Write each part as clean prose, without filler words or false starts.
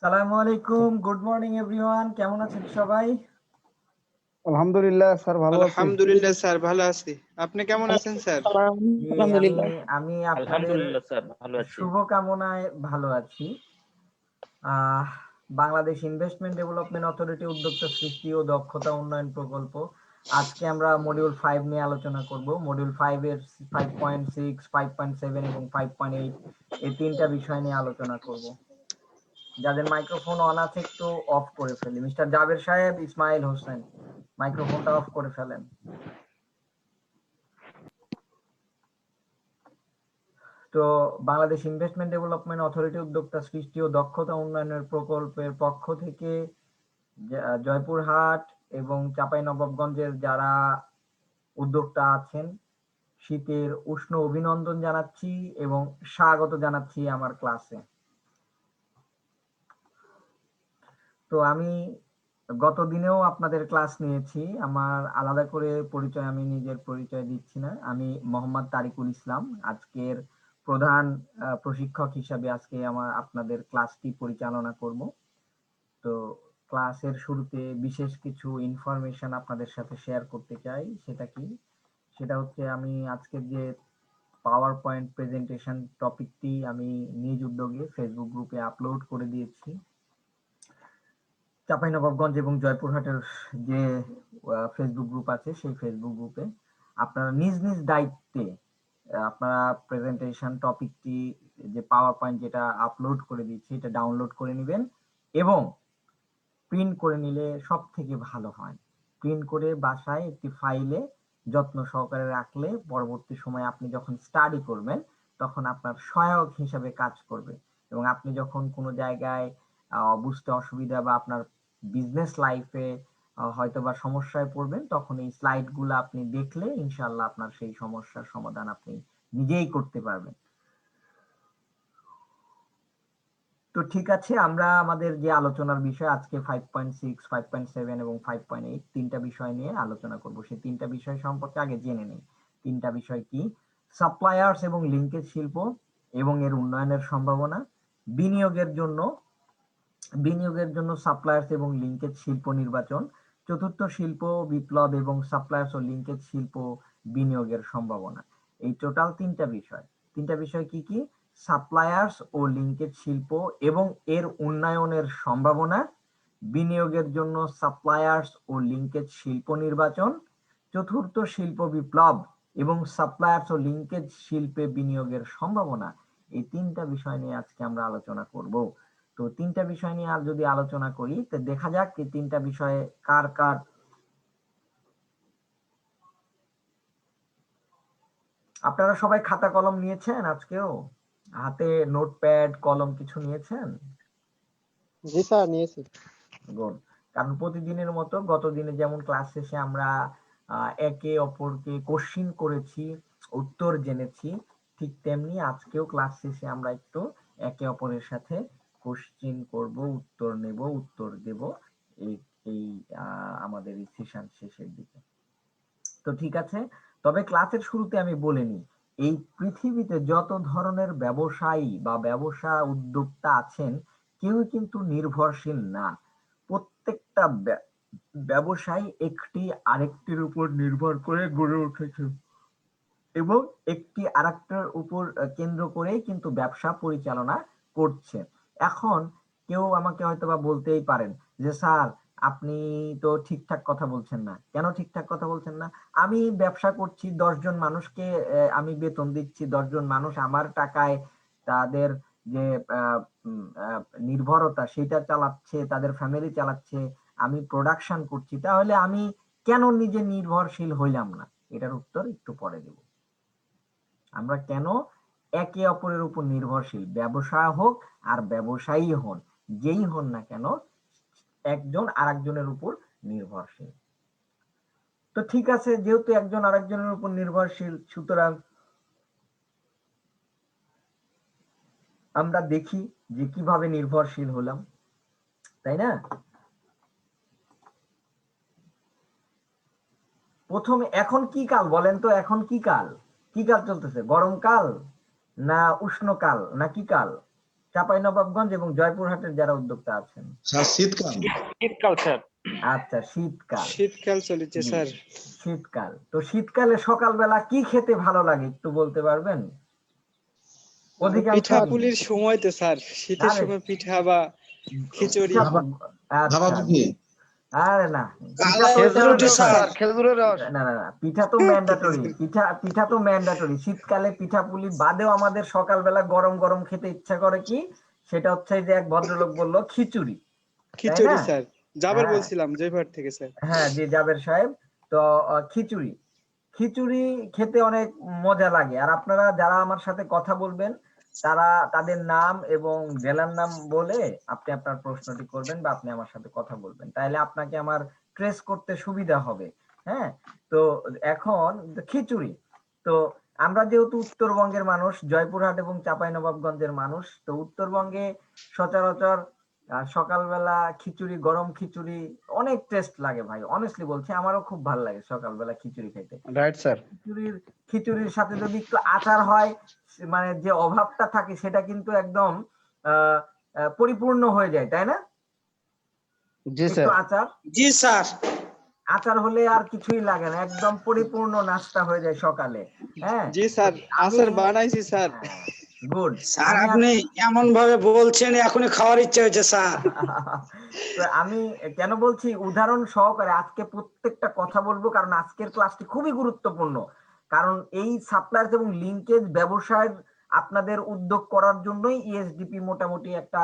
আসসালামু আলাইকুম, good morning everyone. কেমন আছেন সবাই? আলহামদুলিল্লাহ স্যার, ভালো আছি। আলহামদুলিল্লাহ স্যার, ভালো আছি। আপনি কেমন আছেন স্যার? জি, আমি আপনাদের আলহামদুলিল্লাহ স্যার, ভালো আছি। শুভকামনায় ভালো আছি। বাংলাদেশ ইনভেস্টমেন্ট ডেভেলপমেন্ট অথরিটি উদ্যোক্তা সৃষ্টি ও দক্ষতা উন্নয়ন প্রকল্প। আজকে আমরা মডিউল 5 নিয়ে আলোচনা করব। মডিউল 5 এর 5.6, 5.7 এবং 5.8 এই তিনটা বিষয় নিয়ে আলোচনা করব। যাদের মাইক্রোফোন অন আছে একটু অফ করে ফেলি। মিস্টার জাবের সাহেব, ইসমাইল হোসেন, মাইক্রোফোনটা অফ করে ফেলেন। তো বাংলাদেশ ইনভেস্টমেন্ট ডেভেলপমেন্ট অথরিটি উদ্যোক্তা সৃষ্টি ও দক্ষতা উন্নয়নের প্রকল্পের পক্ষ থেকে জয়পুরহাট এবং চাঁপাইনবাবগঞ্জের যারা উদ্যোক্তা আছেন, শীতের উষ্ণ অভিনন্দন জানাচ্ছি এবং স্বাগত জানাচ্ছি আমার ক্লাসে। তো আমি গত দিনেও আপনাদের ক্লাস নিয়েছি। আমার আলাদা করে পরিচয়, আমি নিজের পরিচয় দিচ্ছি না। আমি মোহাম্মদ তারিকুল ইসলাম, আজকের প্রধান প্রশিক্ষক হিসাবে আজকে আপনাদের ক্লাসটি পরিচালনা করব। তো ক্লাসের শুরুতে বিশেষ কিছু ইনফরমেশন আপনাদের সাথে শেয়ার করতে চাই। সেটা হচ্ছে আমি আজকের যে পাওয়ার পয়েন্ট প্রেজেন্টেশন টপিকটি আমি নিজ উদ্যোগে ফেসবুক গ্রুপে আপলোড করে দিয়েছি। চাঁপাইনবাবগঞ্জ এবং জয়পুরহাটের যে ফেসবুক গ্রুপ আছে সেই ফেসবুক গ্রুপে আপনারা নিজ নিজ দায়িত্বে আপনারা প্রেজেন্টেশন টপিকটি যে পাওয়ার পয়েন্ট যেটা আপলোড করে দিচ্ছি এটা ডাউনলোড করে নেবেন এবং প্রিন্ট করে নিলে সব থেকে ভালো হয়। প্রিন্ট করে বাসায় একটি ফাইলে যত্ন সহকারে রাখলে পরবর্তী সময়ে আপনি যখন স্টাডি করবেন তখন আপনার সহায়ক হিসাবে কাজ করবে এবং আপনি যখন কোনো জায়গায় বুঝতে অসুবিধা বা আপনার বিজনেস লাইফে হয়তো বা সমস্যায় পড়বেন, তখন এই স্লাইডগুলো আপনি দেখলে ইনশাআল্লাহ আপনার সেই সমস্যার সমাধান আপনি নিজেই করতে পারবেন। তো ঠিক আছে, আমরা আমাদের যে আলোচনার বিষয় আজকে 5.6, 5.7 এবং 5.8 তিনটা বিষয় নিয়ে আলোচনা করব। সেই তিনটা বিষয় সম্পর্কে আগে জেনে নেই। তিনটা বিষয় কি? সাপ্লায়ার্স এবং লিঙ্কেজ শিল্প এবং এর উন্নয়নের সম্ভাবনা, বিনিয়োগের জন্য সাপ্লায়ার্স এবং লিঙ্কেজ শিল্প নির্বাচন, চতুর্থ শিল্প বিপ্লব এবং সাপ্লায়ার্স ও লিঙ্কেজ শিল্প বিনিয়োগের সম্ভাবনা। এই টোটাল তিনটা বিষয় কি কি? সাপ্লায়ার্স ও লিঙ্কেজ শিল্প এবং এর উন্নয়নের সম্ভাবনা, বিনিয়োগের জন্য সাপ্লায়ার্স ও লিঙ্কেজ শিল্প নির্বাচন, চতুর্থ শিল্প বিপ্লব এবং সাপ্লায়ার্স ও লিঙ্কেজ শিল্পে বিনিয়োগের সম্ভাবনা। এই তিনটা বিষয় নিয়ে আজকে আমরা আলোচনা করব। তো তিনটা বিষয় নিয়ে আর যদি আলোচনা করি তো দেখা যাক এই তিনটা বিষয়ে কার কার আপনারা সবাই খাতা কলম নিয়েছেন? আজকেও হাতে নোটপ্যাড কলম কিছু নিয়েছেন? জি স্যার, নিয়েছি। গুড। কারণ প্রতিদিনের মতো গত দিনে যেমন ক্লাস শেষে আমরা একে অপরকে কোশ্চিন করেছি, উত্তর জেনেছি, ঠিক তেমনি আজকেও ক্লাস শেষে আমরা একটু একে অপরের সাথে কোশ্চিন করব, উত্তর নেব, উত্তর দেব এই এই আমাদের এই সেশন শেষের দিকে। তো ঠিক আছে, তবে ক্লাসের শুরুতে আমি বলে নিই, এই পৃথিবীতে যত ধরনের ব্যবসায়ী বা ব্যবসা উদ্যোক্তা আছেন কেউ কিন্তু নির্ভরশীল না। প্রত্যেকটা ব্যবসায় একটি আরেকটির উপর নির্ভর করে গড়ে উঠেছে এবং একটি আরেকটার উপর কেন্দ্র করেই কিন্তু ব্যবসা পরিচালনা করছে। এখন কেউ আমাকে হয়তোবা বলতেই পারেন যে স্যার আপনি তো ঠিকঠাক কথা বলছেন না। কেন ঠিকঠাক কথা বলছেন না? আমি ব্যবসা করছি, 10 জন মানুষকে আমি বেতন দিচ্ছি, 10 জন মানুষ আমার টাকায় তাদের যে নির্ভরতা সেটা চালাচ্ছে, তাদের ফ্যামিলি চালাচ্ছে, আমি প্রোডাকশন করছি, তাহলে আমি কেন নিজে নির্ভরশীল হইলাম না? এটার উত্তর একটু পরে দেব। আমরা কেন একে অপরের উপর নির্ভরশীল, ব্যবসা হোক আর ব্যবসায়ী হন, যেই হন না কেন একজন আরেকজনের উপর নির্ভরশীল। তো ঠিক আছে, যেহেতু একজন আরেকজনের উপর নির্ভরশীল, সুতরাং আমরা দেখি যে কিভাবে নির্ভরশীল হলাম, তাই না? প্রথমে এখন কি কাল বলেন তো? এখন কি কাল? কি কাল চলতেছে? গরমকাল না উষ্ণকাল না কি কাল? চাঁপাইনবাবগঞ্জ এবং জয়পুরহাটের যারা উদ্যোক্তা আছেন? স্যার শীতকাল। শীতকাল স্যার। আচ্ছা, শীতকাল। শীতকাল চলেছে জি, স্যার। শীতকাল। তো শীতকালে সকালবেলা কি খেতে ভালো লাগে একটু বলতে পারবেন? অধিকাংশ পিঠা পুলির সময় তো স্যার, শীতের আরে, সময় পিঠা বা খিচুড়ি। আচ্ছা, ভাবাপুরি। আরে না, খেজুরের রস স্যার, খেজুরের রস। না না না, পিঠা তো ম্যান্ডেটরি, পিঠা তো ম্যান্ডেটরি। শীতকালে পিঠা পুলি বাদেও আমাদের সকালবেলা গরম গরম খেতে ইচ্ছা করে কি, সেটা হচ্ছে যে এক ভদ্রলোক বললো খিচুড়ি, তাই খিচুড়ি না? স্যার, যাবার হ্যাঁ। বলছিলাম জয়পুরহাট থেকে স্যার। হ্যাঁ জি, জাবের সাহেব। তো খিচুড়ি খিচুড়ি খেতে অনেক মজা লাগে। আর আপনারা যারা আমার সাথে কথা বলবেন তারা তাদের নাম এবং জেলার নাম বলে আপনি আপনার প্রশ্নটি করবেন বা আপনি আমার সাথে কথা বলবেন, তাহলে আপনাকে আমার ট্রেস করতে সুবিধা হবে। হ্যাঁ, তো এখন খিচুড়ি, তো আমরা যেহেতু উত্তরবঙ্গের মানুষ, জয়পুরহাট এবং চাঁপাইনবাবগঞ্জের মানুষ, তো উত্তরবঙ্গে সচরাচর সকালবেলা খিচুড়ি, গরম খিচুড়ি অনেক টেস্ট লাগে ভাই, অনেস্টলি বলছি, আমারও খুব ভালো লাগে সকালবেলা খিচুড়ি খেতে। Right sir. খিচুড়ির সাথে যদি একটু আচার হয়, মানে যে অভাবটা থাকে সেটা কিন্তু একদম পরিপূর্ণ হয়ে যায়, তাই না? জি একটু স্যার। আচার, জি স্যার। আচার হলে আর কিছুই লাগে না, একদম পরিপূর্ণ নাস্তা হয়ে যায় সকালে। হ্যাঁ জি স্যার, আচার বানাইছি স্যার। গুড। স্যার আপনি এমন ভাবে বলছেন এখনই খাওয়ার ইচ্ছা হয়েছে স্যার। আমি কেন বলছি উদাহরণ সহকারে, আজকে প্রত্যেকটা কথা বলবো কারণ আজকের ক্লাসটি খুবই গুরুত্বপূর্ণ। কারণ এই সাপ্লায়ার্স এবং লিঙ্কেজ ব্যবসায় আপনাদের উদ্যোগ করার জন্যই ইএসডিপি মোটামুটি একটা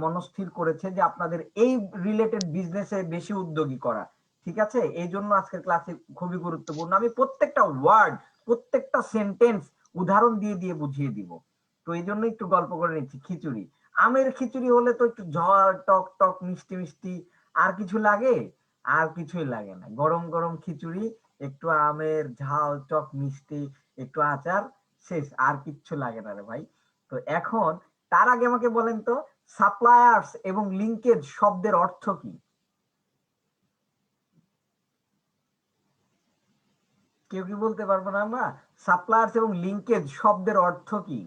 মনস্থির করেছে যে আপনাদের এই রিলেটেড বিজনেসে বেশি উদ্যোগী করা। ঠিক আছে, এই জন্য আজকের ক্লাসে খুবই গুরুত্বপূর্ণ। আমি প্রত্যেকটা ওয়ার্ড, প্রত্যেকটা সেন্টেন্স উদাহরণ দিয়ে দিয়ে বুঝিয়ে দিব। তো এই জন্য একটু গল্প করে নিচ্ছি। খিচুড়ি, আমের খিচুড়ি হলে তো একটু ঝাল টক টক মিষ্টি মিষ্টি, আর কিছু লাগে? আর কিছুই লাগে না। গরম গরম খিচুড়ি, একটু আমের ঝাল টক মিষ্টি, একটু আচার, শেষ, আর কিচ্ছু লাগে না রে ভাই। তো এখন তার আগে আমাকে বলেন তো, সাপ্লায়ার্স এবং লিঙ্কেজ শব্দের অর্থ কি? কেউ কি বলতে পারবো না আমরা? সাপ্লায়ার্স এবং লিঙ্কেজ শব্দের অর্থ কি?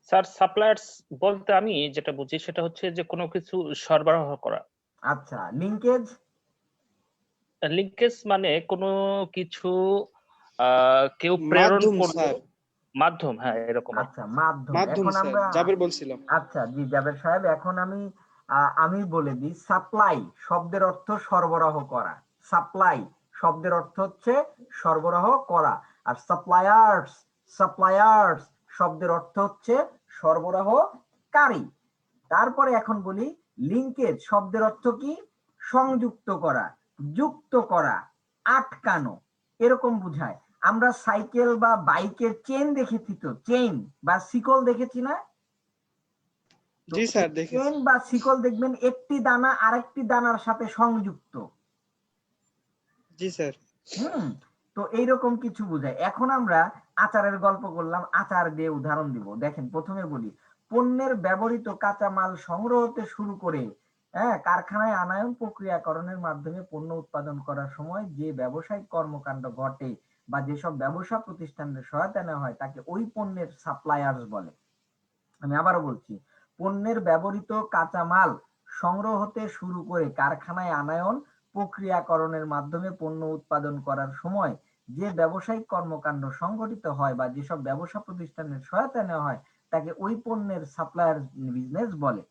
স্যার সাপ্লায়ার্স বলতে আমি যেটা বুঝি সেটা হচ্ছে যে কোনো কিছু সরবরাহ করা। আচ্ছা, লিঙ্কেজ? লিঙ্কেজ মানে কোনো কিছু কেউ প্রেরণ মাধ্যম করবে, স্যার। মাধ্যম, হ্যাঁ এরকম। আচ্ছা, মাধ্যম। মাধ্যম এখন স্যার, আমরা, যাবার বলছিলাম। আচ্ছা জি জাবের সাহেব, এখন আমি বলে দিই। সাপ্লাই শব্দের অর্থ সরবরাহ করা। সাপ্লাই শব্দের অর্থ হচ্ছে সরবরাহ করা। আর সাপ্লায়ার্স, সাপ্লায়ার্স শব্দের অর্থ হচ্ছে সরবরাহকারী। তারপরে এখন বলি লিঙ্কেজ শব্দের অর্থ কি? সংযুক্ত করা, যুক্ত করা, আটকানো, এরকম বুঝায়। আমরা সাইকেল বা বাইকের চেন দেখেছি, তো চেইন বা শিকল দেখেছি না? জি স্যার, দেখেছি। চেন বা শিকল দেখবেন একটি দানা আরেকটি দানার সাথে সংযুক্ত। জি স্যার। তো এইরকম কিছু বোঝায়। এখন আমরা আচারের গল্প করলাম, আচার দিয়ে উদাহরণ দিব। দেখেন, প্রথমে বলি, পণ্যের ব্যবহৃত কাঁচা মাল সংগ্রহ হতে শুরু করে কারখানায় আনায়ন প্রক্রিয়াকরণের মাধ্যমে পণ্য উৎপাদন করার সময় যে ব্যবসায়িক কর্মকাণ্ড ঘটে বা যেসব ব্যবসা প্রতিষ্ঠানের সহায়তা নেওয়া হয় তাকে ওই পণ্যের সাপ্লায়ার্স বলে। আমি আবারও বলছি, পণ্যের ব্যবহৃত কাঁচা মাল সংগ্রহ হতে শুরু করে কারখানায় আনায়ন প্রক্রিয়াকরণের মাধ্যমে পণ্য উৎপাদন করার সময় যে ব্যবসায়িক কর্মকাণ্ড সংগঠিত হয় বা যেসব ব্যবসা প্রতিষ্ঠানের সহায়তা নেওয়া হয় তাকে ওই পণ্যের সাপ্লায়ার বিজনেস বলে।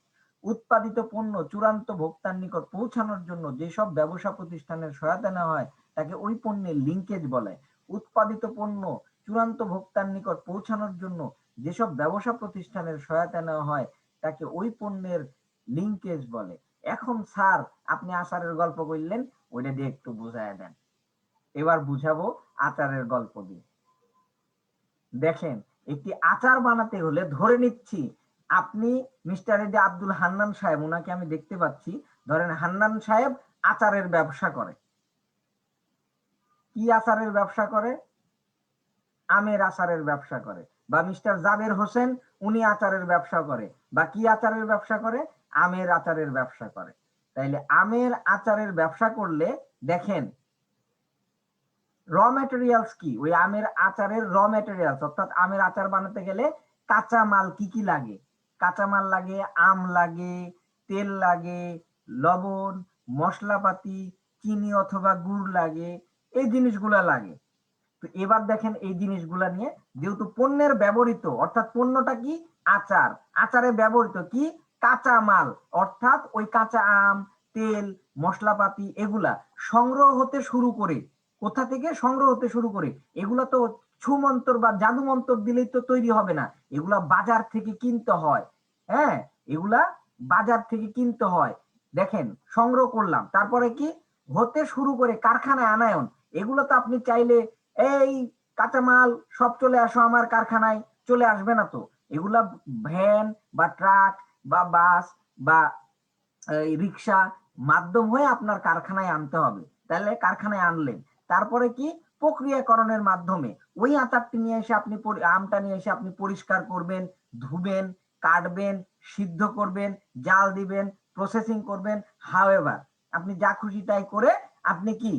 উৎপাদিত পণ্য চূড়ান্ত ভোক্তার নিকট পৌঁছানোর জন্য যেসব ব্যবসা প্রতিষ্ঠানের সহায়তা নেওয়া হয় তাকে ওই পণ্যের লিঙ্কেজ বলে। উৎপাদিত পণ্য চূড়ান্ত ভোক্তার নিকট পৌঁছানোর জন্য যেসব ব্যবসা প্রতিষ্ঠানের সহায়তা নেওয়া হয় তাকে ওই পণ্যের লিঙ্কেজ বলে। এখন স্যার আপনি আচারের গল্প বললেন, ওইটা দিয়ে একটু বুঝায় দেন। এবার বুঝাবো আচারের গল্প দিয়ে। দেখেন, একটি আচার বানাতে হলে, ধরে নিচ্ছি আপনি মিস্টার এডি আব্দুল হান্নান সাহেব, ওনাকে আমি দেখতে পাচ্ছি, ধরেন হান্নান সাহেব আচারের ব্যবসা করে। কি আচারের ব্যবসা করে? আমের আচারের ব্যবসা করে। বা মিস্টার জাবের হোসেন, উনি আচারের ব্যবসা করে। বা কি আচারের ব্যবসা করে? আমের আচারের ব্যবসা করে। তাইলে আমের আচারের ব্যবসা করলে দেখেন র ম্যাটেরিয়ালস কি? ওই আমের আচারের র ম্যাটেরিয়ালস, অর্থাৎ আমের আচার বানাতে গেলে কাঁচা মাল কি কি লাগে? কাঁচা মাল লাগে, আম লাগে, তেল লাগে, লবণ, মশলাপাতি, চিনি অথবা গুড় লাগে, এই জিনিসগুলা লাগে। তো এবার দেখেন এই জিনিসগুলা নিয়ে, যেহেতু পণ্যের ব্যবহৃত অর্থাৎ পণ্যটা কি? আচার। আচারে ব্যবহৃত কি? কাঁচা মাল, অর্থাৎ ওই কাঁচা আম, তেল, মশলাপাতি এগুলা সংগ্রহ হতে শুরু করে, কোথা থেকে সংগ্রহ হতে শুরু করে? এগুলা তো ছুমন্তর বা জাদু মন্তর দিলেই তো তৈরি হবে না, এগুলা বাজার থেকে কিনতে হয়। হ্যাঁ, এগুলা বাজার থেকে কিনতে হয়। দেখেন সংগ্রহ করলাম, তারপরে কি হতে শুরু করে কারখানায় আনায়ন। এগুলো তো আপনি চাইলে এই কাঁচামাল সব চলে আসো আমার কারখানায়, চলে আসবে না তো। এগুলা ভ্যান বা ট্রাক বা বাস বা রিক্সা মাধ্যম হয়ে আপনার কারখানায় আনতে হবে। তাহলে কারখানায় আনলেন, তারপরে কি প্রক্রিয়াকরণের মাধ্যমে ওই আচারটি নিয়ে এসে আপনি আমটা নিয়ে এসে আপনি পরিষ্কার করবেন, ধুবেন, কাটবেন, সিদ্ধ করবেন, জাল দিবেন, প্রসেসিং করবেন। হাওয়েভার আপনি যা খুশি তাই করে আপনি কি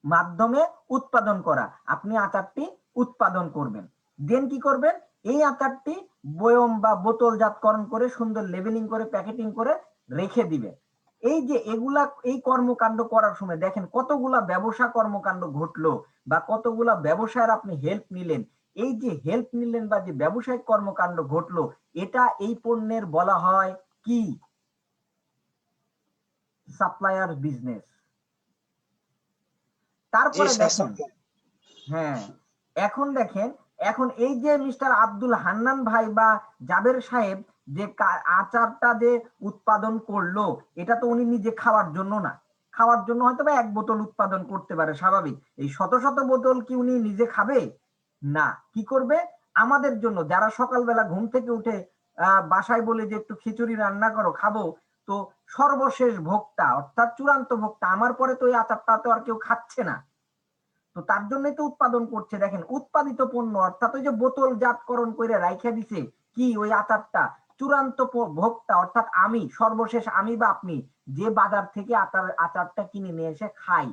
মাধ্যমে উৎপাদন করা, আপনি আচারটি উৎপাদন করবেন। দেন কি করবেন? এই আচারটি বয়ম বা বোতলজাতকরণ করে সুন্দর লেবেলিং করে প্যাকেটিং করে রেখে দিবেন। এই যে এগুলা, এই কর্মকাণ্ড করার সময় দেখেন কতগুলা ব্যবসা কর্মকাণ্ড ঘটলো বা কতগুলা ব্যবসায়ের আপনি হেল্প নিলেন। এই যে হেল্প নিলেন বা যে ব্যবসায়িক কর্মকাণ্ড ঘটলো, এটা এই পণ্যের বলা হয় কি? Supplier business. তারপরে দেখেন, হ্যাঁ, এখন দেখেন, এখন এই যে মিস্টার আব্দুল হান্নান ভাই বা জাবের সাহেব যে আচারটা যে উৎপাদন করলো, এটা তো উনি নিজে খাওয়ার জন্য না। খাওয়ার জন্য হয়তো বা 1 বোতল উৎপাদন করতে পারে, স্বাভাবিক। এই শত শত বোতল কি উনি নিজে খাবে? না। কি করবে? আমাদের জন্য, যারা সকালবেলা ঘুম থেকে উঠে বাসায় বলে যে একটু খিচুড়ি রান্না করো, খাবো, তো সর্বশেষ ভোক্তা অর্থাৎ চূড়ান্ত ভোক্তা আমার পরে তো এই আচারটা তো আর কেউ খাচ্ছে না, তো তার জন্যই তো উৎপাদন করছে। দেখেন উৎপাদিত পণ্য অর্থাৎ ওই যে বোতলজাতকরণ করে রাইখা দিছে কি ওই আচারটা, চূড়ান্ত ভোক্তা অর্থাৎ আমি, সর্বশেষ আমি বা আপনি যে বাজার থেকে আচারটা কিনে নিয়ে এসে খাই,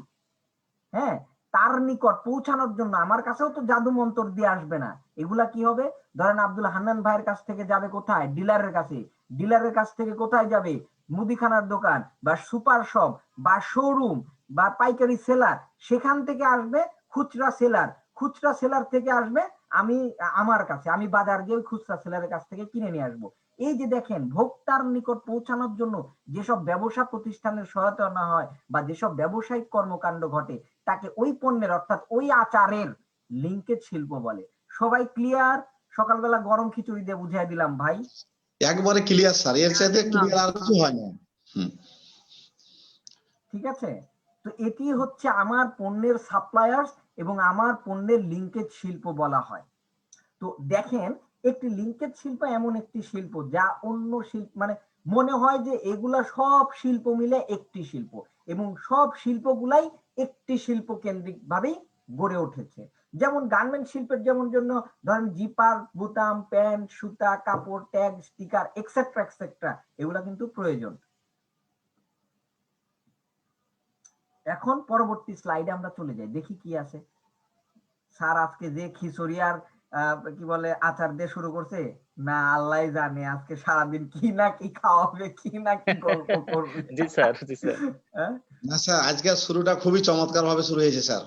হ্যাঁ, তার নিকট পৌঁছানোর জন্য আমার কাছেও তো জাদু মন্তর দিয়ে আসবে না। এগুলা কি হবে? ধরেন আব্দুল হান্নান ভাইয়ের কাছ থেকে যাবে কোথায়? ডিলারের কাছে। ডিলারের কাছ থেকে কোথায় যাবে? মুদিখানার দোকান বা সুপার শপ বা শোরুম বা পাইকারি সেলার, সেখান থেকে আসবে খুচরা সেলার, খুচরা সেলার থেকে আসবে আমি আমার কাছে, আমি বাজার গিয়ে খুচরা সেলারের কাছ থেকে কিনে নিয়ে আসবো। এই যে দেখেন ভোক্তার নিকট পৌঁছানোর জন্য যেসব ব্যবসা প্রতিষ্ঠানের সহায়তা নেওয়া হয় বা যেসব ব্যবসায়িক কর্মকাণ্ড ঘটে, তাকে ওই পণ্যের অর্থাৎ ওই আচারের লিঙ্কেজ শিল্প বলে। সবাই ক্লিয়ার? সকালবেলা গরম খিচুড়ি দিয়ে বুঝিয়ে দিলাম ভাই। একবারে ক্লিয়ার স্যার, এর চাইতে ক্লিয়ার আর কিছু হয় না। ঠিক আছে, তো এটি হচ্ছে আমার পণ্যের সাপ্লায়ার্স এবং আমার পণ্যের লিঙ্কেজ শিল্প বলা হয়। তো দেখেন একটি লিঙ্কেজ শিল্প এমন একটি শিল্প যা অন্য শিল্প মানে মনে হয় যে এগুলা সব শিল্প মিলে একটি শিল্প, এবং সব শিল্পগুলাই একটি শিল্প কেন্দ্রিক ভাবেই গড়ে উঠেছে। যেমন গার্মেন্ট শিল্পের যেমন জন্য ধরেন জিপার, বুতাম, প্যান্ট, সুতা, কাপড়, ট্যাগ, স্টিকার এক্সেট্রা এক্সেট্রা, এগুলা কিন্তু প্রয়োজন। এখন পরবর্তী স্লাইডে আমরা চলে যাই, দেখি কি আছে। স্যার আজকে যে খিচুড়ি আর কি বলে আচার দিয়ে শুরু করছে না, আল্লাহ জানে আজকে সারাদিন কি না কি খাওয়াবে, কি না কি গল্প করবে। জি স্যার, জি স্যার। না স্যার, আজকের শুরুটা খুবই চমৎকার ভাবে শুরু হয়েছে স্যার।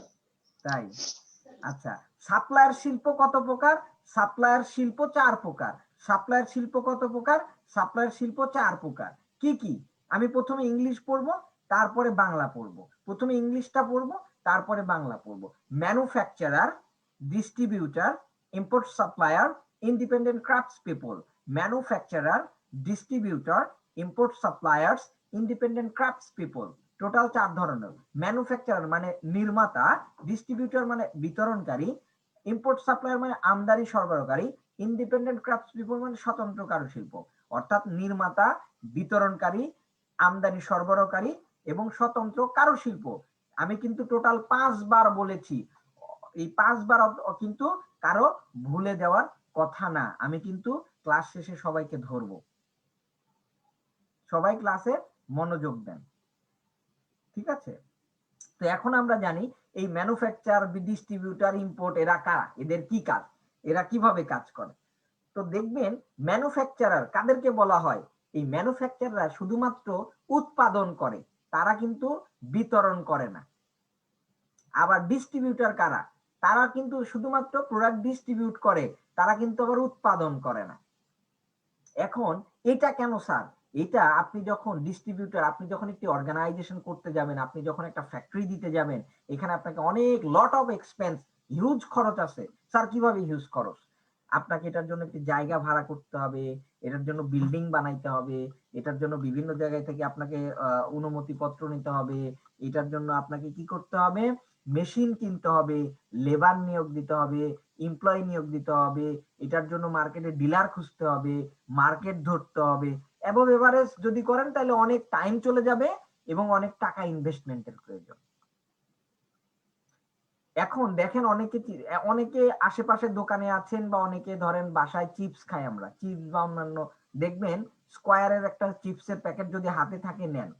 তাই? আচ্ছা, সাপ্লায়ার শিল্প কত প্রকার? সাপ্লায়ার শিল্প 4 প্রকার। সাপ্লায়ার শিল্প কত প্রকার? সাপ্লায়ার শিল্প 4 প্রকার। কি কি? আমি প্রথমে ইংলিশ পড়বো, তারপরে বাংলা পড়বো। প্রথমে ইংলিশটা পড়বো, তারপরে বাংলা পড়বো। Manufacturer, distributor, import supplier, independent crafts people. Manufacturer, distributor, import suppliers, independent crafts people. Total 4 ধরনের। ম্যানুফ্যাকচারার মানে নির্মাতা, ডিস্ট্রিবিউটর মানে বিতরণকারী, ইম্পোর্ট সাপ্লায়ার মানে আমদানি সরবরাহকারী, ইন্ডিপেন্ডেন্ট ক্রাফটস পিপল মানে স্বতন্ত্র কারুশিল্প। অর্থাৎ নির্মাতা, বিতরণকারী, আমদানি সরবরাহকারী এবং স্বতন্ত্র কারুশিল্প। আমি কিন্তু টোটাল 5 বার বলেছি। এই 5 বার কিন্তু কারো ভুলে যাওয়ার কথা না। আমি কিন্তু ক্লাস শেষে সবাইকে ধরবো। সবাই ক্লাসে মনোযোগ দেন, ঠিক আছে? তো এখন আমরা জানি এই ম্যানুফ্যাকচার, ডিস্ট্রিবিউটর, ইম্পোর্ট এরা কারা, এদের কি কাজ, এরা কিভাবে কাজ করে। তো তো দেখবেন ম্যানুফ্যাকচারার কাদেরকে বলা হয়, এই ম্যানুফ্যাকচারাররা শুধুমাত্র উৎপাদন করে, তারা কিন্তু বিতরণ করে না। আবার ডিস্ট্রিবিউটর কারা, তারা কিন্তু শুধুমাত্র প্রোডাক্ট ডিস্ট্রিবিউট করে, তারা কিন্তু আবার উৎপাদন করে না। এখন এটা কেন স্যার? এটা আপনি যখন ডিস্ট্রিবিউটর, আপনি যখন একটি অর্গানাইজেশন করতে যাবেন, আপনি যখন একটা ফ্যাক্টরি দিতে যাবেন, এখানে আপনাকে অনেক লট অফ এক্সপেন্স, হিউজ খরচ আছে। স্যার কিভাবে হিউজ খরচ? আপনাকে এটার জন্য একটি জায়গা ভাড়া করতে হবে, এটার জন্য বিল্ডিং বানাইতে হবে, এটার জন্য বিভিন্ন জায়গায় থেকে আপনাকে অনুমতিপত্র নিতে হবে, এটার জন্য আপনাকে কি করতে হবে, মেশিন কিনতে হবে, লেবার নিয়োগ দিতে হবে, এমপ্লয়ি নিয়োগ দিতে হবে, এটার জন্য মার্কেটে ডিলার খুঁজতে হবে, মার্কেট ধরতে হবে, এবং এভারেজ যদি করেন তাহলে অনেক টাইম চলে যাবে এবং অনেক টাকা ইনভেস্টমেন্টের প্রয়োজন। এখন দেখেন অনেকে আশেপাশের দোকানে আছেন, বা অনেকে ধরেন বাসায় চিপস খাই আমরা, চিপস বা অন্যান্য, দেখবেন স্কোয়ারের একটা চিপসের প্যাকেট যদি হাতে থাকে নেন,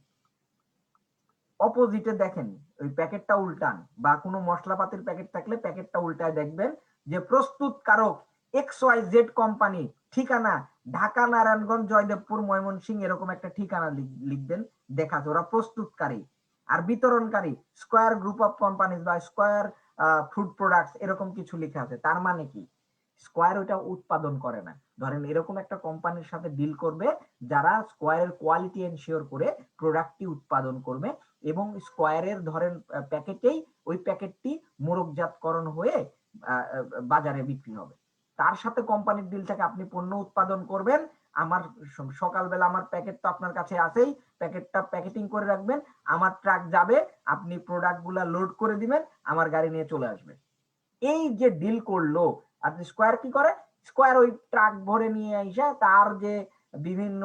অপোজিটে দেখেন ওই প্যাকেটটা উল্টান, বা কোনো মশলাপাতির প্যাকেট থাকলে প্যাকেটটা উল্টায় দেখবেন যে প্রস্তুতকারক XYZ কোম্পানি, ঠিকানা ঢাকা, নারায়ণগঞ্জ, জয়দেবপুর, ময়মনসিংহ, এরকম একটা ঠিকানা লিখবেন, দেখা যায় ওরা প্রস্তুতকারী। আর বিতরণকারী স্কয়ার গ্রুপ অফ কোম্পানিজ বা স্কয়ার ফুড প্রোডাক্টস, এরকম কিছু লেখা আছে। তার মানে কি, স্কয়ার ওইটা উৎপাদন করে না। ধরেন এরকম একটা কোম্পানির সাথে ডিল করবে যারা স্কয়ারের কোয়ালিটি এনশিওর করে প্রোডাক্টটি উৎপাদন করবে, এবং স্কয়ারের ধরেন প্যাকেটেই ওই প্যাকেটটি মোড়কজাতকরণ হয়ে বাজারে বিক্রি হবে। তার সাথে কোম্পানির ডিল থেকে আপনি পণ্য উৎপাদন করবেন, আমার সকালবেলা আমার প্যাকেট তো আপনার কাছে আছেই, প্যাকেটটা প্যাকেটিং করে রাখবেন, আমার ট্রাক যাবে, আপনি প্রোডাক্ট গুলা লোড করে দিবেন, আমার গাড়ি নিয়ে চলে আসবে। এই যে ডিল করলো, আপনি স্কয়ার কি করে, স্কয়ার ওই ট্রাক ভরে নিয়ে আইসা তার যে বিভিন্ন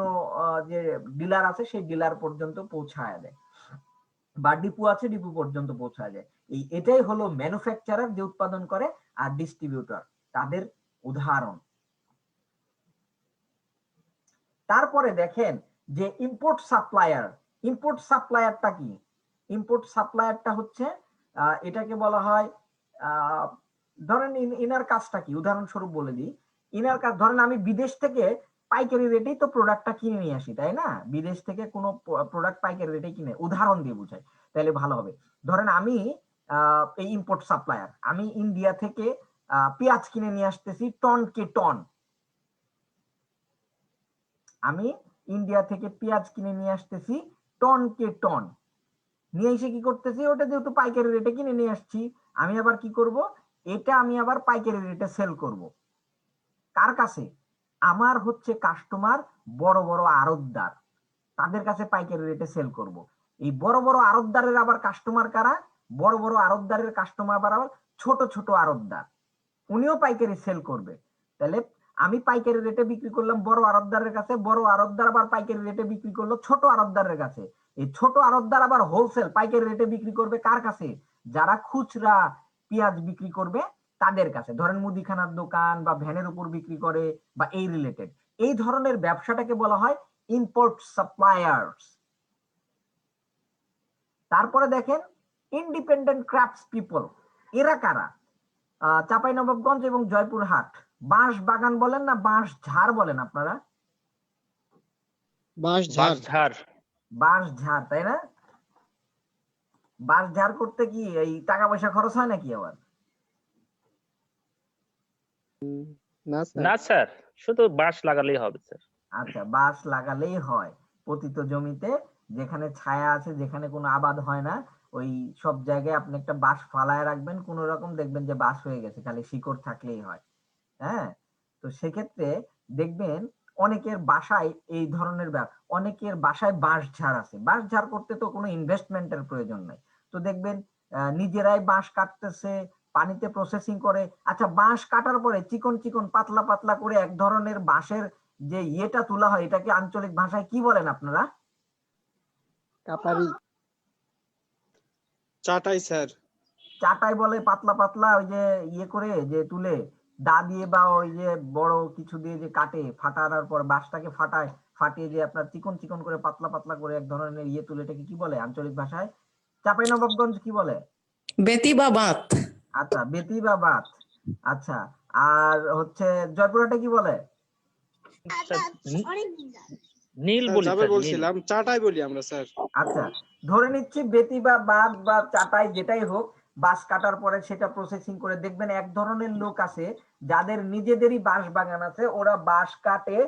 যে ডিলার আছে সেই ডিলার পর্যন্ত পৌঁছায় দেয়, বা ডিপু আছে ডিপু পর্যন্ত পৌঁছায় যায়। এটাই হলো ম্যানুফ্যাকচারার যে উৎপাদন করে, আর ডিস্ট্রিবিউটর তাদের উদাহরণ। তারপরে দেখেন যে ইম্পোর্ট সাপ্লায়ার। ইম্পোর্ট সাপ্লায়ারটা কি? ইম্পোর্ট সাপ্লায়ারটা হচ্ছে এটাকে বলা হয়, ধরেন ইনার কাজটা কি, উদাহরণস্বরূপ বলে দিই। ইনার কাজ, ধরেন আমি বিদেশ থেকে পাইকারি রেটেই তো প্রোডাক্টটা কিনে নিয়ে আসি, তাই না? বিদেশ থেকে কোনো প্রোডাক্ট পাইকারি রেটে কিনে, উদাহরণ দিয়ে বুঝাই তাহলে ভালো হবে। ধরেন আমি এই ইম্পোর্ট সাপ্লায়ার, আমি ইন্ডিয়া থেকে পেঁয়াজ কিনে নিয়ে আসতেছি টন কে টন। আমি ইন্ডিয়া থেকে পেঁয়াজ কিনে নিয়ে আসতেছি টন কে টন, নিয়ে এসে কি করতেছি, ওটা যেহেতু পাইকারি রেটে কিনে নিয়ে আসছি, আমি আবার কি করব, এটা আমি আবার পাইকারি রেটে সেল করব। কার কাছে? আমার হচ্ছে কাস্টমার বড় বড় আড়তদার, তাদের কাছে পাইকারি রেটে সেল করব। এই বড় বড় আড়তদারের আবার কাস্টমার কারা? বড় বড় আড়তদারের কাস্টমার আবার ছোট ছোট আড়তদার, উনিও পাইকারি সেল করবে। তাহলে আমি পাইকারি রেটে বিক্রি করলাম বড় আড়তদারের কাছে, বড় আড়তদার আবার পাইকারি রেটে বিক্রি করলো ছোট আড়তদারের কাছে। এই ছোট আড়তদার আবার হোলসেল পাইকারি রেটে বিক্রি করবে কার কাছে? যারা খুচরা পেঁয়াজ বিক্রি করবে তাদের কাছে, ধরেন মুদিখানার দোকান বা ভ্যানের উপর বিক্রি করে বা এই রিলেটেড। এই ধরনের ব্যবসাটাকে বলা হয় ইম্পোর্ট সাপ্লায়ার্স। তারপরে দেখেন ইন্ডিপেন্ডেন্ট ক্রাফটস পিপল, এরা কারা? চাঁপাইনবাবগঞ্জ এবং জয়পুরহাট বাঁশ বাগান বলেন না বাঁশ ঝাড় বলেন আপনারা? বাঁশঝাড়। বাঁশ ঝাড়, তাই না? বাঁশ ঝাড় করতে কি এই টাকা পয়সা খরচ হয় নাকি আবার? না স্যার, না স্যার, শুধু বাঁশ লাগালেই হবে স্যার। আচ্ছা, বাঁশ লাগালেই হয়। পতিত জমিতে যেখানে ছায়া আছে, যেখানে কোনো আবাদ হয় না, ওই সব জায়গায় আপনি একটা বাঁশ ফালায় রাখবেন, কোন রকম দেখবেন যে বাঁশ হয়ে গেছে, খালি শিকড় থাকলেই হয়। হ্যাঁ, তো সেক্ষেত্রে দেখবেন অনেকের বাসায় এই ধরনের অনেকের বাসায় বাঁশ ঝাড় আছে। বাঁশ ঝাড় করতে তো কোনো ইনভেস্টমেন্টের প্রয়োজন নাই, তো দেখবেন নিজেরাই বাঁশ কাটতেছে, পানিতে প্রসেসিং করে। আচ্ছা, বাঁশ কাটার পরে চিকন চিকন পাতলা পাতলা করে এক ধরনের বাঁশের যে ইয়েটা তোলা হয়, এটাকে আঞ্চলিক ভাষায় কি বলেন আপনারা? কাটারি, চাটাই স্যার। চাটাই বলে। পাতলা পাতলা ওই যে ইয়ে করে যে তুলে দা দিয়ে বা ওই যে বড় কিছু দিয়ে যে কাটে, ফাটানোর পর বাঁশটাকে ফাটায়, ফাটিয়ে যে আপনার চিকন চিকন করে পাতলা পাতলা করে এক ধরনের ইয়ে তুলে, এটাকে কি বলে আঞ্চলিক ভাষায়? চাঁপাইনবাবগঞ্জ কি বলে? বেতি বা বাত। আচ্ছা, বেতি বা বাত। আচ্ছা, আর হচ্ছে জয়পুরহাটে কি বলে? নীল স্যার বলি জাবের স্যার, নীল। বলছিলাম চাটাই বলি আমরা স্যার। আচ্ছা, ধরে নিচ্ছি বেতি বা বাঁধ বা চাটাই যেটাই হোক, বাঁশ কাটার পরে সেটা প্রসেসিং করে দেখবেন এক ধরনের লোক আছে যাদের নিজেদেরই বাঁশ বাগান আছে, ওরা বাঁশ কাটে,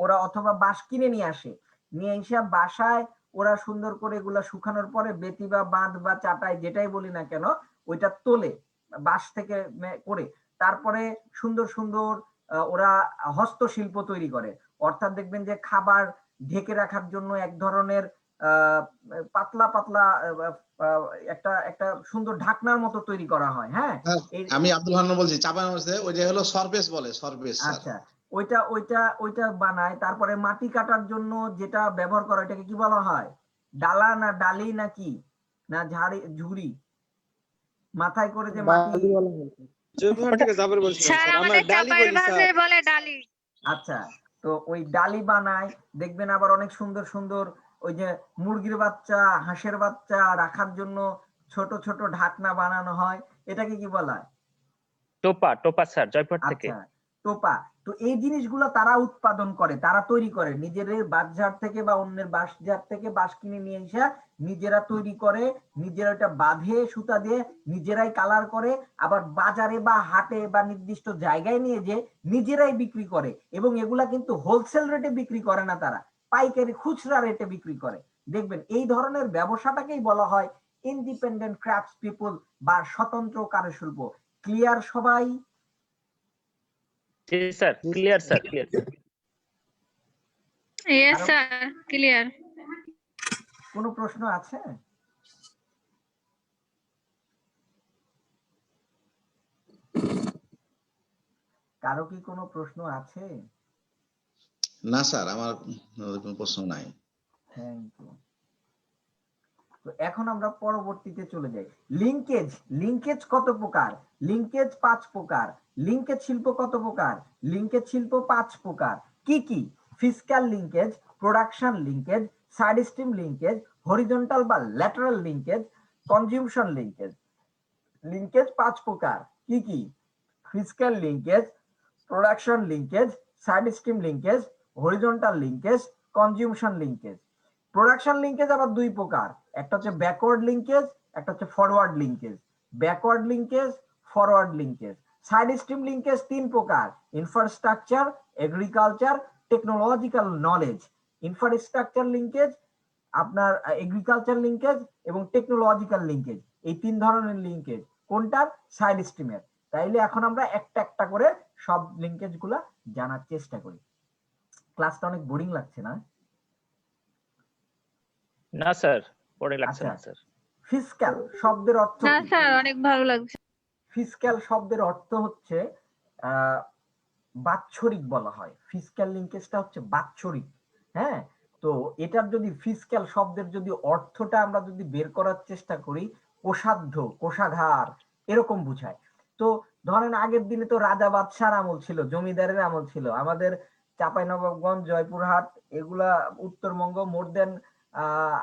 ওরা অথবা বাঁশ কিনে নিয়ে আসে, নিয়ে এসে বাসায় ওরা সুন্দর করে এগুলা শুকানোর পরে বেতি বা বাঁধ বা চাটাই যেটাই বলি না কেন ওইটা তোলে বাঁশ থেকে করে, তারপরে সুন্দর সুন্দর ওরা হস্তশিল্প তৈরি করে। অর্থাৎ দেখবেন যে খাবার ঢেকে রাখার জন্য এক ধরনের পাতলা পাতলা একটা একটা সুন্দর ঢাকনার মতো তৈরি করা হয়। হ্যাঁ, হ্যাঁ, আমি আব্দুল হান্নান বলছি, চাঁপাইনবাবগঞ্জে ওইটা হলো সরপেস বলে, সরপেস স্যার। আচ্ছা, ওইটা ওইটা ওইটা বানায়। তারপরে মাটি কাটার জন্য যেটা ব্যবহার করা এটাকে কি বলা হয়? ডালা না ডালি না কি না ঝাড়ি ঝুড়ি, মাথায় করে যে মাটি। বালি বলা হয়। জয়পুরহাট থেকে জাবের বলছিলাম স্যার স্যার, আমরা আমাদের ডালি চাপাইয়ের বলি স্যার। ভাষায় বলে ডালি। আচ্ছা, তো ওই ডালি বানায়, দেখবেন আবার অনেক সুন্দর সুন্দর ওই যে মুরগির বাচ্চা হাঁসের বাচ্চা রাখার জন্য ছোট ছোট ঢাকনা বানানো হয়, এটাকে কি বলা হয়? টোপা, টোপা স্যার, জয়পুরহাট থেকে। আচ্ছা, টোপা। তো এই জিনিসগুলো তারা উৎপাদন করে, তারা তৈরি করে নিজেদের বাঁশঝাড় থেকে বা অন্যের বাঁশঝাড় থেকে বাঁশ কিনে নিয়ে এসে নিজেরা তৈরি করে, নিজেরা এটা বাঁধে সুতা দিয়ে, নিজেরাই কালার করে, আবার বাজারে বা হাটে বা নির্দিষ্ট জায়গায় নিয়ে যে নিজেরাই বিক্রি করে। এবং এগুলা কিন্তু হোলসেল রেটে বিক্রি করে না, তারা পাইকারি খুচরা রেটে বিক্রি করে। দেখবেন এই ধরনের ব্যবসাটাকেই বলা হয় ইন্ডিপেন্ডেন্ট ক্রাফটস পিপল বা স্বতন্ত্র কারুশিল্প। ক্লিয়ার সবাই? জি sir, clear sir, clear. Yes sir, clear. কোনো প্রশ্ন আছে? কারো কি কোনো প্রশ্ন আছে? না স্যার, আমার কোনো প্রশ্ন নাই। Thank you. তো এখন আমরা পরবর্তীতে চলে যাই। লিঙ্কেজ, লিঙ্কেজ কত প্রকার? লিঙ্কেজ 5 প্রকার। লিঙ্কেজ শিল্প কত প্রকার? লিঙ্কেজ শিল্প 5 প্রকার। কি কি? Physical linkage, production linkage, side stream linkage, horizontal বা lateral linkage, consumption linkage. Linkage 5 প্রকার। কি কি? Physical linkage, production linkage, side stream linkage, horizontal linkage, consumption linkage. Production linkage আবার 2 প্রকার, একটা হচ্ছে ব্যাকওয়ার্ড লিঙ্কেজ, একটা হচ্ছে forward linkage. Backward linkage, forward linkage. Side stream linkage 3 প্রকার, infrastructure, agriculture, technological knowledge. Infrastructure linkage, আপনার এগ্রিকালচার লিঙ্কেজ এবং technological linkage, এই 3 ধরনের লিঙ্কেজ। কোনটার? সাইড স্ট্রিমের। তাইলে এখন আমরা একটা একটা করে সব লিঙ্কেজ গুলা জানার চেষ্টা করি। ক্লাসটা অনেক বোরিং লাগছে না? না স্যার, পরে লাগছে আচ্ছা, না স্যার। ফিজিক্যাল শব্দের অর্থ না কি? স্যার, অনেক ভালো লাগছে। ফিজিক্যাল শব্দের অর্থ হচ্ছে বাৎসরিক বলা হয়। ফিজিক্যাল লিঙ্কেজটা হচ্ছে বাৎসরিক। হ্যাঁ, তো এটার যদি ফিজিক্যাল শব্দের যদি অর্থটা আমরা যদি বের করার চেষ্টা করি, কোষাধ্য, কোষাগার এরকম বুঝায়। তো ধরেন আগের দিনে তো রাজা বাদশার আমল ছিল, জমিদারের আমল ছিল। আমাদের চাঁপাইনবাবগঞ্জ, জয়পুরহাট এগুলা উত্তরবঙ্গ মোর দেন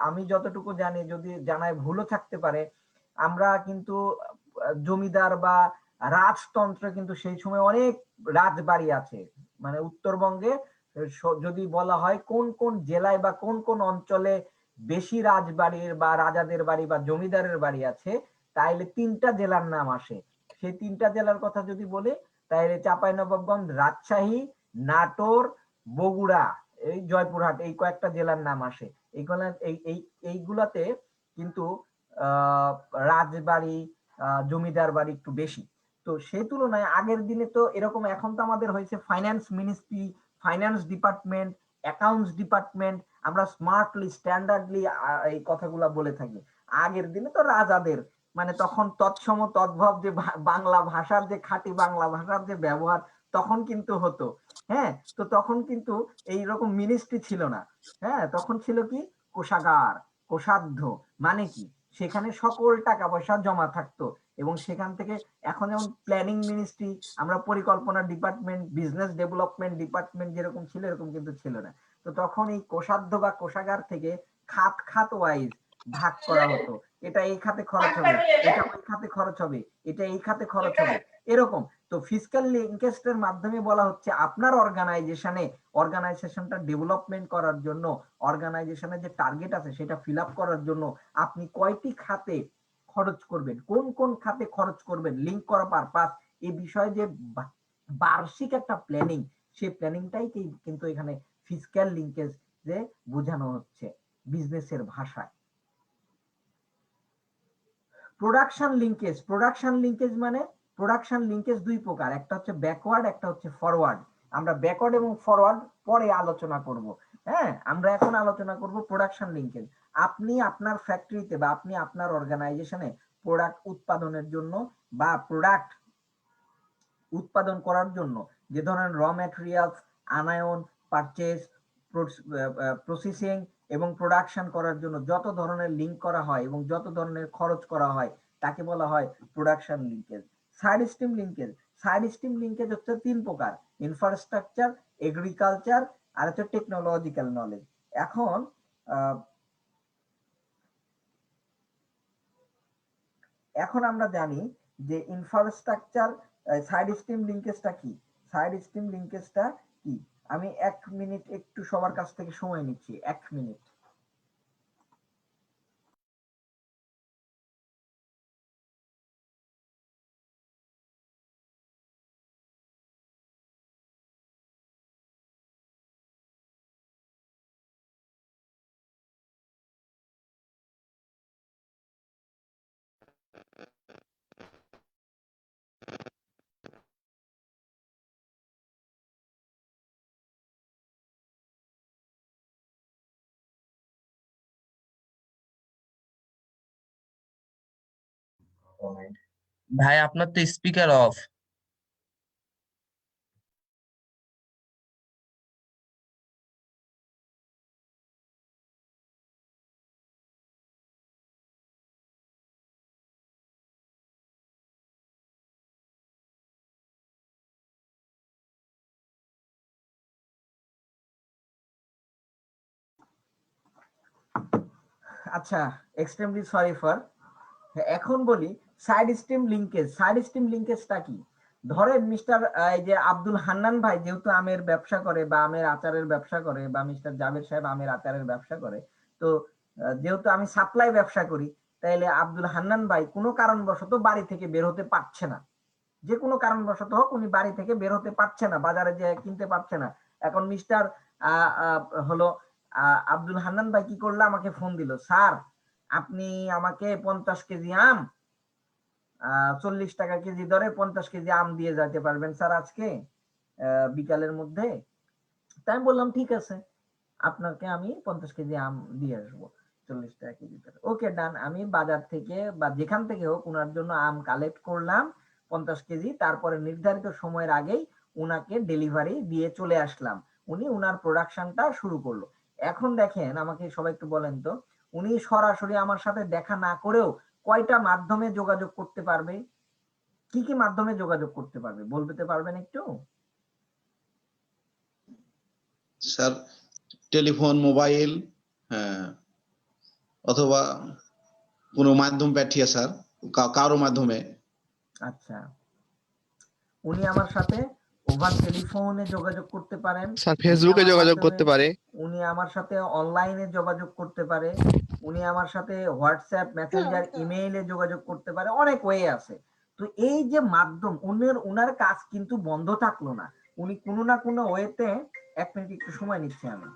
আমি যতটুকু জানি, যদি জানায় ভুলও থাকতে পারে, আমরা কিন্তু জমিদার বা রাজতন্ত্র কিন্তু সেই সময় অনেক রাজবাড়ি আছে। মানে উত্তরবঙ্গে যদি বলা হয় কোন কোন জেলায় বা কোন কোন অঞ্চলে বেশি রাজবাড়ির বা রাজাদের বাড়ি বা জমিদারের বাড়ি আছে, তাইলে 3টা জেলার নাম আসে। সেই 3টা জেলার কথা যদি বলি, তাইলে চাঁপাইনবাবগঞ্জ, রাজশাহী, নাটোর, বগুড়া, এই জয়পুরহাট, এই কয়েকটা জেলার নাম আসে। এইগুলা এইগুলাতে কিন্তু রাজবাড়ি, জমিদার বাড়ি একটু বেশি। তো সেই তুলনায় আগের দিনে তো এরকম, এখন তো আমাদের হয়েছে finance ministry, finance department, accounts department, আমরা স্মার্টলি স্ট্যান্ডার্ডলি এই কথাগুলা বলে থাকি। আগের দিনে তো রাজাদের, মানে তখন তৎসম তদ্ভব যে বাংলা ভাষার যে খাঁটি বাংলা ভাষার যে ব্যবহার তখন কিন্তু হতো। হ্যাঁ, তো তখন কিন্তু এইরকম মিনিস্ট্রি ছিল না। হ্যাঁ, তখন ছিল কি? কোষাগার, কোষাধ্য। মানে কি? সেখানে সকল টাকা পয়সা জমা থাকতো এবং সেখান থেকে, এখন যেমন প্ল্যানিং মিনিস্ট্রি, আমরা পরিকল্পনা ডিপার্টমেন্ট, বিজনেস ডেভেলপমেন্ট ডিপার্টমেন্ট যেরকম ছিল এরকম কিন্তু ছিল না। তো তখন এই কোষাধ্য বা কোষাগার থেকে খাত খাত ওয়াইজ ভাগ করা হতো। এটা এই খাতে খরচ হবে, এটা ওই খাতে খরচ হবে, এটা এই খাতে খরচ হবে, এরকম। তো তো ফিজিক্যাল লিঙ্কেজের মাধ্যমে বলা হচ্ছে আপনার অর্গানাইজেশনটা ডেভেলপমেন্ট করার জন্য, অর্গানাইজেশনের যে টার্গেট আছে সেটা ফিল আপ করার জন্য আপনি কয়টি খাতে খরচ করবেন, কোন কোন খাতে খরচ করবেন, লিঙ্ক করা পারপাস, এই বিষয়ে যে বার্ষিক একটা প্ল্যানিং, সেই প্ল্যানিংটাই কিন্তু এখানে ফিজিক্যাল লিঙ্কেজ যে বোঝানো হচ্ছে বিজনেসের ভাষায়। প্রোডাকশন লিঙ্কেজ মানে প্রোডাকশন লিঙ্কেজ দুই প্রকার, একটা হচ্ছে ব্যাকওয়ার্ড, একটা হচ্ছে ফরওয়ার্ড। আমরা ব্যাকওয়ার্ড এবং ফরওয়ার্ড পরে আলোচনা করব। হ্যাঁ, আমরা এখন আলোচনা করব প্রোডাকশন লিঙ্কেজ। আপনি আপনার ফ্যাক্টরিতে বা আপনি আপনার অর্গানাইজেশনে প্রোডাক্ট উৎপাদনের জন্য বা প্রোডাক্ট উৎপাদন করার জন্য যে ধরনের র ম্যাটেরিয়ালস, আনায়ন, পারচেজ, প্রসেসিং এবং প্রোডাকশন করার জন্য যত ধরনের লিঙ্ক করা হয় এবং যত ধরনের খরচ করা হয় তাকে বলা হয় production linkage. Side stream linkage হচ্ছে তিন প্রকার: ইনফ্রাস্ট্রাকচার, এগ্রিকালচার আর হচ্ছে টেকনোলজিক্যাল নলেজ। এখন আমরা জানি যে ইনফ্রাস্ট্রাকচার সাইড স্ট্রিম লিঙ্কেজটা কি। আমি 1 মিনিট একটু সবার কাছ থেকে সময় নিচ্ছি, 1 মিনিট। ভাই আপনার তো স্পিকার অফ। আচ্ছা, এক্সট্রিমলি সরি ফর। এখন বলি সাইড স্ট্রিম লিঙ্কেজটা কি। ধরেন মিস্টার এই যে আব্দুল হান্নান ভাই যেহেতু আমের ব্যবসা করে বা আমের আচারের ব্যবসা করে, বা মিস্টার জাবের সাহেব আমের আচারের ব্যবসা করে, তো যেহেতু আমি সাপ্লাই ব্যবসা করি, তাইলে আব্দুল হান্নান ভাই কোনো কারণবশত বাড়ি থেকে বের হতে পারছে না, যে কোনো কারণবশত হোক উনি বাড়ি থেকে বের হতে পারছে না, বাজারে যে কিনতে পারছে না। এখন মিস্টার হলো আব্দুল হান্নান ভাই কি করলো, আমাকে ফোন দিল, স্যার আপনি আমাকে 50 কেজি আম 40 টাকা কেজি দরে 50 কেজি আম দিয়ে যেতে পারবেন স্যার আজকে বিকালের মধ্যে? তাই আমি বললাম ঠিক আছে, আপনাকে আমি 50 কেজি আম দিয়ে আসবো 40 টাকা কেজি দরে। ওকে ডান। আমি বাজার থেকে বা যেখান থেকে হোক ওনার জন্য আম কালেক্ট করলাম 50 কেজি, তারপরে নির্ধারিত সময়ের আগেই উনাকে ডেলিভারি দিয়ে চলে আসলাম। উনি উনার প্রোডাকশনটা শুরু করলো। এখন দেখেন, আমাকে সবাই একটু বলেন তো, উনি সরাসরি আমার সাথে দেখা না করেও কয়টা মাধ্যমে যোগাযোগ করতে পারবে? কি কি মাধ্যমে যোগাযোগ করতে পারবে বলতে পারবেন একটু? স্যার টেলিফোন, মোবাইল, হ্যাঁ, অথবা কোনো মাধ্যম পাঠিয়ে স্যার, কারো মাধ্যমে। আচ্ছা, উনি আমার সাথে ওভার টেলিফোনে যোগাযোগ করতে পারেন, স্যার উনি ফেসবুকে আমার যোগাযোগ মাধ্যমে, করতে পারে। উনি আমার সাথে অনলাইনে যোগাযোগ করতে পারে, উনি আমার সাথে হোয়াটসঅ্যাপ, মেসেঞ্জার, ইমেইলে যোগাযোগ করতে পারে, অনেক ওয়ে আছে। তো এই যে মাধ্যম, উনার কাজ কিন্তু বন্ধ থাকলো না, উনি কোনো না কোনো ওয়েতে। 1 মিনিট একটু সময় নিচ্ছি আমি।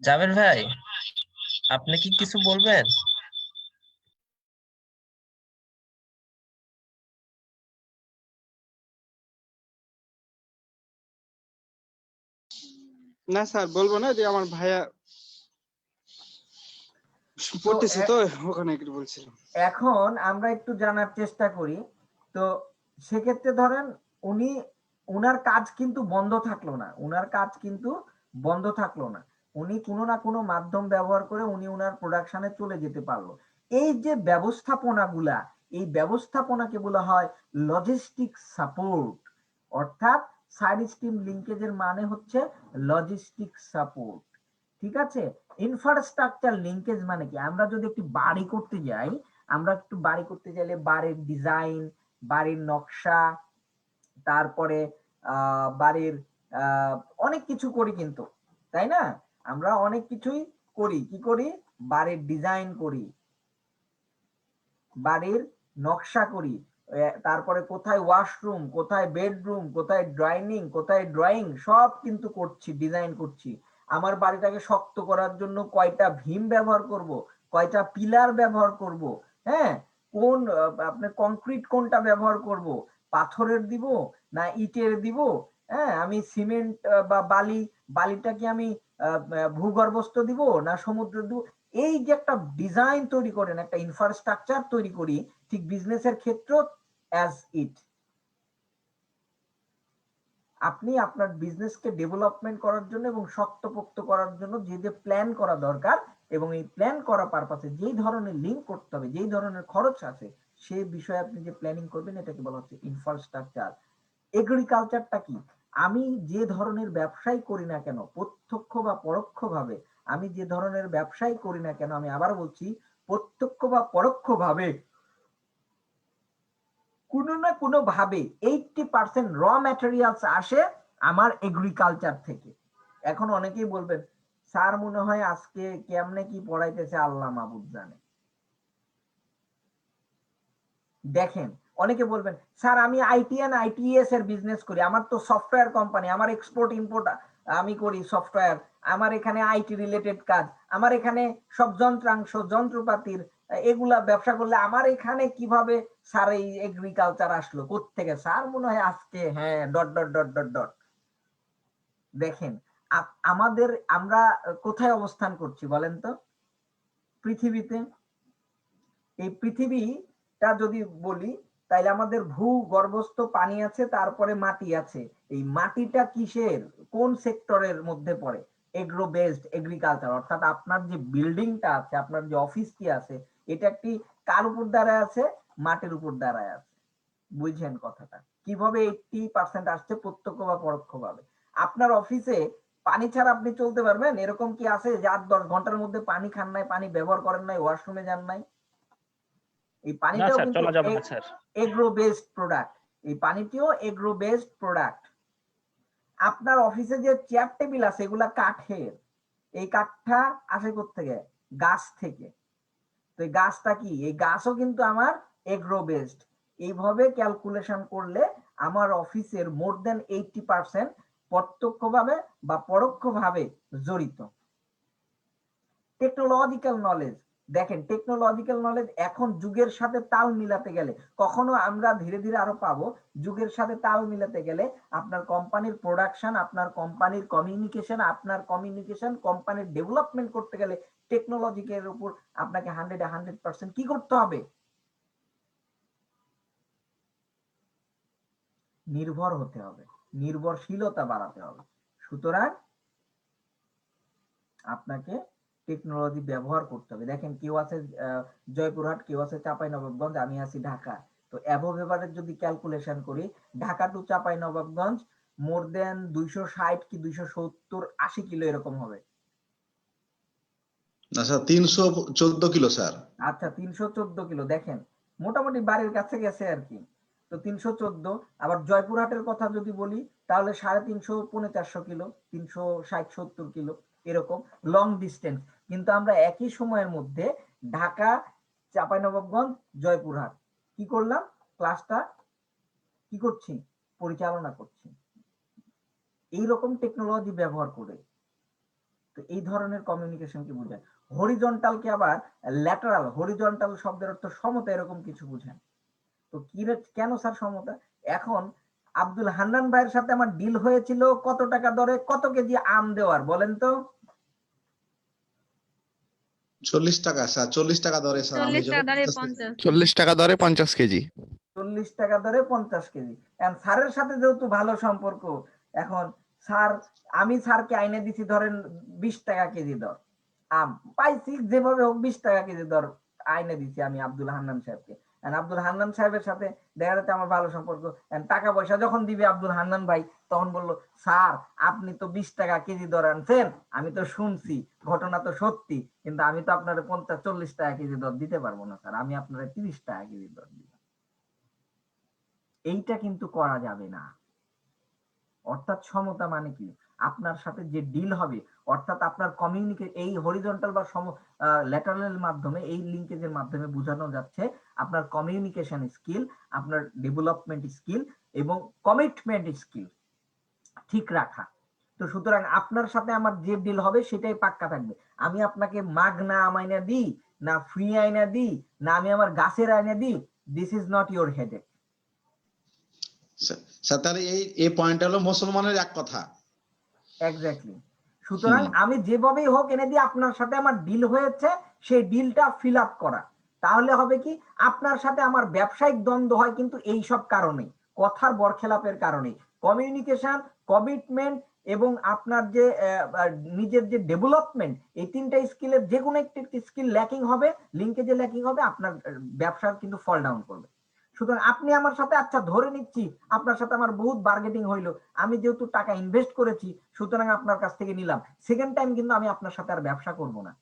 জাবের ভাই, আপনি কি কিছু বলবেন? না স্যার বলবো না, যে আমার ভাইয়া পড়তেছে তো ওখানে একটু বলছিলাম। এখন আমরা একটু জানার চেষ্টা করি। তো সেক্ষেত্রে ধরেন উনি উনার কাজ কিন্তু বন্ধ থাকলো না, উনার কাজ কিন্তু বন্ধ থাকলো না, উনি কোনো না কোনো মাধ্যম ব্যবহার করে উনি উনার প্রোডাকশনে চলে যেতে পারলো। এই যে ব্যবস্থাপনাগুলা, এই ব্যবস্থাপনাকে বলা হয় লজিস্টিক সাপোর্ট। অর্থাৎ সাইড স্ট্রিম লিঙ্কেজের মানে হচ্ছে লজিস্টিক সাপোর্ট। ঠিক আছে। ইনফ্রাস্ট্রাকচার লিঙ্কেজ মানে কি, আমরা যদি একটি বাড়ি করতে যাই, আমরা একটু বাড়ি করতে চাইলে বাড়ির ডিজাইন, বাড়ির নকশা, তারপরে বাড়ির অনেক কিছু করি কিন্তু, তাই না? আমরা অনেক কিছুই করি, কি করি? বাড়ির ডিজাইন করি, বাড়ির নকশা করি, তারপরে কোথায় ওয়াশরুম, কোথায় বেডরুম, কোথায় ডাইনিং, কোথায় ড্রয়িং, সব কিন্তু করছি, ডিজাইন করছি। আমার বাড়িটাকে শক্ত করার জন্য কয়টা ভীম ব্যবহার করব, কয়টা পিলার ব্যবহার করব, হ্যাঁ, কোন আপনার কংক্রিট কোনটা ব্যবহার করব, পাথরের দিব না ইটের দিব, হ্যাঁ, আমি সিমেন্ট বা বালিটাকে আমি ভূগর্ভস্থ দিব না সমুদ্র দিব। এই যে একটা ডিজাইন তৈরি করেন, একটা ইনফ্রাস্ট্রাকচার তৈরি করি, ঠিক বিজনেসের ক্ষেত্র অ্যাজ ইট। আপনি আপনার বিজনেসকে ডেভেলপমেন্ট করার জন্য এবং শক্তপোক্ত করার জন্য যে যে প্ল্যান করা দরকার, এবং এই প্ল্যান করা পারপাসে যেই ধরনের লিঙ্ক করতে হবে, যেই ধরনের খরচ আছে, সেই বিষয়ে আপনি যে প্ল্যানিং করবেন, এটাকে বলা হচ্ছে ইনফ্রাস্ট্রাকচার। এগ্রিকালচারটা কি? আমি যে ধরনের ব্যবসাই করি না কেন, প্রত্যক্ষ বা পরোক্ষভাবে, আমি যে ধরনের ব্যবসাই করি না কেন, আমি আবার বলছি, প্রত্যক্ষ বা পরোক্ষভাবে কোনো না কোনো ভাবে 80% র ম্যাটেরিয়ালস আসে আমার এগ্রিকালচার থেকে। এখন অনেকেই বলবেন, স্যার মনে হয় আজকে কেমনে কি পড়াইতেছে আল্লাহ মাহবুব জানে। দেখেন, অনেকে বলবেন, স্যার আমি আইটি এন্ড আইটিএস এর বিজনেস করি, আমার তো সফটওয়্যার কোম্পানি, আমার এক্সপোর্ট ইম্পোর্ট আমি করি সফটওয়্যার, আমার এখানে আইটি রিলেটেড কাজ, আমার এখানে সব যন্ত্রাংশ যন্ত্রপাতির এগুলা ব্যবসা করলে আমার এখানে কিভাবে স্যার এই এগ্রিকালচার আসলো কোত্থেকে? স্যার মনে হয় আজকে হ্যাঁ dot dot dot dot dot. দেখেন, আমাদের আমরা কোথায় অবস্থান করছি বলেন তো পৃথিবীতে? এই পৃথিবীটা যদি বলি, তাইলে আমাদের ভূগর্ভস্থ পানি আছে, তারপরে মাটি আছে। এই মাটিটা কিসের, কোন সেক্টরের মধ্যে পড়ে? Agro based agriculture. অর্থাৎ আপনার যে বিল্ডিংটা আছে, আপনার যে অফিসটি আছে, এটা একটি কার উপর দাঁড়ায় আছে? মাটির উপর দাঁড়ায় আছে। বুঝছেন কথাটা? কিভাবে 80% আসছে প্রত্যক্ষ বা পরোক্ষ ভাবে। আপনার অফিসে পানি ছাড়া আপনি চলতে পারবেন? এরকম কি আছে যে 8-10 ঘন্টার মধ্যে পানি খান নাই, পানি ব্যবহার করেন নাই, ওয়াশরুমে যান নাই? এই না পানিটাও স্যার, কিন্তু চলা যাবে না স্যার। Agro based product. এই পানিটিও এগ্রো বেসড প্রোডাক্ট। আপনার অফিসে যে চেয়ার টেবিল আছে, এগুলা কাঠের। এই কাঠটা আসে কোত্থেকে? গাছ থেকে। তো এই গাছটা কি? এই গাছও কিন্তু আমার এগ্রো বেসড। এইভাবে ক্যালকুলেশন করলে আমার অফিসের মোর দেন 80% প্রত্যক্ষভাবে বা পরোক্ষভাবে জড়িত। টেকনোলজিক্যাল নলেজ, দেখেন টেকনোলজিক্যাল নলেজ এখন যুগের সাথে তাল মিলাতে গেলে, কখনো আমরা ধীরে ধীরে আরো পাবো, যুগের সাথে তাল মিলাতে গেলে আপনার কোম্পানির প্রোডাকশন, আপনার কোম্পানির কমিউনিকেশন, আপনার কমিউনিকেশন কোম্পানির ডেভেলপমেন্ট করতে গেলে টেকনোলজিকের উপর আপনাকে 100% কি করতে হবে? নির্ভর হতে হবে, নির্ভরশীলতা বাড়াতে হবে। সুতরাং আপনাকে টেকনোলজি ব্যবহার করতে হবে। দেখেন, কেউ আছে জয়পুরহাট, কেউ আছে চাঁপাইনবাবগঞ্জ, আমি আছি ঢাকা। তো অ্যাবোভ এভারেজ যদি ক্যালকুলেশন করি, ঢাকা টু চাঁপাইনবাবগঞ্জ মোর দেন 260 কি 270-80 কিলো এরকম হবে। না স্যার 314 কিলো স্যার। আচ্ছা, 314 কিলো। দেখেন, মোটামুটি বাড়ির কাছে গেছে আর কি। তো 314। আবার জয়পুরহাটের কথা যদি বলি, তাহলে 350-450 কিলো, 360-70 কিলো এরকম লং ডিস্টেন্স। কিন্তু আমরা একই সময়ের মধ্যে ঢাকা, চাঁপাইনবাবগঞ্জ, জয়পুরহাট কি করলাম? ক্লাসটা কি করছি? পরিচালনা করছি এইরকম টেকনোলজি ব্যবহার করে। তো এই ধরনের কমিউনিকেশন কি বোঝায়। হরিজন্টাল কে আবার ল্যাটারাল, হরিজন্টাল শব্দের অর্থ সমতা, এরকম কিছু বোঝায়। তো কেন স্যার সমতা? এখন আব্দুল হান্নান ভাইয়ের সাথে আমার ডিল হয়েছিল কত টাকা দরে কত কেজি আম দেওয়ার, বলেন তো? 40 টাকা স্যার, 40 টাকা দরে স্যার, আমি 40 টাকা দরে 50। 40 টাকা দরে 50 কেজি। 40 টাকা দরে 50 কেজি। এখন স্যারের সাথে যেহেতু ভালো সম্পর্ক, এখন স্যার, আমি স্যারকে আইনে দিছি ধরেন 20 টাকা কেজি দর আম পাইছি, যেভাবে হোক 20 টাকা কেজি দর আইনে দিছি আমি আব্দুল হান্নান সাহেবকে। আব্দুল হান্নান সাহেবের সাথে দেখা যাচ্ছে আমার ভালো সম্পর্ক। টাকা পয়সা যখন দিবে আব্দুল হান্নান ভাই, তখন বললো, স্যার আপনি তো 20 টাকা কেজি দর আনছেন, আমি তো শুনছি, ঘটনা তো সত্যি, কিন্তু আমি তো আপনার 40 টাকা কেজি দর দিতে পারবো না স্যার, আমি আপনার 30 টাকা কেজি দর দিব। এইটা কিন্তু করা যাবে না। অর্থাৎ সমতা মানে কি? আপনার সাথে যে ডিল হবে, অর্থাৎ আপনার এই হরিজন্টাল বা ল্যাটারালের মাধ্যমে, এই লিঙ্কেজের মাধ্যমে বোঝানো যাচ্ছে আপনার কমিউনিকেশন স্কিল, আপনার ডেভেলপমেন্ট স্কিল এবং কমিটমেন্ট স্কিল ঠিক রাখা। তো সুতরাং আপনার সাথে আমার যে ডিল হবে সেটাই পাক্কা থাকবে। আমি আপনাকে মাগনা আইনা দিই, না ফ্রি আইনা দিই, না আমি আমার গাছের আইনা দিই, this is not your headache. Sir তাহলে এই পয়েন্টটা হলো মুসলমানের এক কথা। এক্স্যাক্টলি। সুতরাং আমি যেভাবেই হোক এনে দিয়ে আপনার সাথে আমার ডিল হয়েছে, সেই ডিলটা ফিল আপ করা। তাহলে হবে কি, আপনার সাথে আমার ব্যবসায়িক দ্বন্দ্ব হয় কিন্তু এই সব কারণে, কথার বরখেলাপের কারণে। কমিউনিকেশন, কমিটমেন্ট এবং আপনার যে নিজের যে ডেভেলপমেন্ট, এই তিনটা স্কিলের যে কোনো একটি স্কিল ল্যাকিং হবে, লিঙ্কেজে ল্যাকিং হবে, আপনার ব্যবসার কিন্তু ফল ডাউন করবে। সুতরাং আপনি আমার সাথে, আচ্ছা ধরে নিচ্ছি আপনার সাথে আমার বহুত বার্গেটিং হইলো, আমি যেহেতু টাকা ইনভেস্ট করেছি সুতরাং আপনার কাছ থেকে নিলাম, সেকেন্ড টাইম কিন্তু আমি আপনার সাথে আর ব্যবসা করব না।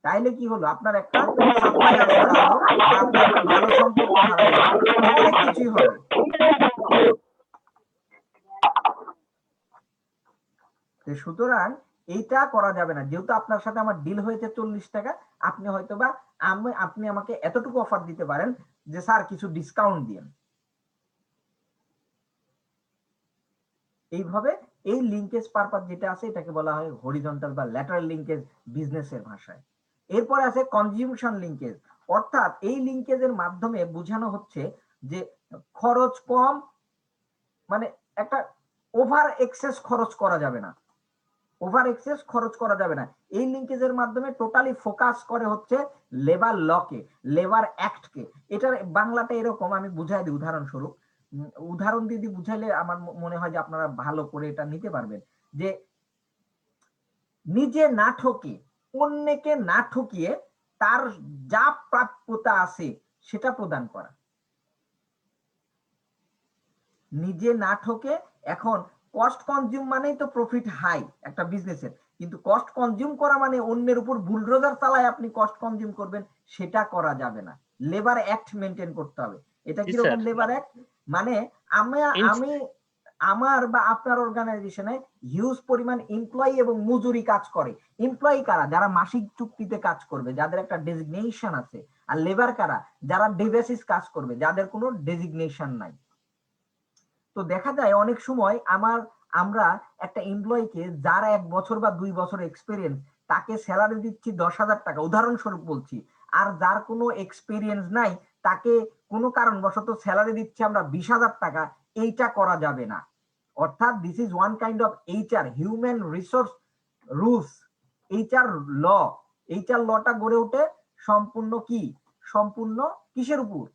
তাইলে কি হলো, আপনার একটা সাপ্লায়ার হারালো, আপনার একটা ভালো সম্পর্ক হারালো, অনেক কিছুই হবে। সুতরাং এইটা করা যাবে না। যেহেতু আপনার সাথে আমার ডিল হয়েছে 40 টাকা, আপনি হয়তোবা আপনি আমাকে এতটুকু অফার দিতে পারেন যে স্যার কিছু ডিসকাউন্ট দিন। এইভাবে এই লিঙ্কেজ পারপাস যেটা আছে এটাকে বলা হয় হরিজন্টাল বা ল্যাটারাল লিঙ্কেজ বিজনেসের ভাষায়। এরপরে আছে কনজিউমশন লিঙ্কেজ, অর্থাৎ এই লিঙ্কেজের মাধ্যমে বোঝানো হচ্ছে যে খরচ কম, মানে একটা ওভার এক্সেস খরচ করা যাবে না, ওভার এক্সেস খরচ করা যাবে না। এই লিঙ্কেজের মাধ্যমে টোটালি ফোকাস করে হচ্ছে লেবার লকে, লেবার অ্যাক্টকে। এটার বাংলাটা এরকম, আমি বুঝাই দিই উদাহরণস্বরূপ, উদাহরণ দিয়ে বুঝাইলে আমার মনে হয় যে আপনারা ভালো করে এটা নিতে পারবেন। যে নিজে না ঠকে, অন্যকে না ঠকিয়ে তার যা প্রাপ্যতা আছে সেটা প্রদান করা। নিজে না ঠকে, এখন কস্ট কনজিউম মানেই তো প্রফিট হাই একটা বিজনেসের, কিন্তু কস্ট কনজিউম করা মানে অন্যের উপর বুলডোজার চালায় আপনি কস্ট কনজিউম করবেন, সেটা করা যাবে না। লেবার অ্যাক্ট মেনটেন করতে হবে। এটা কিরকম লেবার অ্যাক্ট? মানে আমি আমার বা আপনার অর্গানাইজেশনে হিউজ পরিমাণ এমপ্লয়ি এবং মজুরি কাজ করে। এমপ্লয়ি কারা? যারা মাসিক চুক্তিতে কাজ করবে, যাদের একটা ডেজিগনেশন আছে। আর লেবার কারা? যারা ডে বেসিস কাজ করবে, যাদের কোনো ডেজিগনেশন নাই। তো দেখা যায় অনেক সময় আমরা একটা এমপ্লয়িকে যার 1 বছর বা 2 বছর এক্সপিরিয়েন্স, তাকে স্যালারি দিচ্ছি 10,000 টাকা, উদাহরণস্বরূপ বলছি। আর যার কোনো এক্সপিরিয়েন্স নাই তাকে কোনো কারণবশত স্যালারি দিচ্ছি আমরা 20,000 টাকা। এইটা করা যাবে না। অর্থাৎ this is one kind of HR, human resource rules, HR law. HR লটা গড়ে ওঠে সম্পূর্ণ কিসের উপর?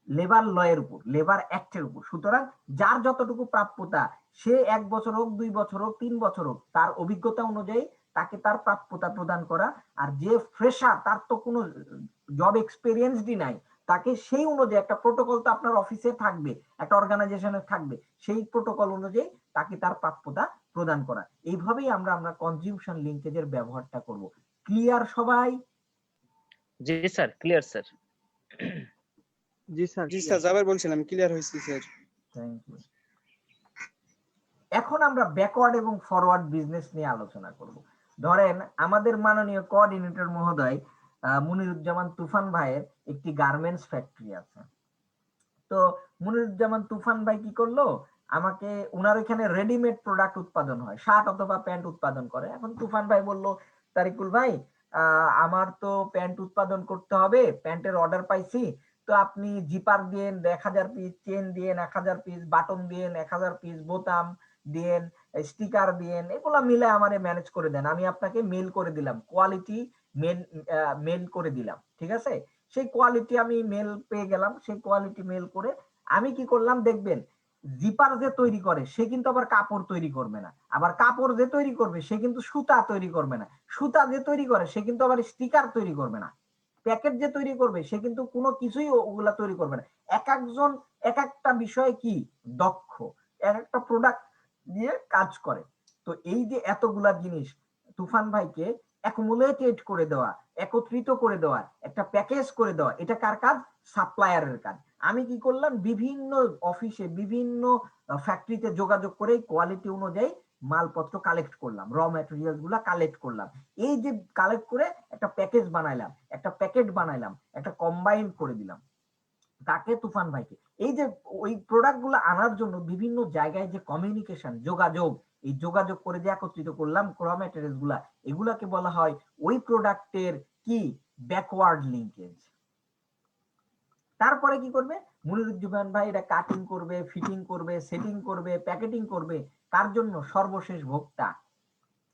লেবার ল এর উপর, লেবার অ্যাক্টের উপর। সুতরাং যার যতটুকু প্রাপ্যতা, সে 1 বছর হোক, 2 বছর হোক, 3 বছর হোক, তার অভিজ্ঞতা অনুযায়ী তাকে তার প্রাপ্যতা প্রদান করা। আর যে ফ্রেশার, তার তো কোনো জব এক্সপিরিয়েন্সই নাই, তাকে সেই অনুযায়ী একটা প্রোটোকল তো আপনার অফিসে থাকবে, একটা অর্গানাইজেশনে থাকবে, সেই প্রোটোকল অনুযায়ী তাকে তার প্রাপ্যতা প্রদান করা। এইভাবেই আমরা কনজিউমশন লিঙ্কেজের ব্যবহারটা করব। ক্লিয়ার সবাই? জি স্যার, ক্লিয়ার স্যার। জি স্যার, যাবার বলছিলাম, ক্লিয়ার হয়েছে স্যার। Thank you. এখন আমরা ব্যাকওয়ার্ড এবং ফরওয়ার্ড বিজনেস নিয়ে আলোচনা করব। ধরেন আমাদের মাননীয় কোঅর্ডিনেটর মহোদয় মুনিরুজ্জামান তুফান ভাইয়ের একটি গার্মেন্টস ফ্যাক্টরি আছে। তো মুনিরুজ্জামান তুফান ভাই কি করলো, আমাকে উনার এখানে রেডিমেড প্রোডাক্ট উৎপাদন হয়, শার্ট অথবা প্যান্ট উৎপাদন করে। এখন তুফান ভাই বলল, তারিকুল ভাই আমার তো প্যান্ট উৎপাদন করতে হবে, প্যান্টের অর্ডার পাইছি, তো আপনি জিপার দিয়েন 1000 পিস, চেন দিয়েন 1000 পিস, বাটন দিয়েন 1000 পিস, বোতাম দিয়েন, স্টিকার দিয়েন, এগুলা মিলে আমারে ম্যানেজ করে দেন, আমি আপনাকে মেল করে দিলাম, কোয়ালিটি মেল করে দিলাম, ঠিক আছে? সেই কোয়ালিটি আমি মেল পেয়ে গেলাম, সেই কোয়ালিটি মেল করে আমি কি করলাম দেখবেন, জিপার যে তৈরি করে সে কিন্তু আবার কাপড় তৈরি করবে না, আবার কাপড় যে তৈরি করবে সে কিন্তু সুতা তৈরি করবে না, সুতা যে তৈরি করে সে কিন্তু আবার স্টিকার তৈরি করবে না, প্যাকেট যে তৈরি করবে সে কিন্তু কোনো কিছুই ওগুলা তৈরি করবে না। এক একজন এক একটা বিষয়ে কি দক্ষ, এক একটা প্রোডাক্ট নিয়ে কাজ করে। তো এই যে এতগুলা জিনিস তুফান ভাইকে অ্যাকুমুলেটেড করে দেওয়া, একত্রিত করে দেওয়া, একটা প্যাকেজ করে দেওয়া, এটা কার কাজ? সাপ্লায়ারের কাজ। আমি কি করলাম, বিভিন্ন অফিসে বিভিন্ন ফ্যাক্টরিতে যোগাযোগ করে কোয়ালিটি অনুযায়ী মালপত্র কালেক্ট করলাম, র ম্যাটেরিয়ালস গুলা কালেক্ট করলাম, এই যে কালেক্ট করে একটা প্যাকেজ বানাইলাম, একটা প্যাকেট বানাইলাম, একটা কম্বাইন করে দিলাম তাকে, তুফান ভাইকে। এই যে ওই প্রোডাক্ট গুলো আনার জন্য বিভিন্ন জায়গায় যে কমিউনিকেশন, যোগাযোগ, এই যোগাযোগ করে যে একত্রিত করলাম র ম্যাটেরিয়ালস গুলা, এগুলাকে বলা হয় ওই প্রোডাক্টের কি ব্যাকওয়ার্ড লিঙ্কেজ। তারপরে কি করবে মনিরুজ্জামান ভাই, এটা কাটিং করবে, ফিটিং করবে, সেটিং করবে, প্যাকেটিং করবে, কার জন্য? সর্বশেষ ভোক্তা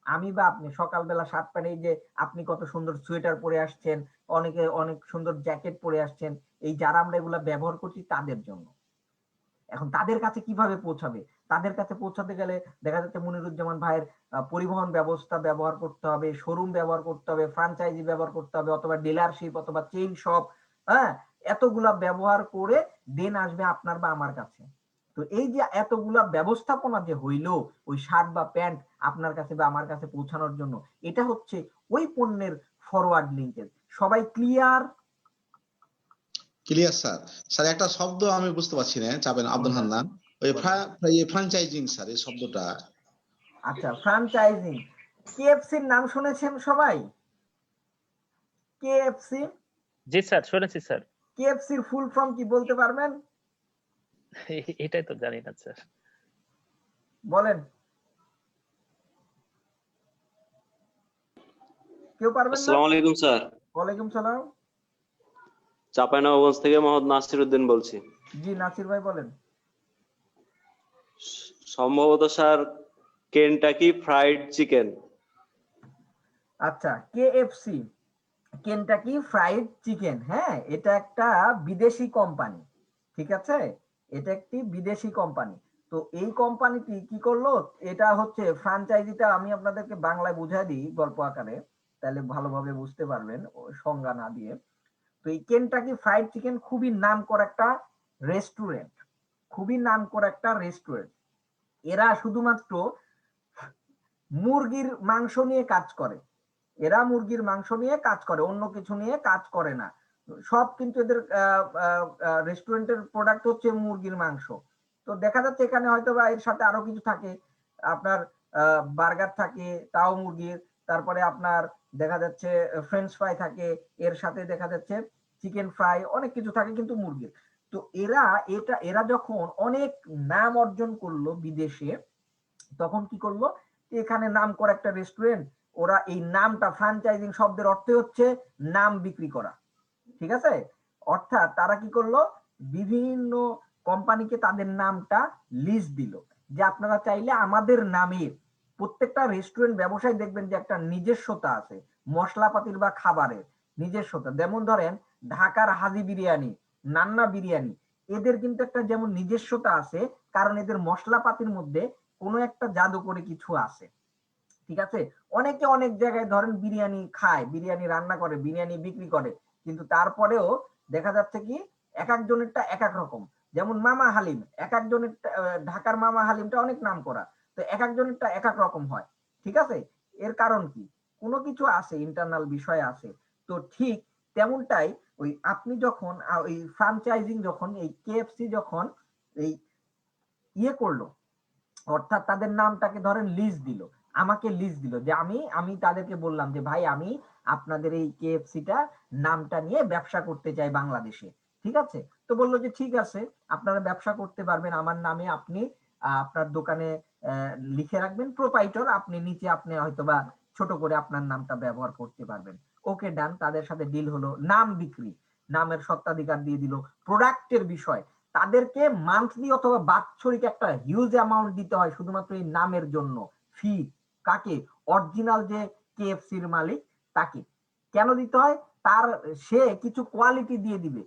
আমি বা আপনি। সকালবেলা 7 প্যান্ট, এই যে আপনি কত সুন্দর সোয়েটার পরে আসছেন, অনেকে অনেক সুন্দর জ্যাকেট পরে আসছেন, এই যারা আমরা এগুলা ব্যবহার করছি তাদের জন্য। এখন তাদের কাছে কিভাবে পৌঁছাবে? তাদের কাছে পৌঁছাতে গেলে দেখা যাচ্ছে মনিরুজ্জামান ভাইয়ের পরিবহন ব্যবস্থা ব্যবহার করতে হবে, শোরুম ব্যবহার করতে হবে, ফ্রাঞ্চাইজি ব্যবহার করতে হবে, অথবা ডিলারশিপ অথবা চেইন শপ, হ্যাঁ, এতগুলা ব্যবহার করে দেন আসবে আপনার বা আমার কাছে। তো এই যে এতগুলা ব্যবস্থাপনা যে হইলো ওই শার্ট বা প্যান্ট আপনার কাছে বা আমার কাছে পৌঁছানোর জন্য, এটা হচ্ছে ওই পণ্যের ফরওয়ার্ড লিঙ্কেজ। সবাই ক্লিয়ার? Clear sir. স্যার একটা শব্দ আমি বুঝতে পারছি না, চাবেন আব্দুল হান্নান, ওই ফ্র্যাঞ্চাইজিং স্যার, এই শব্দটা। আচ্ছা, ফ্র্যাঞ্চাইজিং। কেএফসির নাম শুনেছেন সবাই? কেএফসি? জি স্যার, শুনেছি স্যার। কেএফসির ফুল ফর্ম কি বলতে পারবেন? এটাই তো জানি না স্যার। বলেন, কেউ পারবেন না? আসসালামু আলাইকুম স্যার। ওয়ালাইকুম সালাম। চাঁপাইনবাবগঞ্জ থেকে মোহাম্মদ নাসির উদ্দিন বলছি। জি নাসির ভাই বলেন। সম্ভবত স্যার কেনটাকি ফ্রাইড চিকেন। আচ্ছা, কেএফসি, কেনটাকি ফ্রাইড চিকেন, হ্যাঁ, এটা একটা বিদেশি কোম্পানি, ঠিক আছে? এটা একটি বিদেশি কোম্পানি। তো এই কোম্পানিটি কি করলো, এটা হচ্ছে ফ্র্যাঞ্চাইজিটা, আমি আপনাদেরকে বাংলায় বুঝাই দিই গল্প আকারে, তাহলে ভালোভাবে বুঝতে পারবেন সংজ্ঞা না দিয়ে। তো এই কেনটাকি ফ্রাইড চিকেন খুবই নামকরা একটা রেস্টুরেন্ট, খুবই নামকরা একটা রেস্টুরেন্ট। এরা শুধুমাত্র মুরগির মাংস নিয়ে কাজ করে, এরা মুরগির মাংস নিয়ে কাজ করে, অন্য কিছু নিয়ে কাজ করে না। সব কিন্তু এদের রেস্টুরেন্টের প্রোডাক্ট হচ্ছে মুরগির মাংস। তো দেখা যাচ্ছে এখানে হয়তো বা এর সাথে আরো কিছু থাকে, আপনার বার্গার থাকে তাও মুরগির, তারপরে আপনার দেখা যাচ্ছে ফ্রেঞ্চ ফ্রাই থাকে, এর সাথে দেখা যাচ্ছে চিকেন ফ্রাই, অনেক কিছু থাকে কিন্তু মুরগির। তো এরা যখন অনেক নাম অর্জন করলো বিদেশে, তখন কি করলো, এখানে নাম করা একটা রেস্টুরেন্ট, ওরা এই নামটা, ফ্র্যাঞ্চাইজিং শব্দের অর্থ হচ্ছে নাম বিক্রি করা, ঠিক আছে? অর্থাৎ তারা কি করলো, বিভিন্ন কোম্পানিকে তাদের নামটা লিস্ট দিল, যে আপনারা চাইলে আমাদের নামে, প্রত্যেকটা রেস্টুরেন্ট ব্যবসায় দেখবেন যে একটা নিজস্বতা আছে, মশলাপাতির বা খাবারের নিজস্বতা। যেমন ধরেন ঢাকার হাজি বিরিয়ানি, নান্না বিরিয়ানি, এদের কিন্তু একটা যেমন নিজস্বতা আছে, কারণ এদের মশলাপাতির মধ্যে কোনো একটা জাদু করে কিছু আছে, ঠিক আছে? অনেকে অনেক জায়গায় ধরেন বিরিয়ানি খায়, বিরিয়ানি রান্না করে, বিরিয়ানি বিক্রি করে, কিন্তু তারপরেও দেখা যাচ্ছে কি এক একজনেরটা এক এক রকম। যেমন মামা হালিম, এক একজনের, ঢাকার মামা হালিমটা অনেক নাম করা, তো এক একজনেরটা এক এক রকম হয়, ঠিক আছে? এর কারণ কি, কোনো কিছু আছে, ইন্টারনাল বিষয় আছে। তো ঠিক তেমনটাই ওই আপনি যখন ওই ফ্র্যাঞ্চাইজিং, যখন এই কেএফসি যখন এই ইয়ে করলো, অর্থাৎ তাদের নামটাকে ধরেন লিস্ট দিল, আমাকে লিস্ট দিল, যে আমি তাদেরকে বললাম যে ভাই আমি আপনাদের এই কেএফসিটা নামটা নিয়ে ব্যবসা করতে চাই বাংলাদেশে, ঠিক আছে? তো বললো যে ঠিক আছে, আপনারা ব্যবসা করতে পারবেন আমার নামে, আপনি আপনার দোকানে লিখে রাখবেন প্রোপাইটর, আপনি নিচে আপনি হয়তোবা ছোট করে আপনার নামটা ব্যবহার করতে পারবেন। ওকে ডান, তাদের সাথে ডিল হলো। নাম বিক্রি, নামের স্বত্বাধিকার দিয়ে দিল। প্রোডাক্টের বিষয়, তাদেরকে মান্থলি অথবা বাৎসরিক একটা হিউজ অ্যামাউন্ট দিতে হয় শুধুমাত্র এই নামের জন্য। ফি কাকে? অরিজিনাল যে কেএফসির মালিক তাকে। কেন দিতে হয়? তার সে কিছু কোয়ালিটি দিয়ে দিবে।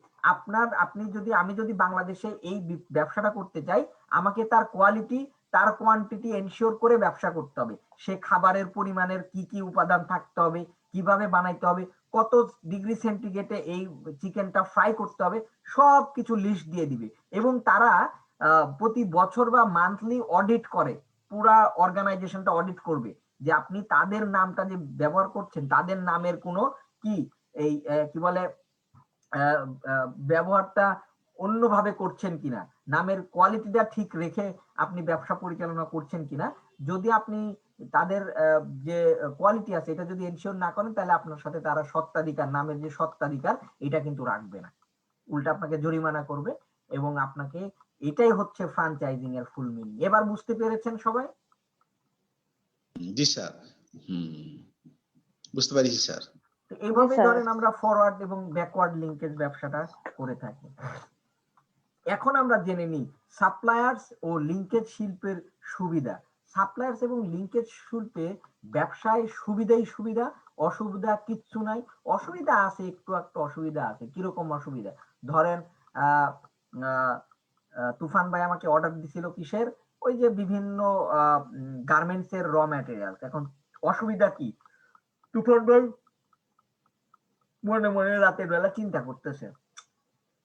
আমি যদি বাংলাদেশে এই ব্যবসাটা করতে চাই, আমাকে তার কোয়ালিটি তার কোয়ান্টিটি এনশিওর করে ব্যবসা করতে হবে। সে খাবারের পরিমাণের কি কি উপাদান থাকতে হবে, কিভাবে বানাইতে হবে, কত ডিগ্রি সেন্টিগ্রেডে এই চিকেনটা ফ্রাই করতে হবে, সব কিছু লিস্ট দিয়ে দিবে। এবং তারা প্রতি বছর বা মান্থলি অডিট করে, পুরা অর্গানাইজেশনটা অডিট করবে যে আপনি তাদের নামটা যে ব্যবহার করছেন তাদের নামের কোনো কি এই কি বলে ব্যবহারটা অন্যভাবে করছেন কিনা, নামের কোয়ালিটিটা ঠিক রেখে আপনি ব্যবসা পরিচালনা করছেন কিনা। যদি আপনি তাদের যে কোয়ালিটি আছে এটা যদি এনশিওর না করেন, তাহলে আপনার সাথে তারা স্বত্বাধিকার, নামের যে স্বত্বাধিকার এটা কিন্তু রাখবে না, উল্টা আপনাকে জরিমানা করবে। এবং আপনাকে, এটাই হচ্ছে ফ্র্যাঞ্চাইজিং এর ফুল মিনিং। এবার বুঝতে পেরেছেন সবাই? জি স্যার, বুঝতে পারছি স্যার। তো এইভাবে ধরেন আমরা ফরওয়ার্ড এবং ব্যাকওয়ার্ড লিঙ্কেজ ব্যবসাটা করে থাকি। এখন আমরা জেনে নিই সাপ্লায়ার্স ও লিঙ্কেজ শিল্পের সুবিধা। সাপ্লায়ার্স এবং লিঙ্কেজ শিল্পে ব্যবসায় সুবিধাই সুবিধা, অসুবিধা কিচ্ছু নাই। অসুবিধা আছে, একটু অসুবিধা আছে। কিরকম অসুবিধা? ধরেন তুফান ভাই আমাকে অর্ডার দিছিল কিসের? ওই যে বিভিন্ন গার্মেন্টস এর র ম্যাটেরিয়াল। এখন অসুবিধা কি? তুফান ভাই মনে মনে রাতের বেলা চিন্তা করতেছে,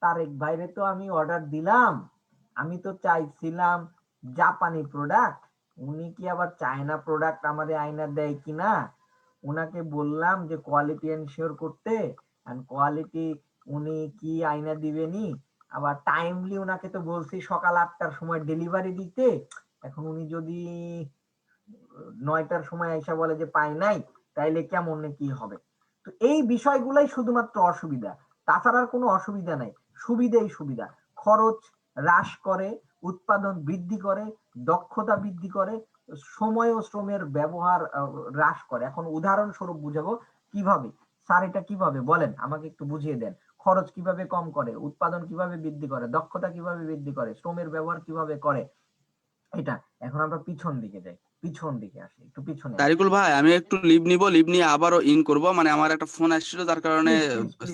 তারেক ভাইরে তো আমি অর্ডার দিলাম, আমি তো চাইছিলাম জাপানি প্রোডাক্ট, উনি কি আবার চায়না প্রোডাক্ট আমারে আইনা দেয় কিনা। উনাকে বললাম যে কোয়ালিটি এনশিওর করতে, এন্ড কোয়ালিটি উনি কি আইনা দিবেনি। আবার টাইমলি উনাকে তো বলছি সকাল 8টার সময় ডেলিভারি দিতে, এখন উনি যদি 9টার সময় এসে বলে যে পাই নাই, তাইলে কেমন কি হবে। তো এই বিষয়গুলাই শুধুমাত্র অসুবিধা, তাছাড়া কোনো অসুবিধা নাই। সুবিধাই সুবিধা। খরচ হ্রাস করে, উৎপাদন বৃদ্ধি করে, দক্ষতা বৃদ্ধি করে, সময় ও শ্রমের ব্যবহার হ্রাস করে। এখন উদাহরণস্বরূপ বুঝাবো কিভাবে। স্যার এটা কিভাবে বলেন, আমাকে একটু বুঝিয়ে দেন। খরচ কিভাবে কম করে, উৎপাদন কিভাবে বৃদ্ধি করে, দক্ষতা কিভাবে বৃদ্ধি করে, শ্রমের ব্যবহার কিভাবে করে। এটা এখন আমরা পিছন দিকে যাই, পিছন দিকে আসি, একটু পিছনে। তারিকুল ভাই, আমি একটু লিভ নিয়ে আবারও ইন করব, মানে আমার একটা ফোন আসছিল যার কারণে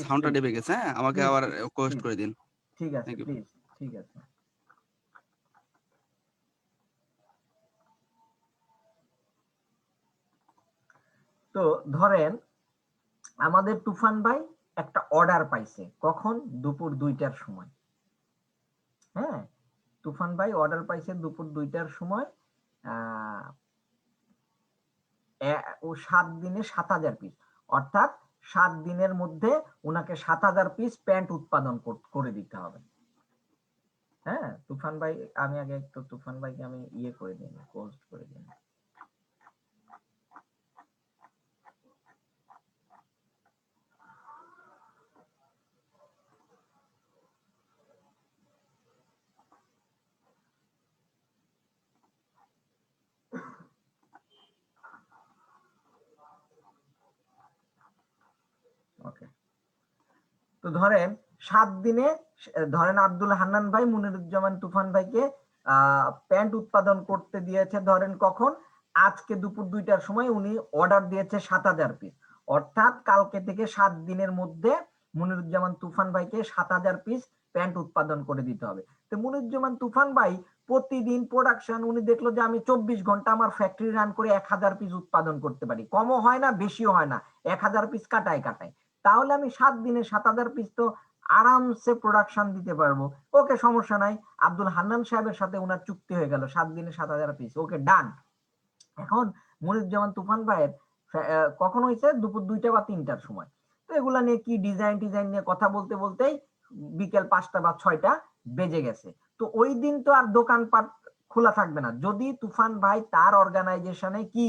সাউন্ডটা ডেবে গেছে। হ্যাঁ, আমাকে আবার কোয়েস্ট করে দিন। ঠিক আছে, প্লিজ। ঠিক আছে। তো ধরেন আমাদের তুফান ভাই একটা অর্ডার পাইছে, কখন? দুপুর 2টার সময়। হ্যাঁ, তুফান ভাই অর্ডার পাইছে দুপুর 2টার সময়। ও 7 দিনে 7000 পিস, অর্থাৎ 7 দিনের মধ্যে ওনাকে 7000 পিস প্যান্ট উৎপাদন করে দিতে হবে। হ্যাঁ, তুফান ভাই, আমি আগে একটু তুফান ভাইকে আমি করে দিই, পোস্ট করে দিই। ওকে, তো ধরেন 7 দিনে, ধরেন আব্দুল হান্নান ভাই মুনিরুজ্জামান তুফান ভাইকে প্যান্ট উৎপাদন করতে দিয়েছে, ধরেন কখন? আজকে দুপুর 2টার সময় উনি অর্ডার দিয়েছে 7000 পিস, অর্থাৎ কালকে থেকে 7 দিনের মধ্যে মুনিরুজ্জামান তুফান ভাইকে 7000 পিস প্যান্ট উৎপাদন করে দিতে হবে। তো মুনিরুজ্জামান তুফান ভাই প্রতিদিন প্রোডাকশন, উনি দেখলো যে আমি 24 ঘন্টা আমার ফ্যাক্টরি রান করে 1000 পিস উৎপাদন করতে পারি, কমও হয় না বেশিও হয় না, 1000 পিস কাটায়। তাহলে আমি 7 দিনে 7000 পিস তো আরামসে প্রোডাকশন দিতে পারবো। ওকে, সমস্যা নাই। আব্দুল হান্নান সাহেবের সাথে ওনার চুক্তি হয়ে গেল 7 দিনে 7000 পিস। ওকে, ডান। এখন মুনিরুজ্জামান তুফান ভাইয়ের কখন হয়েছে? দুপুর 2টা বা 3টার সময়। তো এগুলা নিয়ে কি ডিজাইন নিয়ে কথা বলতে বলতেই বিকেল 5টা বা 6টা বেজে গেছে। তো ওই দিন তো আর দোকানপাট খোলা থাকবে না। যদি তুফান ভাই তার অর্গানাইজেশনে কি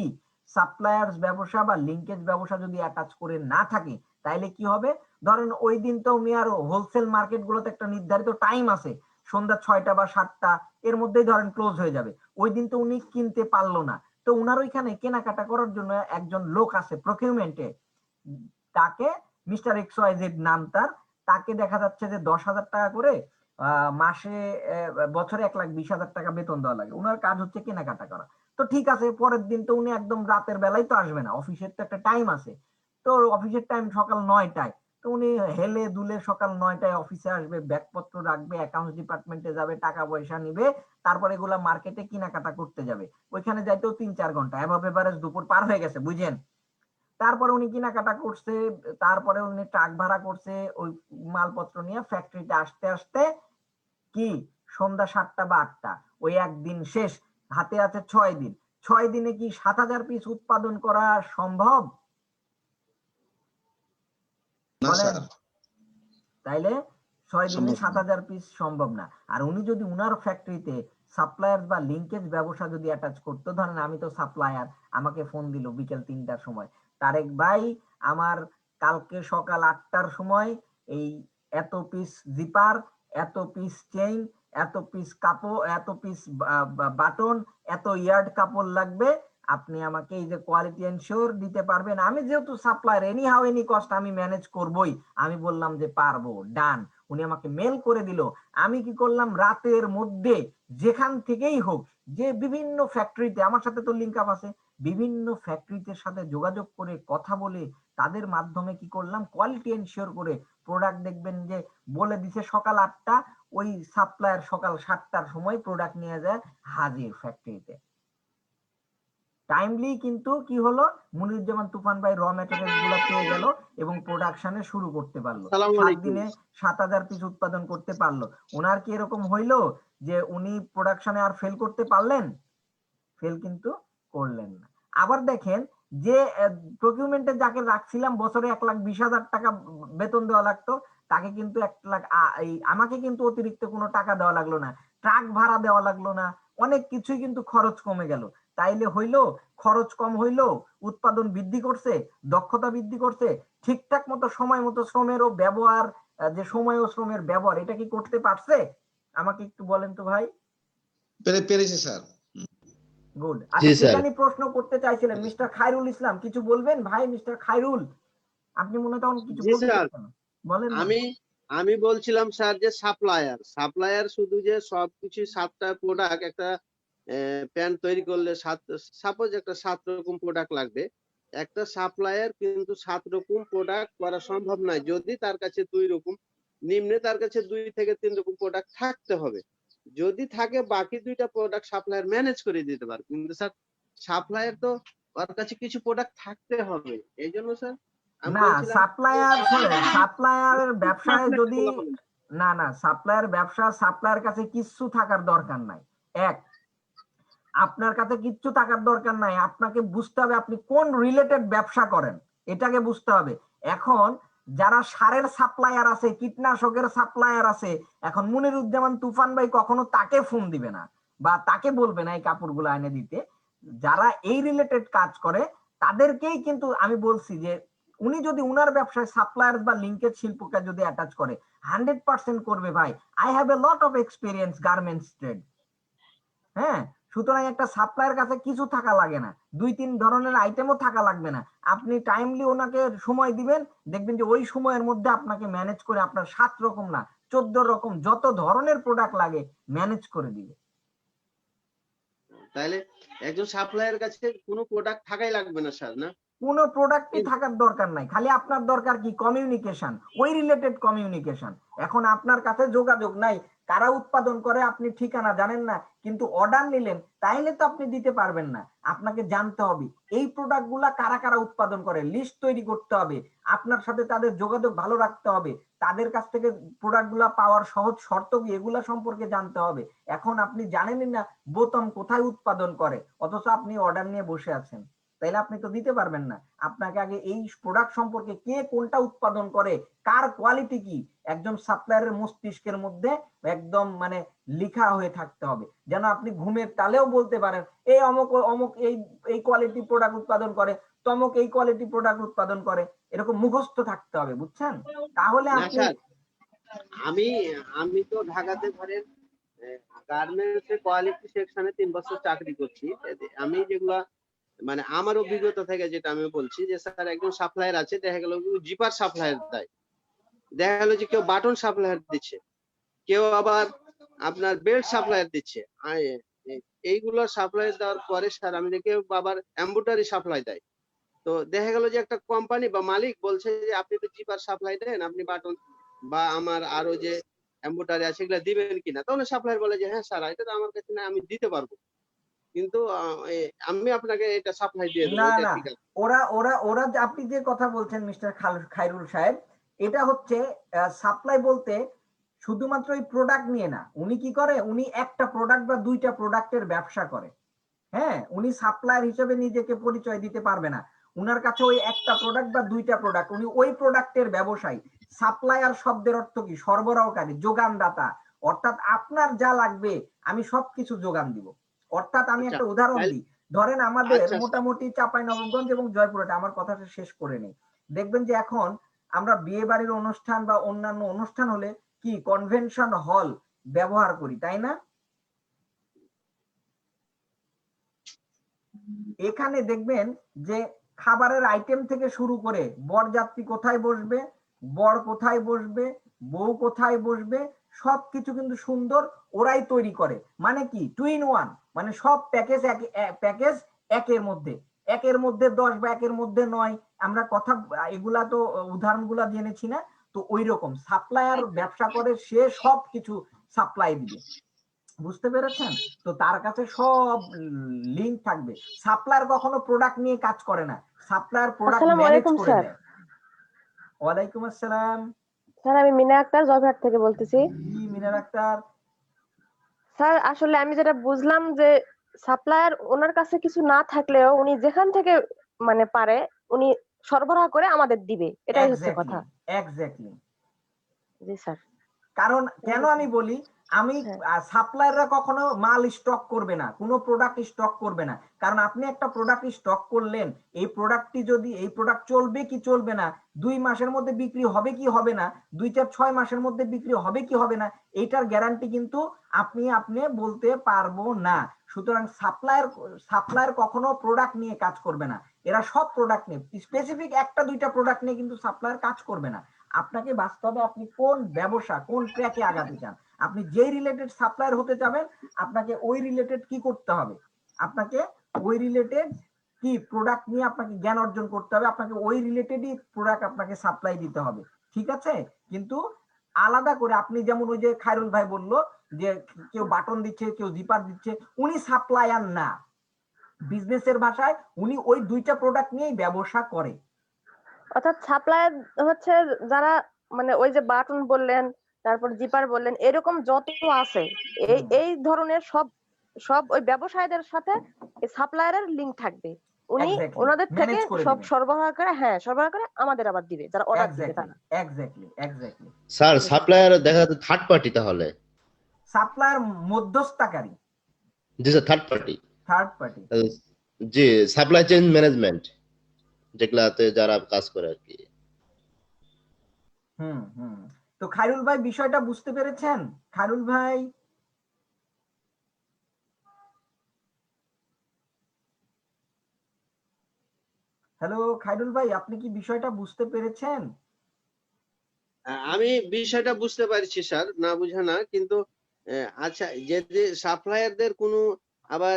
সাপ্লায়ার্স ব্যবসা বা লিঙ্কেজ ব্যবসা যদি অ্যাটাচ করে না থাকে, তাইলে কি হবে? ধরেন ওই দিন তো উনি আর হোলসেল মার্কেট গুলোতে একটা নির্ধারিত টাইম আছে, সন্ধ্যা 6টা বা 7টা এর মধ্যেই ধরেন ক্লোজ হয়ে যাবে, ওই দিন তো উনি কিনতে পারলো না, তো উনার ওইখানে কেনাকাটা করার জন্য একজন লোক আছে প্রকিউরমেন্টে, তাকে মিস্টার XYZ নাম তার, তাকে দেখা যাচ্ছে যে 10,000 টাকা করে মাসে বছরে 1,20,000 টাকা বেতন দেওয়া লাগে, উনার কাজ হচ্ছে কেনাকাটা করা। তো ঠিক আছে, পরের দিন তো উনি একদম রাতের বেলায় তো আসবে না, অফিসের তো একটা টাইম আছে, তো অফিসের টাইম সকাল 9টায়, তো উনি হেলে দুলে সকাল 9টায় অফিসে আসবে, ব্যাগপত্র রাখবে, অ্যাকাউন্টস ডিপার্টমেন্টে যাবে, টাকা পয়সা নিবে, তারপরে এগুলা মার্কেটে কেনাকাটা করতে যাবে, ওইখানে যাইতেও 3-4 ঘন্টা, অ্যাভাব এভারেজ দুপুর পার হয়ে গেছে বুঝেন। তারপরে উনি কেনাকাটা করছে, তারপরে উনি ট্রাক ভাড়া করছে, ওই মালপত্র নিয়ে ফ্যাক্টরিতে আসতে আসতে কি সন্ধ্যা 7টা বা 8টা, ওই একদিন শেষ, হাতে আছে 6 দিন, 6 দিনে কি 7,000 পিস উৎপাদন করা সম্ভব? না বলেন। স্যার, তাইলে 6 দিনে সম্ভব না। 7,000 পিস সম্ভব না। আর উনি যদি উনার ফ্যাক্টরিতে সাপ্লায়ার বা লিঙ্কেজ ব্যবসা যদি অ্যাটাচ করতো, ধরেন আমি তো সাপ্লায়ার, আমাকে ফোন দিল বিকেল 3টার সময়, তারেক ভাই আমার কালকে সকাল 8টার সময় এই এত পিস জিপার, এত পিস চেইন, এত পিস কাপড়, এত পিস বাটন, এত ইয়ার্ড কাপড় লাগবে, আপনি আমাকে এই যে কোয়ালিটি এনশিওর দিতে পারবেন? আমি যেহেতু supplier, any how any cost আমি ম্যানেজ করবই, আমি বললাম যে পারবো, ডান। উনি আমাকে মেল করে দিল, আমি কি করলাম রাতের মধ্যে যেখান থেকেই হোক, যে বিভিন্ন ফ্যাক্টরিতে আমার সাথে তো লিংক আপ আছে, বিভিন্ন ফ্যাক্টরিতে সাথে যোগাযোগ করে কথা বলে তাদের মাধ্যমে কি করলাম কোয়ালিটি এনশিওর করে প্রোডাক্ট, দেখবেন যে বলে দিছে সকাল 8টা, ওই সাপ্লায়ার সকাল 7টার সময় প্রোডাক্ট নিয়ে যায় হাজির ফ্যাক্টরিতে। টাইমলি কিন্তু কি হলো, মনিরুজ্জামান তুফান ভাই র ম্যাটেরিয়ালস গুলা পেয়ে গেল এবং প্রোডাকশনে শুরু করতে পারলো, 7 দিনে 7,000 পিস উৎপাদন করতে পারলো। ওনার কি এরকম হইলো যে উনি প্রোডাকশনে আর ফেল করতে পারলেন? ফেল কিন্তু করলেন না। আবার দেখেন যে প্রকিউরমেন্টে যাকে রাখছিলাম বছরে 1,20,000 টাকা বেতন দেওয়া লাগতো, তাকে কিন্তু 1 লাখ আমাকে কিন্তু অতিরিক্ত কোনো টাকা দেওয়া লাগলো না, ট্রাক ভাড়া দেওয়া লাগলো না, অনেক কিছুই কিন্তু খরচ কমে গেল। তাইলে হইলো, খরচ কম হইলো, উৎপাদন বৃদ্ধি করছে, দক্ষতা বৃদ্ধি করছে, ঠিকঠাক মতো সময় মতো শ্রমেরও ব্যবহার, যে সময় ও শ্রমের ব্যবহার, এটা কি করতে পারছে? আমাকে একটু বলেন তো ভাই। পেরেছে স্যার। গুড। আচ্ছা, যেটা নিয়ে প্রশ্ন করতে চাইছিলেন মিস্টার খায়রুল ইসলাম, কিছু বলবেন ভাই? মিস্টার খায়রুল, আপনি মনে হয় কিছু বলতেছেন, বলেন না। আমি বলছিলাম স্যার যে সাপ্লায়ার শুধু যে সবকিছু 7টা প্রোডাক্ট, একটা প্যান্ট তৈরি করলে সাপোজ একটা 7 রকম প্রোডাক্ট লাগবে, একটা সাপ্লায়ার কিন্তু 7 রকম প্রোডাক্ট করা সম্ভব নয়, যদি তার কাছে 2 রকম, নিম্নে তার কাছে 2 থেকে 3 রকম প্রোডাক্ট থাকতে হবে। যদি থাকে বাকি 2টা প্রোডাক্ট সাপ্লায়ার ম্যানেজ করে দিতে পারে, কিন্তু স্যার সাপ্লায়ার তো ওর কাছে কিছু প্রোডাক্ট থাকতে হবে, এই জন্য স্যার না, সাপ্লায়ারের ব্যবসায় যদি না সাপ্লায়ার ব্যবসা, সাপ্লায়ার কাছে কিচ্ছু থাকার দরকার নাই। এক, আপনার কাছে কিচ্ছু থাকার দরকার নাই, আপনাকে বুঝতে হবে আপনি কোন রিলেটেড ব্যবসা করেন, এটাকে বুঝতে হবে। এখন যারা সারের সাপ্লায়ার আছে, কীটনাশকের সাপ্লায়ার আছে, এখন মনিরুজ্জামান তুফান ভাই কখনো তাকে ফোন দিবে না বা তাকে বলবে না এই কাপড়গুলো এনে দিতে। যারা এই রিলেটেড কাজ করে তাদেরকেই কিন্তু আমি বলছি যে উনি যদি উনার ব্যবসায় সাপ্লায়ার বা লিঙ্কেজ শিল্পকে যদি অ্যাটাচ করে 100% করবে ভাই। I have a lot of experience garments trade. হ্যাঁ, সুতরাং একটা সাপ্লায়ার কাছে কিছু থাকা লাগে না, 2-3 ধরনের আইটেমও থাকা লাগবে না, আপনি টাইমলি ওনাকে সময় দিবেন, দেখবেন যে ওই সময়ের মধ্যে আপনাকে ম্যানেজ করে আপনার 7 রকম না 14 রকম যত ধরনের প্রোডাক্ট লাগে ম্যানেজ করে দিবে। তাহলে একজন সাপ্লায়ার কাছে কোনো প্রোডাক্ট থাকাই লাগবে না স্যার, না? কোনো প্রোডাক্টই থাকার দরকার নাই, খালি আপনার দরকার কি কমিউনিকেশন, ওই রিলেটেড কমিউনিকেশন। এখন আপনার কাছে যোগাযোগ নাই, কারা উৎপাদন করে আপনি ঠিকানা জানেন না, কিন্তু অর্ডার নিলেন, তাইলে তো আপনি দিতে পারবেন না। আপনাকে জানতে হবে এই প্রোডাক্ট গুলা কারা কারা উৎপাদন করে, লিস্ট তৈরি করতে হবে, আপনার সাথে তাদের যোগাযোগ ভালো রাখতে হবে, তাদের কাছ থেকে প্রোডাক্ট গুলা পাওয়ার সহজ শর্ত কি এগুলা সম্পর্কে জানতে হবে। এখন আপনি জানেনই না বোতাম কোথায় উৎপাদন করে, অথচ আপনি অর্ডার নিয়ে বসে আছেন, তাইলে আপনি তো দিতে পারবেন না। আপনাকে আগে এই প্রোডাক্ট সম্পর্কে, কে কোনটা উৎপাদন করে, কার কোয়ালিটি কি, একজন সাপ্লায়ারের মস্তিষ্কের মধ্যে একদম মানে লিখা হয়ে থাকতে হবে, যেন আপনি ঘুমের তালেও বলতে পারেন এই অমুক অমুক এই কোয়ালিটি প্রোডাক্ট উৎপাদন করে, তমক এই কোয়ালিটি প্রোডাক্ট উৎপাদন করে, এরকম মুখস্থ থাকতে হবে, বুঝছেন? তাহলে আপনি আমি তো ঢাকাতে ধরেন গার্মেন্টস এর কোয়ালিটি সেকশনে 3 বছর চাকরি করছি। আমি যেগুলা মানে আমার অভিজ্ঞতা থেকে যেটা আমি বলছি যে স্যার একজন সাপ্লায়ার আছে, দেখা গেল জিপার সাপ্লায়ার দেয়, দেখা গেল যে কেউ বাটন সাপ্লায়ার দিচ্ছে, কেউ আবার আপনার বেল্ট সাপ্লায়ার দিচ্ছে। এইগুলো সাপ্লাই দেওয়ার পরে স্যার আমি দেখি আবার এম্বুটারি সাপ্লাই দেয়। তো দেখা গেল যে একটা কোম্পানি বা মালিক বলছে যে আপনি তো জিপার সাপ্লাই দেন, আপনি বাটন বা আমার আরো যে এম্বুটারি আছে সেগুলো দিবেন কিনা। তখন সাপ্লায়ার বলে যে হ্যাঁ স্যার এটা তো আমার কাছে না, আমি দিতে পারবো, কিন্তু আমি আপনাকে এটা সাপ্লাই দিয়ে দেবো, না এটা না, ঠিক আছে। ওরা ওরা ওরা আপনি যে কথা বলছেন মিস্টার খায়রুল সাহেব, এটা হচ্ছে সাপ্লাই বলতে শুধুমাত্র এই প্রোডাক্ট নিয়ে না। উনি কি করে, উনি একটা প্রোডাক্ট বা দুইটা প্রোডাক্টের ব্যবসা করে। হ্যাঁ, উনি সাপ্লায়ার হিসেবে নিজেকে পরিচয় দিতে পারবে না। উনার কাছে ওই একটা প্রোডাক্ট বা দুইটা প্রোডাক্ট, উনি ওই প্রোডাক্টের ব্যবসায়ী। সাপ্লায়ার শব্দের অর্থ কি? সরবরাহকারী, যোগানদাতা। অর্থাৎ আপনার যা লাগবে আমি সবকিছু যোগান দিব। অর্থাৎ আমি আচ্ছা, একটা উদাহরণ দিই, ধরেন আমাদের আচ্ছা, মোটামুটি চাঁপাইনবাবগঞ্জ এবং জয়পুরহাটে, আমার কথাটা শেষ করে নেই। দেখবেন যে এখন আমরা বিয়ে বাড়ির অনুষ্ঠান বা অন্যান্য অনুষ্ঠান হলে কি কনভেনশন হল ব্যবহার করি, তাই না? এখানে দেখবেন যে খাবারের আইটেম থেকে শুরু করে বরযাত্রী কোথায় বসবে, বর কোথায় বসবে, বউ কোথায় বসবে, সবকিছু কিন্তু সুন্দর ওরাই তৈরি করে। মানে কি 2 in 1, মানে সব প্যাকেজ প্যাকেজ একের মধ্যে, 10 বা 9। আমরা কথা এগুলা তো উদাহরণগুলা জেনেছি না? তো ওই রকম সাপ্লায়ার ব্যবসা করে, সে সবকিছু সাপ্লাই দিবে। বুঝতে পেরেছেন? তো তার কাছে সব লিংক থাকবে। সাপ্লায়ার কখনো প্রোডাক্ট নিয়ে কাজ করে না, সাপ্লায়ার প্রোডাক্ট আসসালামু ম্যানেজ আলাইকুম করে স্যার। দেয়। ওয়ালাইকুম আসসালাম। স্যার আমি মিনা আক্তার জয়পুরহাট থেকে বলতেছি। জি মিনার আক্তার। স্যার আসলে আমি যেটা বুঝলাম যে সাপ্লায়ার ওনার কাছে কিছু না থাকলেও উনি যেখান থেকে মানে পারে উনি সরবরাহ করে আমাদের দিবে, এটাই হচ্ছে কথা। এক্স্যাক্টলি। জি স্যার। কারণ কেন আমি বলি, আমি হ্যাঁ। সাপ্লায়াররা কখনো মাল স্টক করবে না, কোনো প্রোডাক্ট স্টক করবে না। কারণ আপনি একটা প্রোডাক্ট স্টক করলেন, এই প্রোডাক্টটি যদি, এই প্রোডাক্ট চলবে কি চলবে না, 2 মাসের মধ্যে বিক্রি হবে কি হবে না, 2, 4, 6 মাসের মধ্যে বিক্রি হবে কি হবে না, এইটার গ্যারান্টি কিন্তু আপনি বলতে পারবো না। সুতরাং সাপ্লায়ার কখনো প্রোডাক্ট নিয়ে কাজ করবে না। এরা সব প্রোডাক্ট নিয়ে, স্পেসিফিক একটা দুইটা প্রোডাক্ট নিয়ে কিন্তু সাপ্লায়ার কাজ করবে না। আপনাকে বাস্তবে আপনি কোন ব্যবসা, কোন ট্র্যাকে আগাতে চান, আপনি যেই রিলেটেড সাপ্লায়ার হতে যাবেন, আপনাকে ওই রিলেটেড কি করতে হবে, আপনাকে ওই রিলেটেড কি প্রোডাক্ট নিয়ে আপনাকে জ্ঞান অর্জন করতে হবে, আপনাকে ওই রিলেটেডই প্রোডাক্ট আপনাকে সাপ্লাই দিতে হবে। ঠিক আছে? কিন্তু আলাদা করে আপনি যেমন ওই যে খায়রুল ভাই বললো যে কেউ বাটন দিচ্ছে, কেউ জিপার দিচ্ছে, উনি সাপ্লায়ার না। বিজনেসের ভাষায় উনি ওই দুইটা প্রোডাক্ট নিয়েই ব্যবসা করে। অর্থাৎ সাপ্লায়ার হচ্ছে যারা মানে ওই যে বাটন বললেন, তারপর জিপার বললেন, এরকম যত আছে এই এই ধরনের সব সব ওই ব্যবসায়ীদের সাথে সাপ্লায়ারের লিংক থাকবে। উনি Exactly. ওনাদের থেকে Manage করে সব দিবেন। সরবরাহ করে, হ্যাঁ সরবরাহ করে আমাদের আবার দিবে, যারা অর্ডার দিবে তারা। এক্স্যাক্টলি। স্যার সাপ্লায়ার দেখা যাচ্ছে থার্ড পার্টি তাহলে। সাপ্লায়ার মধ্যস্থতাকারী। জি sir, third party. Third party. জি, সাপ্লাই চেইন ম্যানেজমেন্ট যেগুলাতে যারা কাজ করে আর কি। হুম। তো খায়রুল ভাই বিষয়টা বুঝতে পেরেছেন? খায়রুল ভাই, হ্যালো খায়রুল ভাই, আপনি কি বিষয়টা বুঝতে পেরেছেন? আমি বিষয়টা বুঝতে পারছি স্যার, না বুঝা না, কিন্তু আচ্ছা যে সাপ্লায়ারদের কোনো আবার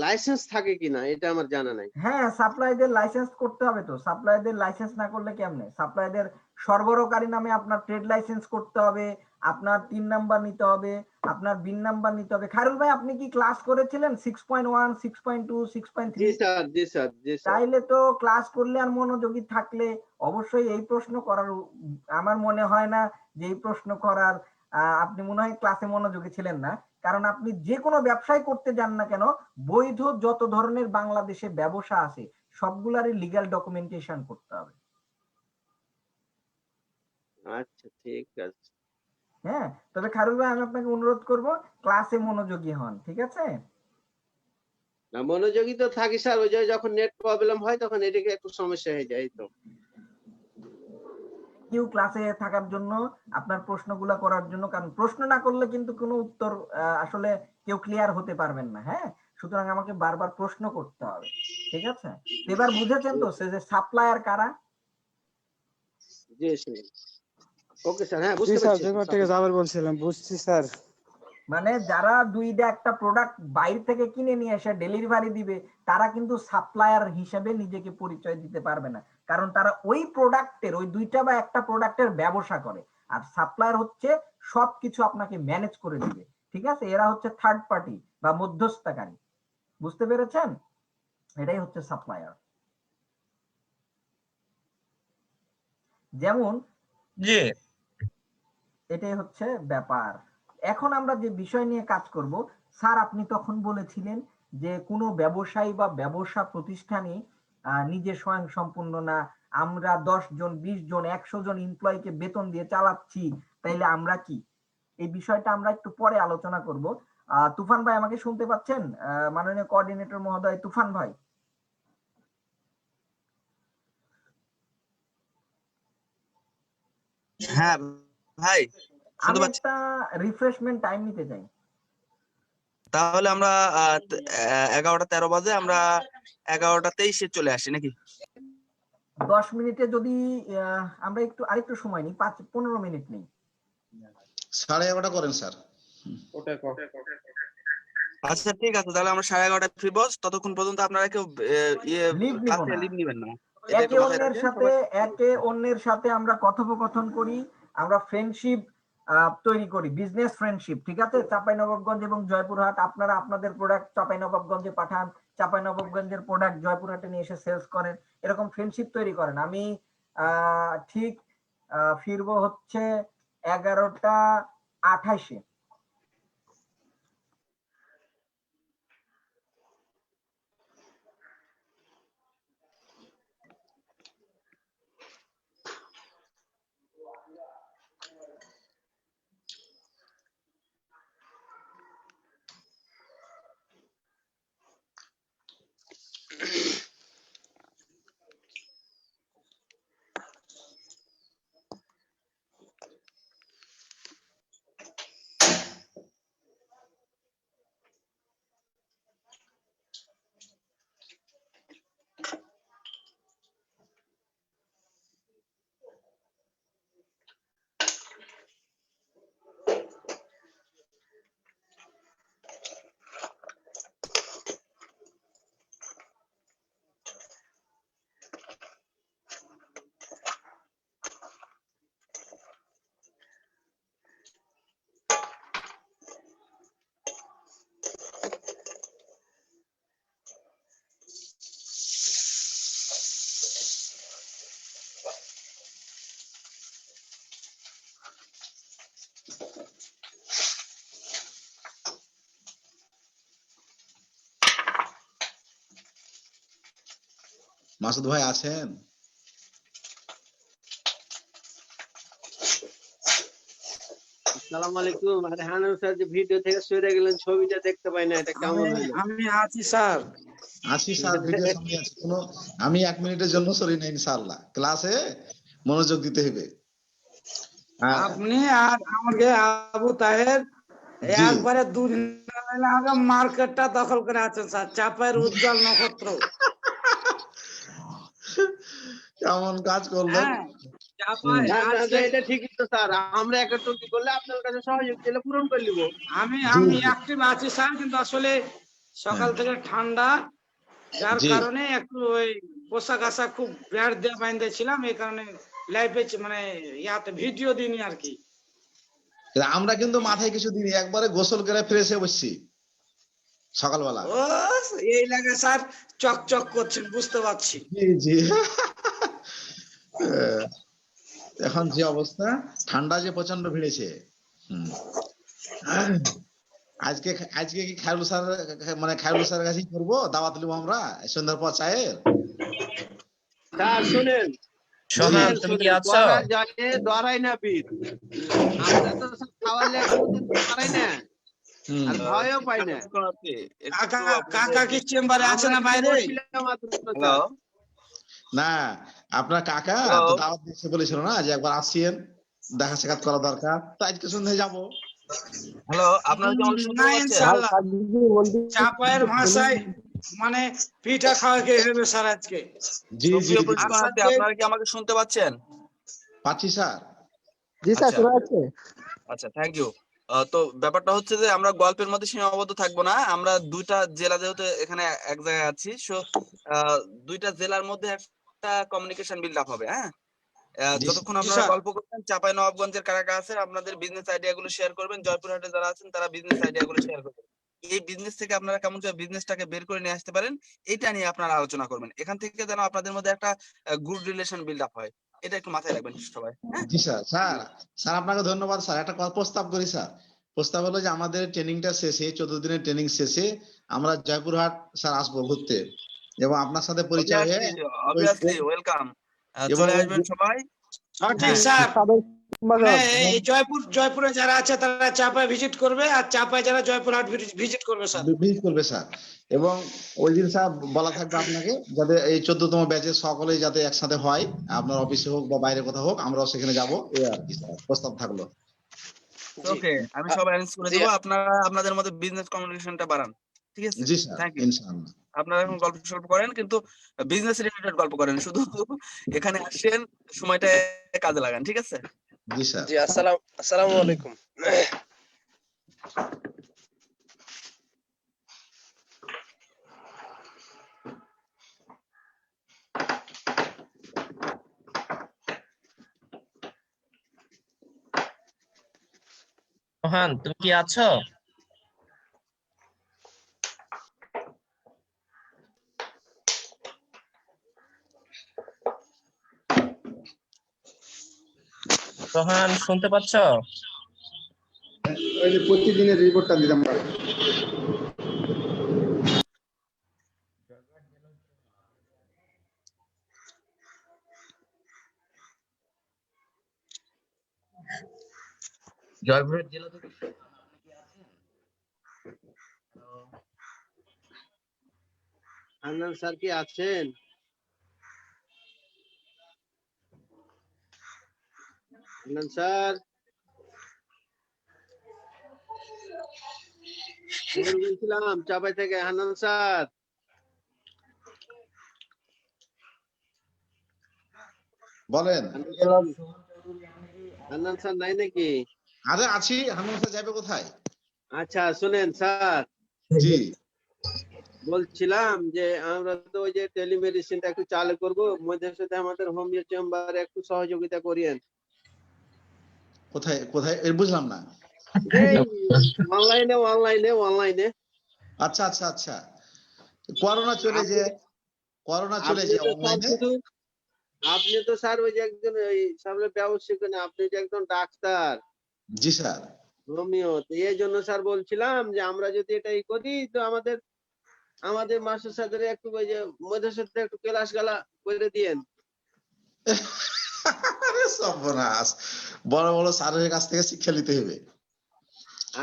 লাইসেন্স থাকে কিনা এটা আমার জানা নাই। হ্যাঁ, সাপ্লাইদের লাইসেন্স করতে হবে তো। সাপ্লাইদের লাইসেন্স না করলে কেমনে? সাপ্লাইদের সরবরাহকারী নামে আপনার ট্রেড লাইসেন্স করতে হবে, আপনার 3 নাম্বার নিতে হবে, আপনার বিন নাম্বার নিতে হবে। খায়রুল ভাই আপনি কি ক্লাস করেছিলেন 6.1, 6.2, জি 6.3? স্যার, জি স্যার, জি স্যার। তাইলে তো ক্লাস করলে আর মনোযোগী থাকলে অবশ্যই এই প্রশ্ন করার, আমার মনে হয় না যে এই প্রশ্ন করার আপনি মনে হয় ক্লাসে মনোযোগী ছিলেন না। কারণ আপনি যে কোনো ব্যবসায় করতে যান না কেন, বৈধ যত ধরনের বাংলাদেশে ব্যবসা আছে সবগুলারই লিগ্যাল ডকুমেন্টেশন করতে হবে। আচ্ছা ঠিক আছে। হ্যাঁ, তবে খায়রুল ভাই আমি আপনাকে অনুরোধ করব ক্লাসে মনোযোগী হন, ঠিক আছে? না মনোযোগী তো থাকি স্যার, ওই যে যখন নেট প্রবলেম হয় তখন এদিকে একটু সমস্যা হয়ে যায়, এই তো। ইউ ক্লাসে থাকার জন্য, আপনার প্রশ্নগুলো করার জন্য, কারণ প্রশ্ন না করলে কিন্তু কোনো উত্তর আসলে কেউ ক্লিয়ার হতে পারবেন না। হ্যাঁ, সুতরাং আমাকে বারবার প্রশ্ন করতে হবে। ঠিক আছে, এবার বুঝেছেন তো সে যে সাপ্লায়ার কারা? জি স্যার, ওকে স্যার, হ্যাঁ জি বুঝতে স্যার, পারছি। যেবার থেকে যাবার বলছিলাম, বুঝছি স্যার। মানে যারা দুইটা একটা প্রোডাক্ট বাইরে থেকে কিনে নিয়ে এসে ডেলিভারি দিবে, তারা কিন্তু সাপ্লায়ার হিসেবে নিজেকে পরিচয় দিতে পারবে না, কারণ তারা ওই প্রোডাক্টের, ওই দুইটা বা একটা প্রোডাক্টের ব্যবসা করে। আর সাপ্লায়ার হচ্ছে সবকিছু আপনাকে ম্যানেজ করে দিবে। ঠিক আছে, এরা হচ্ছে থার্ড পার্টি বা মধ্যস্থতাকারী। বুঝতে পেরেছেন? এটাই হচ্ছে সাপ্লায়ার। যেমন জি, এটাই হচ্ছে ব্যাপার। এখন আমরা যে বিষয় নিয়ে কাজ করব, স্যার আপনি তখন বলেছিলেন যে কোনো ব্যবসায়ী বা ব্যবসা প্রতিষ্ঠানে নিজে স্বয়ং সম্পূর্ণ না, আমরা 10 জন 20 জন 100 জন এমপ্লয়িকে বেতন দিয়ে চালাচ্ছি, তাইলে আমরা কি? এই বিষয়টা আমরা একটু পরে আলোচনা করব। তুফান ভাই আমাকে শুনতে পাচ্ছেন? মাননীয় কোঅর্ডিনেটর মহোদয় তুফান ভাই। হ্যাঁ ভাই, শুনতে আমি পাচ্ছি। একটা রিফ্রেশমেন্ট টাইম নিতে চাই। তাহলে আমরা 11টা 13 বাজে আমরা 11টা 23-এ চলে আসি নাকি? 10 মিনিটে যদি আমরা একটু আরেকটু সময় নিই, 5-15 মিনিট নেই। 11:30 করেন স্যার। আচ্ছা ঠিক আছে, তাহলে আমরা 11:30 ফ্রি বস। ততক্ষণ পর্যন্ত আপনারা কেউ লিভ নিব ক্লাসে না। লিভ নেবেন না। এটা একটু একে অন্যের সাথে আমরা কথোপকথন করি, আমরা ফ্রেন্ডশিপ তৈরি করি, বিজনেস ফ্রেন্ডশিপ। ঠিক আছে, চাঁপাইনবাবগঞ্জ এবং জয়পুরহাট, আপনারা আপনাদের প্রোডাক্ট চাঁপাইনবাবগঞ্জে পাঠান, চাঁপাইনবাবগঞ্জের প্রোডাক্ট জয়পুরহাটে নিয়ে এসে সেলস করেন, এরকম ফ্রেন্ডশিপ তৈরি করেন। আমি ঠিক ফিরবো হচ্ছে 11:28-এ। মাসুদ ভাই আছেন? আসসালামু আলাইকুম। আরে হানুন স্যার যে ভিডিও থেকে সরে গেলেন, ছবিটা দেখতে পাই না, এটা কেমন হলো? আমি আছি স্যার। আছি স্যার, ভিডিও সঙ্গে আছি। আমি 1 মিনিটের জন্য সরি না, ইনশাআল্লাহ ক্লাসে মনোযোগ দিতে হবে। আপনি আর আমাকে আবু তাহের একবারে দুদিন আগে মার্কেটটা দখল করে আছেন স্যার, চাপের উজ্জ্বল নক্ষত্র। কেমন কাজ করলেন? এটা ঠিকই তো স্যার, আমরা একটা টুকি করলে আপনার কাছে সহযোগ দিলে পূরণ করে নিব। আমি অ্যাক্টিভ আছি স্যার, কিন্তু আসলে সকাল থেকে ঠান্ডা, যার কারণে একটু ওই পোশাক আশাক খুব ব্যাট দিয়ে বাঁধেছিলাম, এই কারণে লাইভে মানে ইয়াতে ভিডিও দিইনি আর কি। আমরা কিন্তু মাথায় কিছু দিনই, একবারে গোসল করে ফ্রেশে বসছি সকালবেলা। ও এই লাগে স্যার, চকচক করছেন, বুঝতে পারছি। জি জি। এখন যে অবস্থা, ঠান্ডা যে প্রচন্ড ভিড়েছে। আজকে কি খায়রুল স্যার, মানে খায়রুল স্যারের কাছেই করবো, দাওয়াত নিব আমরা সন্ধ্যার পর চায়ের। স্যার শুনেন, তুমি কি আছো? জানে ডরাই না বীর, আমরা তো খাওয়ালে পারাই না, আর ভয়ও পাই না। কাকা কি চেম্বারে আছে না বাইরে? না, আপনার কাকা Hello? তো দাওয়াত দিচ্ছে বলেছিল না যে একবার আসিয়েন, দেখা সাক্ষাৎ করা দরকার, তো আজকে সন্ধ্যায় যাবো। হ্যালো, আপনারা কি আমাকে শুনতে না পাচ্ছেন? ইনশাআল্লাহ চাপায়ের ভাষায় মানে পিঠা খাওয়া কে হবে স্যার আজকে। জি জি সুপ্রিয় জি, প্রশিক্ষণার্থী, আপনারা কি আমাকে শুনতে পাচ্ছেন? পাচ্ছি স্যার। জি স্যার আচ্ছা শোনা যাচ্ছে। আচ্ছা, থ্যাংক ইউ। তো ব্যাপারটা হচ্ছে যে আমরা গল্পের মধ্যে সীমাবদ্ধ থাকবো না। আমরা দুইটা জেলা যেহেতু এখানে এক জায়গায় আছি, সো দুইটা জেলার মধ্যে একটা কমিউনিকেশন বিল্ড আপ হবে। হ্যাঁ, জি যতক্ষণ জি আপনারা স্যার। গল্প করবেন, চাঁপাই নবাবগঞ্জের কারা কারা আছেন আপনাদের বিজনেস আইডিয়া গুলো শেয়ার করবেন, জয়পুরহাটে যারা আছেন তারা বিজনেস আইডিয়া গুলো শেয়ার করবেন। এই বিজনেস থেকে আপনারা কেমন করে বিজনেসটাকে বের করে নিয়ে আসতে পারেন, এটা নিয়ে আপনারা আলোচনা করবেন। এখান থেকে যেন আপনাদের মধ্যে একটা গুড রিলেশন বিল্ড আপ হয়, এটা একটু মাথায় রাখবেন সবাই। হ্যাঁ, জি স্যার। স্যার স্যার আপনাকে ধন্যবাদ স্যার। একটা প্রস্তাব করি স্যার। প্রস্তাব হলো যে আমাদের ট্রেনিংটা শেষে, 14 দিনের ট্রেনিং শেষে আমরা জয়পুরহাট স্যার আসবো ঘুরতে, এবং আপনার সাথে পরিচয় হয়ে অবভিয়াসলি ওয়েলকাম, এবং চলে আসবেন সবাই। সঠিক হ্যাঁ, স্যার। মানে বাজার এই জয়পুরে যারা আছে তারা চাপায় ভিজিট করবে, আর চাপায় যারা জয়পুরহাট ভিজিট করবে স্যার। ভিজিট করবে স্যার। এবং ওই দিন স্যার বলা থাকবে আপনাকে, যাতে এই 14তম ব্যাচের সকলেই যাতে একসাথে হয়, আপনার অফিসে হোক বা বাইরে কোথাও হোক, আমরাও সেখানে যাবো, এই আর কি স্যার প্রস্তাব থাকলো। জি ওকে, আমি সব অ্যারেঞ্জ করে জি দেবো। আপনারা আপনাদের মধ্যে বিজনেস কমিউনিকেশনটা বাড়ান, ঠিক আছে? জি স্যার, থ্যাংক ইউ। ইনশাআল্লাহ। আপনারা এখন গল্প সল্প করেন, কিন্তু বিজনেস রিলেটেড গল্প করেন, শুধু এখানে আসেন, সময়টা কাজে লাগান, ঠিক আছে? জি স্যার। জি আসসালামু আলাইকুম। রোহান, তুমি কি আছো? রোহান, শুনতে পাচ্ছ? ওই যে প্রতিদিনের রিপোর্টটা দিতাম পারে। জয়পুরহাট জেলা থেকে হান্নান স্যার কি আছেন? হান্নান স্যার বলছিলাম চাপাই থেকে। হান্নান স্যার, বলেন। হান্নান স্যার নাই নাকি? আরে আছি, হান্নান স্যার যাবে কোথায়? আচ্ছা শুনেন স্যার, জি, বলছিলাম যে আমরা তো ওই যে টেলিমেডিসিনটা একটু চালু করবো, মধ্যে সাথে আমাদের হোমিও চেম্বারে একটু সহযোগিতা করিয়েন। কোথায় কোথায় এর বুঝলাম না। এই অনলাইনে। আচ্ছা আচ্ছা আচ্ছা, করোনা চলে যে, করোনা চলে আপনি যে তো স্যার অনলাইনে। শুধু, আপনি তো স্যার ওই যে একজন ওই সামনে ব্যবসায়িক না, আপনি যে একজন ডাক্তার জি স্যার। হোমিও, তো এই জন্য স্যার বলছিলাম যে আমরা যদি এটাই করি তো আমাদের মাস্টার স্যারদের একটু ওই যে মধ্যে সাথে একটু ক্লাস গালা করে দিয়েন। আরে সর্বনাশ, বড় বড় স্যারের কাছ থেকে শিক্ষা নিতে হবে।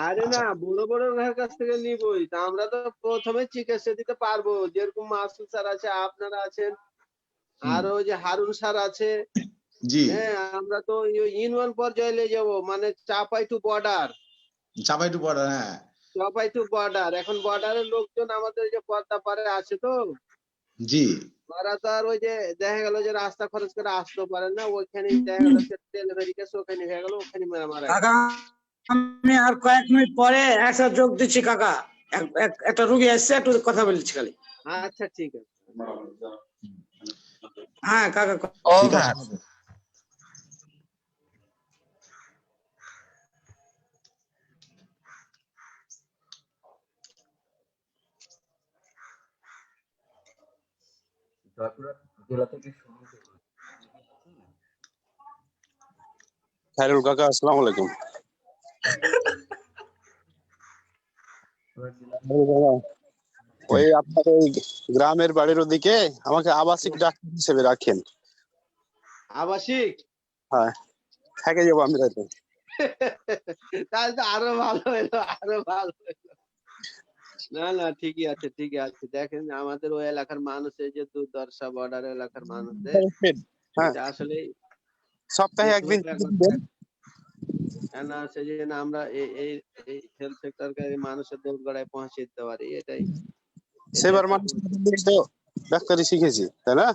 আরে না, বড় বড় কাছ থেকে নিবই, তা আমরা তো প্রথমে চিকিৎসা দিতে পারবো, যেরকম মাসুদ স্যার আছে, আপনারা আছেন, আর ওই যে হারুন স্যার আছে। জি, হ্যাঁ, আমরা তো ইউনিয়ন পর্যায়ে নিয়ে যাবো, মানে চাপাই টু বর্ডার। চাপাই টু বর্ডার, হ্যাঁ। চাপাই টু বর্ডার, এখন বর্ডারের লোকজন আমাদের যে পর্দা পারে আছে তো, জি, ওরা তো আর ওই যে দেখা গেল যে রাস্তা খরচ করে আসতে পারেন না, ওইখানে দেখা গেল ডেলিভারি কেস ওখানে হয়ে গেল, ওখানে মারা গেল। কাকা আমি আর কয়েক মিনিট পরে একটা যোগ দিচ্ছি কাকা, একটা রুগী আসছে, একটু কথা বলছি খালি। আচ্ছা ঠিক আছে। হ্যাঁ কাকা। ঠিক আছে। খায়রুল কাকা, আসসালামু আলাইকুম। ওই আপনার ওই গ্রামের বাড়ির ওদিকে আমাকে আবাসিক ডাক্তার হিসেবে রাখেন। আবাসিক? হ্যাঁ, থেকে যাবো আমি রাতে। তাহলে তো আরো ভালো হলো, আরো ভালো হলো। না না ঠিকই আছে ঠিকই আছে। দেখেন আমাদের ওই এলাকার মানুষের যে দুর্দশা, বর্ডার এলাকার মানুষদের, হ্যাঁ এটা আসলে সপ্তাহে একদিন না সেজন্য আমরা এই হেলথ সেক্টরকে মানুষের দোরগোড়ায় পৌঁছে দিতে পারি, এটাই সেবার মানুষ তো ডাক্তারি শিখেছি, তাই না?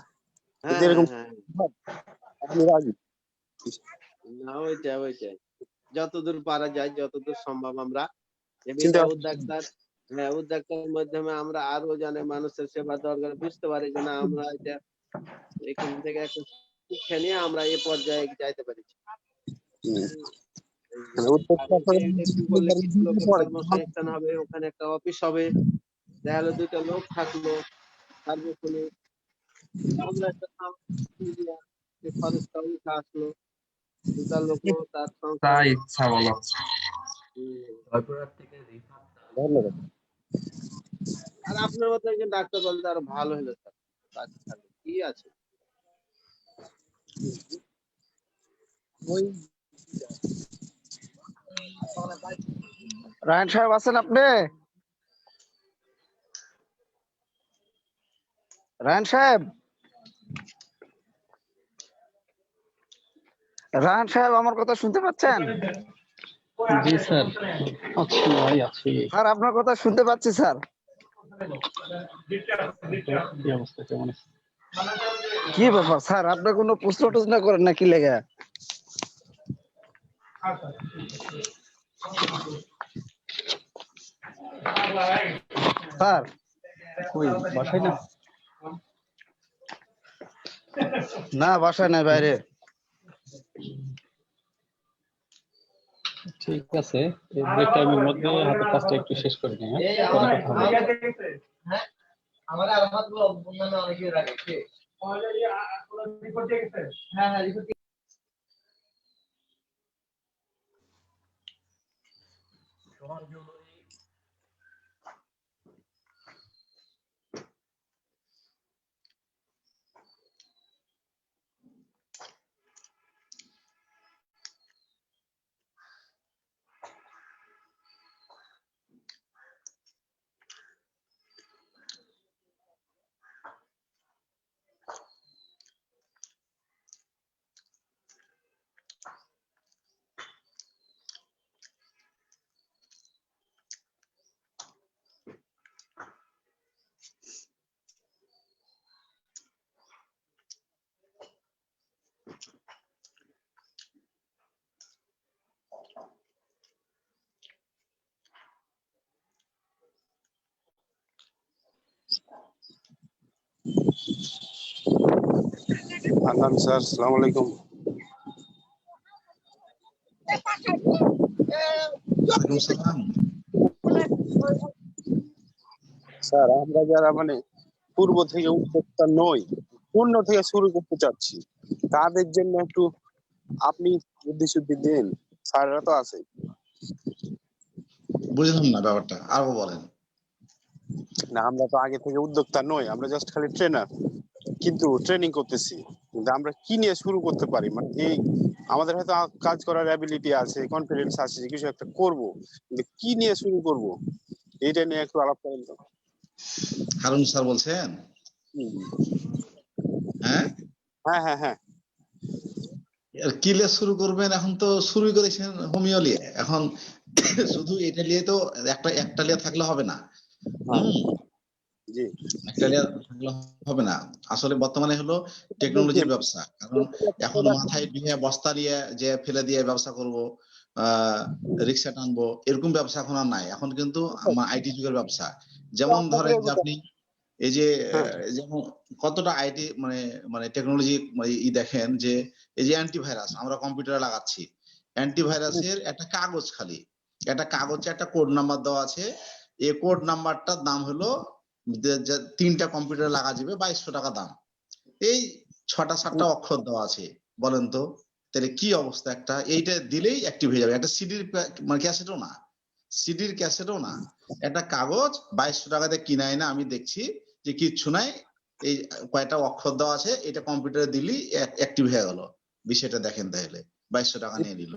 হ্যাঁ যদি এরকম হ্যাঁ আমি রাজি। না ওইটাই যতদূর পারা যায়, যতদূর সম্ভব আমরা চিন্তা উদ্যোক্তার মাধ্যমে আমরা আরো জানে মানুষের সেবা দরকার বুঝতে পারি যে না আমরা এটা এখান থেকে একটা শিক্ষা নিয়ে আমরা এই পর্যায়ে যাইতে পারছি। কর্মসংস্থান হবে, ওখানে একটা অফিস হবে, দেখা গেলো 2টা লোক থাকলো, সার্বক্ষণিক আমরা একটা খরচটা উঠে আসলো, 2টা লোক তার সংসার। ইচ্ছা বলো। ধন্যবাদ। আর আপনার মতো একজন ডাক্তার বলতে আরো ভালো হলো স্যার, কি আছে। রায়ন সাহেব আছেন আপনি? রায়ন সাহেব, রায়ন সাহেব আমার কথা শুনতে পাচ্ছেন? জি স্যার, আছি ভাই আছি। স্যার আপনার কথা শুনতে পাচ্ছি স্যার। কি অবস্থা, কেমন আছে? কি ব্যাপার স্যার, আপনি কোনো প্রশ্ন টশ্ন করেন না কি লেগে? স্যার কই বাসায় না? না বাসায় নাই, বাইরে। ঠিক আছে, এই ব্রেক টাইমের মধ্যে হাতের কাজটা একটু শেষ করে নিই। পরে কথা হবে। আমার আলামাতগুলো অন্যান্য অনেকে রাখে। হ্যাঁ হ্যাঁ রিপোর্ট আহলান স্যার, আসসালামু আলাইকুম। স্যার আমরা যারা মানে পূর্ব থেকে উদ্যোক্তা নই, পূর্ণ থেকে শুরু করতে চাচ্ছি, তাদের জন্য একটু আপনি বুদ্ধি শুদ্ধি দিন। স্যাররা তো আছে। বুঝলাম না ব্যাপারটা, আরো বলেন। না আমরা তো আগে থেকে উদ্যোক্তা নই, আমরা জাস্ট খালি ট্রেনার, কিন্তু ট্রেনিং করতেছি। কিন্তু আমরা কি নিয়ে শুরু করতে পারি, মানে এই আমাদের হয়তো কাজ করার অ্যাবিলিটি আছে, কনফিডেন্স আছে, কিছু একটা করব, কিন্তু কি নিয়ে শুরু করব এইটা নিয়ে একটু আলাপ করেন তো। হারুন স্যার বলছেন? হ্যাঁ হ্যাঁ হ্যাঁ হ্যাঁ। কি নিয়ে শুরু করবেন? এখন তো শুরুই করেছেন হোমিও নিয়ে, এখন শুধু এটা নিয়ে তো একটা নিয়ে থাকলে হবে না। জি, একটা নিয়ে থাকলে হবে না। আসলে বর্তমানে হলো টেকনোলজির ব্যবসা, কারণ এখন মাথায় নিয়ে বস্তা নিয়ে যে ফেলে দিয়ে ব্যবসা করব, রিক্সা টানবো, এরকম ব্যবসা এখন আর নাই। এখন কিন্তু আমার আইটি যুগের ব্যবসা। যেমন ধরেন যে আপনি এই যে যেমন কতটা আইটি মানে মানে টেকনোলজি দেখেন যে এই যে অ্যান্টিভাইরাস আমরা কম্পিউটারে লাগাচ্ছি, অ্যান্টিভাইরাসের একটা কাগজ, খালি একটা কাগজে একটা কোড নাম্বার দেওয়া আছে, এই কোড নাম্বারটার দাম হলো 3টা কম্পিউটারে লাগা যাবে 2200 টাকা দাম। এই 6টা 7টা অক্ষর দেওয়া আছে, বলেন তো তাহলে কি অবস্থা? একটা এইটা দিলেই অ্যাক্টিভ হয়ে যাবে। একটা সিডির মানে ক্যাসেটও না, সিডির ক্যাসেটও না, একটা কাগজ 2200 টাকাতে কিনাই না, আমি দেখছি যে কিচ্ছু নাই, এই কয়টা অক্ষর দেওয়া আছে, এটা কম্পিউটারে দিলি অ্যাক্টিভ হয়ে গেল। বিষয়টা দেখেন তাহলে 2200 টাকা নিয়ে নিল।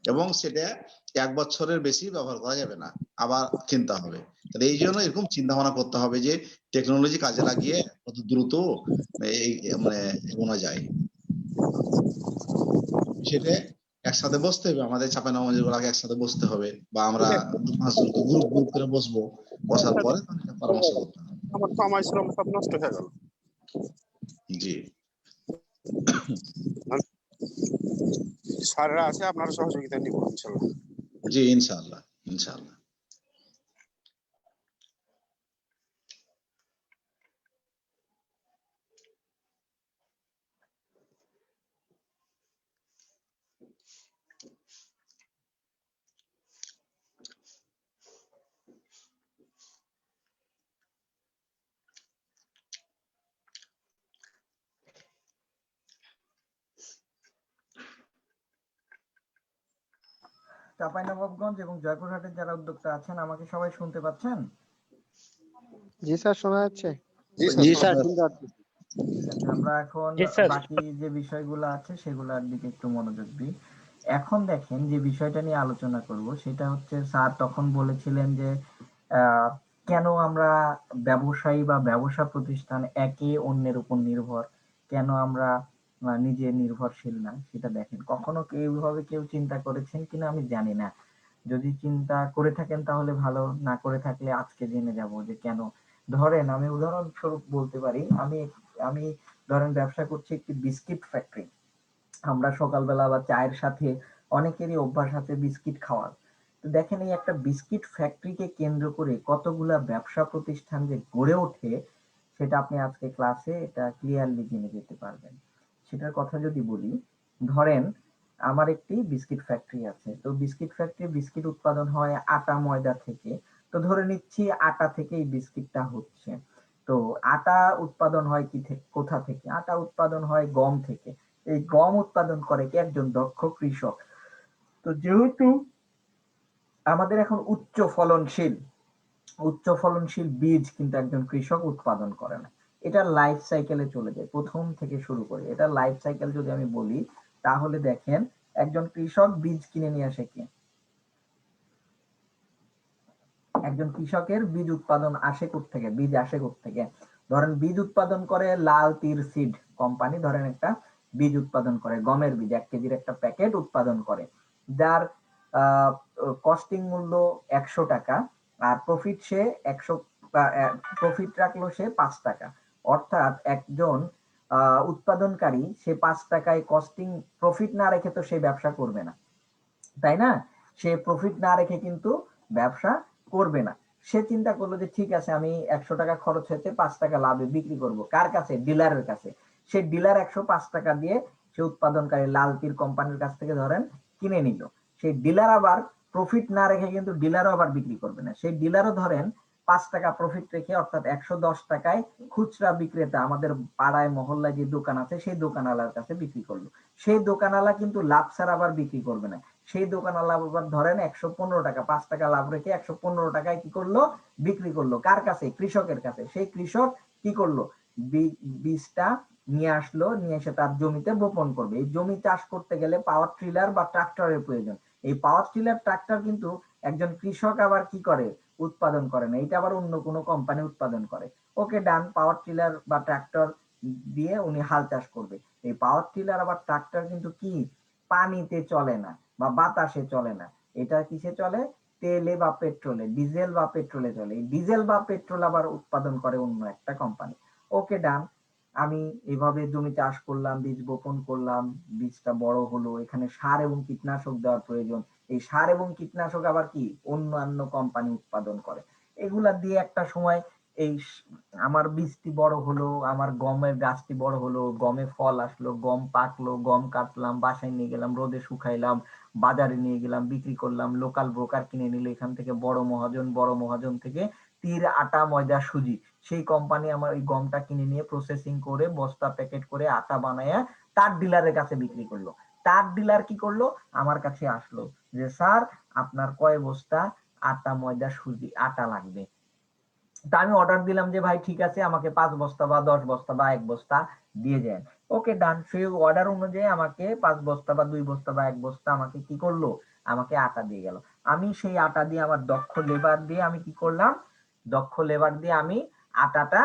এবং সেটা 1 বছরের বেশি ব্যবহার করা যাবে না, আবার কিনতে হবে। তাহলে এই জন্য এরকম চিন্তা ভাবনা করতে হবে যে টেকনোলজি কাজে লাগিয়ে কত দ্রুত এই মানে এগোনো যায়। সেটা একসাথে বসতে হবে, আমাদের চাঁপাইনবাবগঞ্জের আগে একসাথে বসতে হবে, বা আমরা 2-5 জনকে গ্রুপ করে বসবো, বসার পরে পরামর্শ করতে হবে। আমার সময় শ্রম সব নষ্ট হয়ে গেল। জি, স্যাররা আছে, আপনারা সহযোগিতা নিব ইনশাল্লাহ। জি, ইনশাআল্লাহ ইনশাআল্লাহ। চাঁপাইনবাবগঞ্জ এবং জয়পুরহাটের যারা উদ্যোক্তা আছেন, আমাকে সবাই শুনতে পাচ্ছেন? জি স্যার, শোনা যাচ্ছে। জি স্যার, শুনতে ঠিক আছে, আমরা এখন জি স্যার। বাকি যে বিষয়গুলো আছে সেগুলোর দিকে একটু মনোযোগ দিই। এখন দেখেন যে বিষয়টা নিয়ে আলোচনা করব সেটা হচ্ছে, স্যার তখন বলেছিলেন যে কেন আমরা ব্যবসায়ী বা ব্যবসা প্রতিষ্ঠান একে অন্যের উপর নির্ভর, কেন আমরা নিজে নির্ভরশীল না, সেটা দেখেন। কখনো এইভাবে কেউ চিন্তা করেছেন কিনা আমি জানি না। যদি চিন্তা করে থাকেন তাহলে ভালো, না করে থাকলে আজকে জেনে যাব যে কেন। ধরেন আমি উদাহরণস্বরূপ বলতে পারি, আমি ধরেন ব্যবসা করছি একটি বিস্কিট ফ্যাক্টরি। আমরা সকালবেলা বা চায়ের সাথে অনেকেরই অভ্যাস আছে বিস্কিট খাওয়ার। তো দেখেন, এই একটা বিস্কিট ফ্যাক্টরিকে কেন্দ্র করে কতগুলা ব্যবসা প্রতিষ্ঠান যে গড়ে ওঠে, সেটা আপনি আজকে ক্লাসে এটা ক্লিয়ারলি জেনে যেতে পারবেন। সেটার কথা যদি বলি, ধরেন আমার একটি বিস্কিট ফ্যাক্টরি আছে। তো বিস্কিট ফ্যাক্টরি বিস্কিট উৎপাদন হয় আটা ময়দা থেকে। তো ধরে নিচ্ছি আটা থেকে এই বিস্কিটটা হচ্ছে। তো আটা উৎপাদন হয় কি থেকে, কোথা থেকে? আটা উৎপাদন হয় গম থেকে। এই গম উৎপাদন করে কি একজন দক্ষ কৃষক। তো যেহেতু আমাদের এখন উচ্চ ফলনশীল বীজ কিন্তু একজন কৃষক উৎপাদন করে না, এটা লাইফ সাইকেলে চলে যায় প্রথম থেকে শুরু করে। এটা লাইফ সাইকেল যদি আমি বলি, তাহলে দেখেন একজন কৃষক বীজ কিনে নিয়ে আসে কি, একজন কৃষকের বীজ উৎপাদন আসে কোত্থেকে, বীজ আসে কোত্থেকে? ধরেন বীজ উৎপাদন করে লাল তীর সিড কোম্পানি, ধরেন একটা বীজ উৎপাদন করে, গমের বীজ 1 কেজির একটা প্যাকেট উৎপাদন করে, যার কস্টিং মূল্য 100 টাকা, আর প্রফিট সে 100 প্রফিট রাখলো সে 5 টাকা। অর্থাৎ একজন উৎপাদনকারী সে 5 টাকায় কস্টিং প্রফিট না রেখে তো সে ব্যবসা করবে না, তাই না? সে প্রফিট না রেখে কিন্তু ব্যবসা করবে না। সে চিন্তা করলো যে ঠিক আছে, আমি 100 টাকা খরচ হয়েছে, 5 টাকা লাভে বিক্রি করব। কার কাছে? ডিলারের কাছে। সে ডিলার 105 টাকা দিয়ে সে উৎপাদনকারী লাল তীর কোম্পানির কাছ থেকে ধরেন কিনে নিল। সেই ডিলার আবার প্রফিট না রেখে কিন্তু ডিলারও আবার বিক্রি করবে না। সেই ডিলারও ধরেন 5 টাকা প্রফিট রেখে, অর্থাৎ 110 টাকায় খুচরা বিক্রেতা, আমাদের পাড়ায় মহল্লায় যে দোকান আছে সেই দোকানওয়ালার কাছে বিক্রি করলো। সেই দোকানওয়ালা কিন্তু লাভ ছাড়া আবার বিক্রি করবে না। সেই দোকানওয়ালা আবার ধরেন 115 টাকা, 5 টাকা লাভ রেখে 115 টাকায় কি করলো? বিক্রি করলো। কার কাছে? কৃষকের কাছে। সেই কৃষক কি করলো? বীজটা নিয়ে আসলো, নিয়ে এসে তার জমিতে বপন করবে। এই জমি চাষ করতে গেলে পাওয়ার ট্রিলার বা ট্রাক্টরের প্রয়োজন। এই পাওয়ার ট্রিলার ট্রাক্টর কিন্তু একজন কৃষক আবার কি করে? উৎপাদন করে না, এটা আবার অন্য কোনো কোম্পানি উৎপাদন করে। ওকে ডান, পাওয়ার ট্রিলার বা ট্রাক্টর দিয়ে উনি হাল চাষ করবে। এই পাওয়ার ট্রিলার আবার ট্রাক্টর কিন্তু কি পানিতে চলে না বা বাতাসে চলে না, এটা কিসে চলে? তেলে বা পেট্রোলে, ডিজেল বা পেট্রোলে চলে। এই ডিজেল বা পেট্রোল আবার উৎপাদন করে অন্য একটা কোম্পানি। ওকে ডান, আমি এইভাবে জমি চাষ করলাম, বীজ বপন করলাম, বীজটা বড় হলো, এখানে সার এবং কীটনাশক দেওয়ার প্রয়োজন। এই সার এবং কীটনাশক আবার কি অন্যান্য কোম্পানি উৎপাদন করে। এগুলা দিয়ে একটা সময় এই আমার বীজটি বড় হলো, আমার গমের গাছটি বড় হলো, গমে ফল আসলো, গম পাকলো, গম কাটলাম, বাসায় নিয়ে গেলাম, রোদে শুকাইলাম, বাজারে নিয়ে গেলাম, বিক্রি করলাম, লোকাল ব্রোকার কিনে নিল, এখান থেকে বড় মহাজন থেকে তীর আটা ময়দা সুজি, সেই কোম্পানি আমার ওই গমটা কিনে নিয়ে প্রসেসিং করে বস্তা প্যাকেট করে আটা বানায় তার ডিলারের কাছে বিক্রি করলো। তার ডিলার কি করলো? আমার কাছে আসলো যে স্যার আপনার কয় বস্তা আটা ময়দা সুজি আটা লাগবে। তা আমি অর্ডার দিলাম যে ভাই ঠিক আছে, আমাকে 5 বস্তা বা 10 বস্তা বা 1 বস্তা দিয়ে যান। ওকে ডান। সেই অর্ডার অনুযায়ী আমাকে 5 বস্তা বা 2 বস্তা বা 1 বস্তা আমাকে কি করলো, আমাকে আটা দিয়ে গেল। আমি সেই আটা দিয়ে আমার দক্ষ লেবার দিয়ে আমি কি করলাম, দক্ষ লেবার দিয়ে আমি আটাটা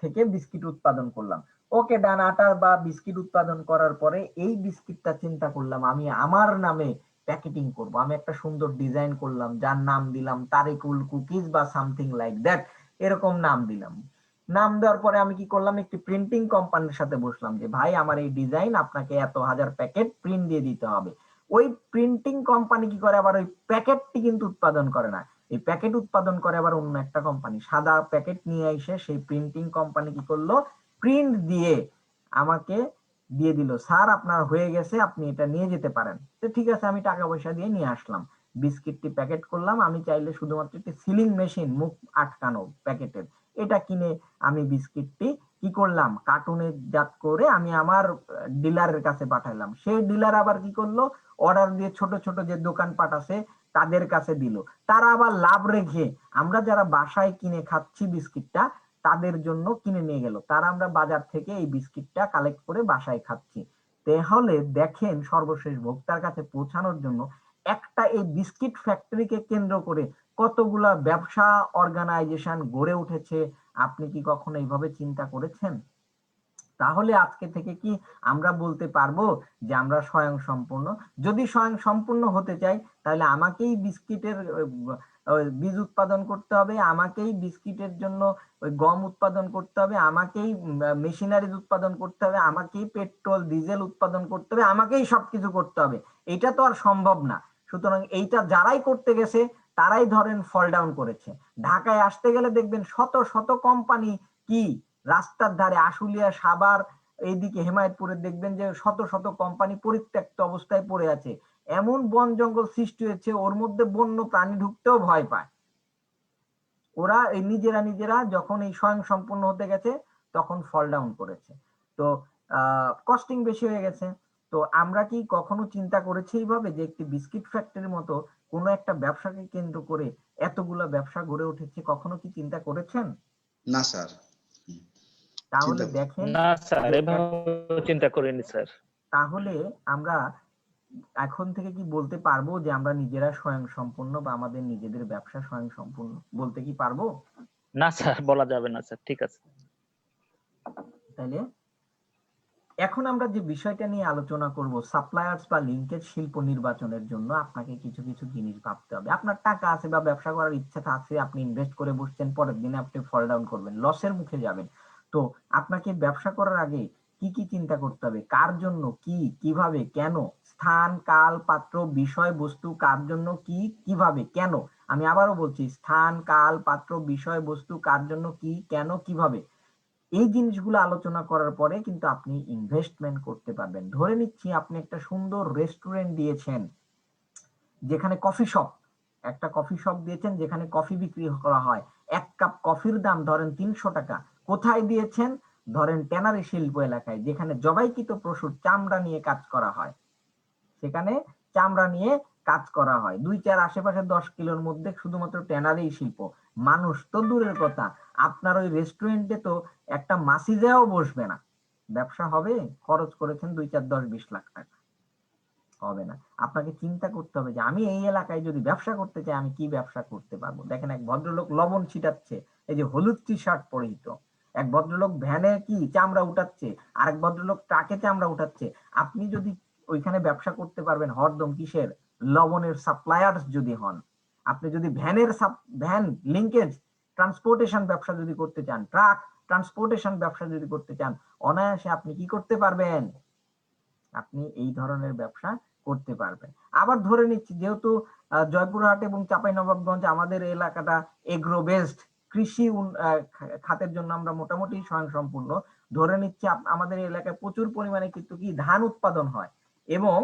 থেকে বিস্কিট উৎপাদন করলাম। ওকে ডান। আটা বা বিস্কিট উৎপাদন করার পরে এই বিস্কিটটা চিন্তা করলাম আমি আমার নামে প্যাকেটিং করব। আমি একটা সুন্দর ডিজাইন করলাম, যার নাম দিলাম তারিকুল কুকিজ বা সামথিং লাইক দ্যাট, এরকম নাম দিলাম। নাম দেওয়ার পরে আমি কি করলাম, একটি প্রিন্টিং কোম্পানির সাথে বসলাম যে ভাই আমার এই ডিজাইন আপনাকে এত হাজার প্যাকেট প্রিন্ট দিয়ে দিতে হবে। ওই প্রিন্টিং কোম্পানি কি করে, আবার ওই প্যাকেটটি কিন্তু উৎপাদন করে না, এই প্যাকেট উৎপাদন করে আবার অন্য একটা কোম্পানি। সাদা প্যাকেট নিয়ে এসে সেই প্রিন্টিং কোম্পানি কি করলো, প্রিন্ট দিয়ে আমাকে দিয়ে দিল, স্যার আপনার হয়ে গেছে, আপনি এটা নিয়ে যেতে পারেন। তো ঠিক আছে, আমি টাকা পয়সা দিয়ে নিয়ে আসলাম, বিস্কিটটি প্যাকেট করলাম। আমি চাইলে শুধুমাত্র একটি সিলিং মেশিন, মুখ আটকানো প্যাকেটের, এটা কিনে আমি বিস্কিটটি কি করলাম, কার্টুনে জাত করে আমি আমার ডিলারের কাছে পাঠাইলাম। সেই ডিলার আবার কি করলো, অর্ডার দিয়ে ছোট ছোট যে দোকানপাট আছে তাদের কাছে দিল। তারা আবার লাভ রেখে আমরা যারা বাসায় কিনে খাচ্ছি বিস্কিটটা, তাদের জন্য কিনে নিয়ে গেল। তারা আমরা বাজার থেকে এই বিস্কিটটা কালেক্ট করে বাসায় খাচ্ছি। তাহলে দেখেন, সর্বশেষ ভোক্তার কাছে পৌঁছানোর জন্য একটা এই বিস্কিট ফ্যাক্টরিকে কেন্দ্র করে কতগুলা ব্যবসা অর্গানাইজেশন গড়ে উঠেছে। আপনি কি কখনো এইভাবে চিন্তা করেছেন? তাহলে আজকে থেকে কি আমরা বলতে পারবো যে আমরা স্বয়ংসম্পূর্ণ? যদি স্বয়ংসম্পূর্ণ হতে চাই তাহলে আমাকেই বিস্কিটের বীজ উৎপাদন করতে হবে, আমাকেই বিস্কিটের জন্য ওই গম উৎপাদন করতে হবে, আমাকেই মেশিনারিজ উৎপাদন করতে হবে, আমাকেই পেট্রোল ডিজেল উৎপাদন করতে হবে, আমাকেই সবকিছু করতে হবে। এটা তো আর সম্ভব না। সুতরাং এইটা যারাই করতে গেছে তারাই ধরেন ফল ডাউন করেছে। ঢাকায় আসতে গেলে দেখবেন শত শত কোম্পানি কি রাস্তার ধারে, আশুলিয়া, সাভার, এইদিকে হেমায়েতপুরে দেখবেন যে শত শত কোম্পানি পরিত্যক্ত অবস্থায় পড়ে আছে। এমন বন জঙ্গল সৃষ্টি হয়েছে, ওর মধ্যে বন্য প্রাণী ঢুকতেও ভয় পায়। ওরা এই নিজেরা যখন এই স্বয়ং সম্পূর্ণ হতে গেছে তখন ফল ডাউন করেছে। তো কস্টিং বেশি হয়ে গেছে। তো আমরা কি কখনো চিন্তা করেছি এইভাবে যে একটি বিস্কিট ফ্যাক্টরির মতো কোনো একটা ব্যবসাকে কেন্দ্র করে এতগুলা ব্যবসা গড়ে উঠেছে? কখনো কি চিন্তা করেছেন? না স্যার। তাহলে দেখেন, না স্যার, এভাবে চিন্তা করিনি স্যার। তাহলে আমরা এখন থেকে কি বলতে পারবো যে আমরা নিজেরা স্বয়ংসম্পূর্ণ বা আমাদের নিজেদের ব্যবসা স্বয়ংসম্পূর্ণ বলতে কি পারবো? না স্যার, বলা যাবে না স্যার। ঠিক আছে। তাহলে এখন আমরা যে বিষয়টা নিয়ে আলোচনা করব, সাপ্লায়ার্স বা লিঙ্কেজ শিল্প নির্বাচনের জন্য আপনাকে কিছু কিছু জিনিস ভাবতে হবে। আপনার টাকা আছে বা ব্যবসা করার ইচ্ছা আছে, আপনি ইনভেস্ট করে বসছেন, পরের দিনে আপনি ফল ডাউন করবেন, লসের মুখে যাবেন। তো আপনাকে ব্যবসা করার আগে কি কি চিন্তা করতে হবে, কার জন্য কি, কিভাবে, কেন, স্থান, কাল, পাত্র, বিষয়, বস্তু, কার জন্য কি, কিভাবে, কেন। আমি আবারও বলছি, স্থান, কাল, পাত্র, বিষয়, বস্তু, কার জন্য কি, কেন, কিভাবে। এই জিনিসগুলো আলোচনা করার পরে কিন্তু আপনি ইনভেস্টমেন্ট করতে পারবেন। ধরে নিচ্ছি আপনি একটা সুন্দর রেস্টুরেন্ট দিয়েছেন, যেখানে কফি শপ, একটা কফি শপ দিয়েছেন যেখানে কফি বিক্রি করা হয়। 1 কাপ কফির দাম ধরেন 300 টাকা। কোথায় দিয়েছেন? ধরেন ট্যানারি শিল্প এলাকায়, যেখানে জবাইকৃত পশুর চামড়া নিয়ে কাজ করা হয়। সেখানে চামড়া নিয়ে কাজ করা হয়। 2-4 আশেপাশে 10 কিলোর মধ্যে শুধুমাত্র ট্যানারি শিল্প। মানুষ তো দূরের কথা, আপনার ওই রেস্টুরেন্টে তো একটা মাসিজাও বসবে না। ব্যবসা হবে? খরচ করেছেন 2-4-10-20 লাখ টাকা, হবে না। আপনাকে চিন্তা করতে হবে যে আমি এই এলাকায় যদি ব্যবসা করতে চাই আমি কি ব্যবসা করতে পারবো। দেখেন, এক ভদ্রলোক লবণ ছিটাচ্ছে, এই যে হলুদ টি শার্ট পরিহিত, এক ভদ্রলোক ভ্যানে কি চামড়া উঠাচ্ছে, আরেক ভদ্রলোক ট্রাকে চামড়া উঠাচ্ছে। আপনি যদি ওইখানে ব্যবসা করতে পারবেন হরদম কিসের? লবণের সাপ্লায়ার্স যদি হন। আপনি যদি ভ্যান লিঙ্কেজ ট্রান্সপোর্টেশন ব্যবসা যদি করতে চান, ট্রাক ট্রান্সপোর্টেশন ব্যবসা যদি করতে চান, অনায়াসে আপনি কি করতে পারবেন? আপনি এই ধরনের ব্যবসা করতে পারবেন। আবার ধরে নিচ্ছি, যেহেতু জয়পুরহাট এবং চাঁপাইনবাবগঞ্জ আমাদের এলাকাটা এগ্রো বেসড, কৃষি খাতের জন্য আমরা মোটামুটি স্বয়ংসম্পূর্ণ। ধরে নিচ্ছি আমাদের এলাকায় প্রচুর পরিমাণে কিন্তু কি ধান উৎপাদন হয় এবং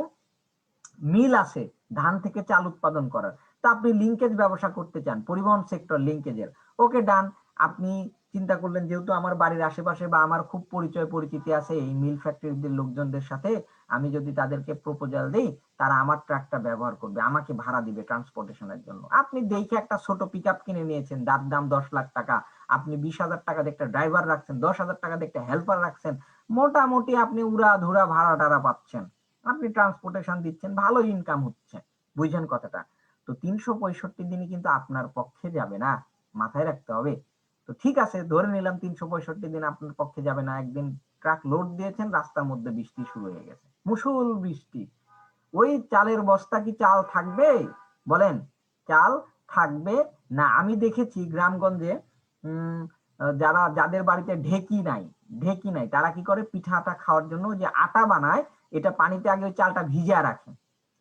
মিল আছে ধান থেকে চাল উৎপাদন করার। তা আপনি লিঙ্কেজ ব্যবসা করতে চান, পরিবহন সেক্টর লিঙ্কেজের, ওকে ডান। আপনি চিন্তা করলেন যেহেতু আমার বাড়ির আশেপাশে বা আমার খুব পরিচয় পরিচিতি আছে এই মিল ফ্যাক্টরির লোকজনদের সাথে, আমি যদি তাদেরকে প্রপোজাল দেই, তারা আমার ট্রাকটা ব্যবহার করবে, আমাকে ভাড়া দিবে ট্রান্সপোর্টেশনের জন্য। আপনি দেখে একটা ছোট পিকআপ কিনে নিয়েছেন, যার দাম 10 লাখ টাকা। আপনি 20,000 টাকা দিয়ে একটা ড্রাইভার রাখছেন, 10,000 টাকা দিয়ে একটা হেল্পার রাখছেন, মোটামুটি আপনি উড়াধুরা ভাড়া টাড়া পাচ্ছেন, আপনি ট্রান্সপোর্টেশন দিচ্ছেন, ভালো ইনকাম হচ্ছে। বুঝছেন কথাটা? তো 365 দিনই কিন্তু আপনার পক্ষে যাবে না, মাথায় রাখতে হবে। তো ঠিক আছে, ধরে নিলাম 365 দিন আপনার পক্ষে যাবে না। একদিন ট্রাক লোড দিয়েছেন, রাস্তার মধ্যে বৃষ্টি শুরু হয়ে গেছে, মুষল বৃষ্টি। ওই চালের বস্তা কি চাল থাকবে? বলেন, চাল থাকবে না। আমি দেখেছি গ্রামগঞ্জে যাদের বাড়িতে ঢেকি নাই তারা কি করে, পিঠা আটা খাওয়ার জন্য যে আটা বানায়, এটা পানিতে আগে ওই চালটা ভিজিয়ে রাখে,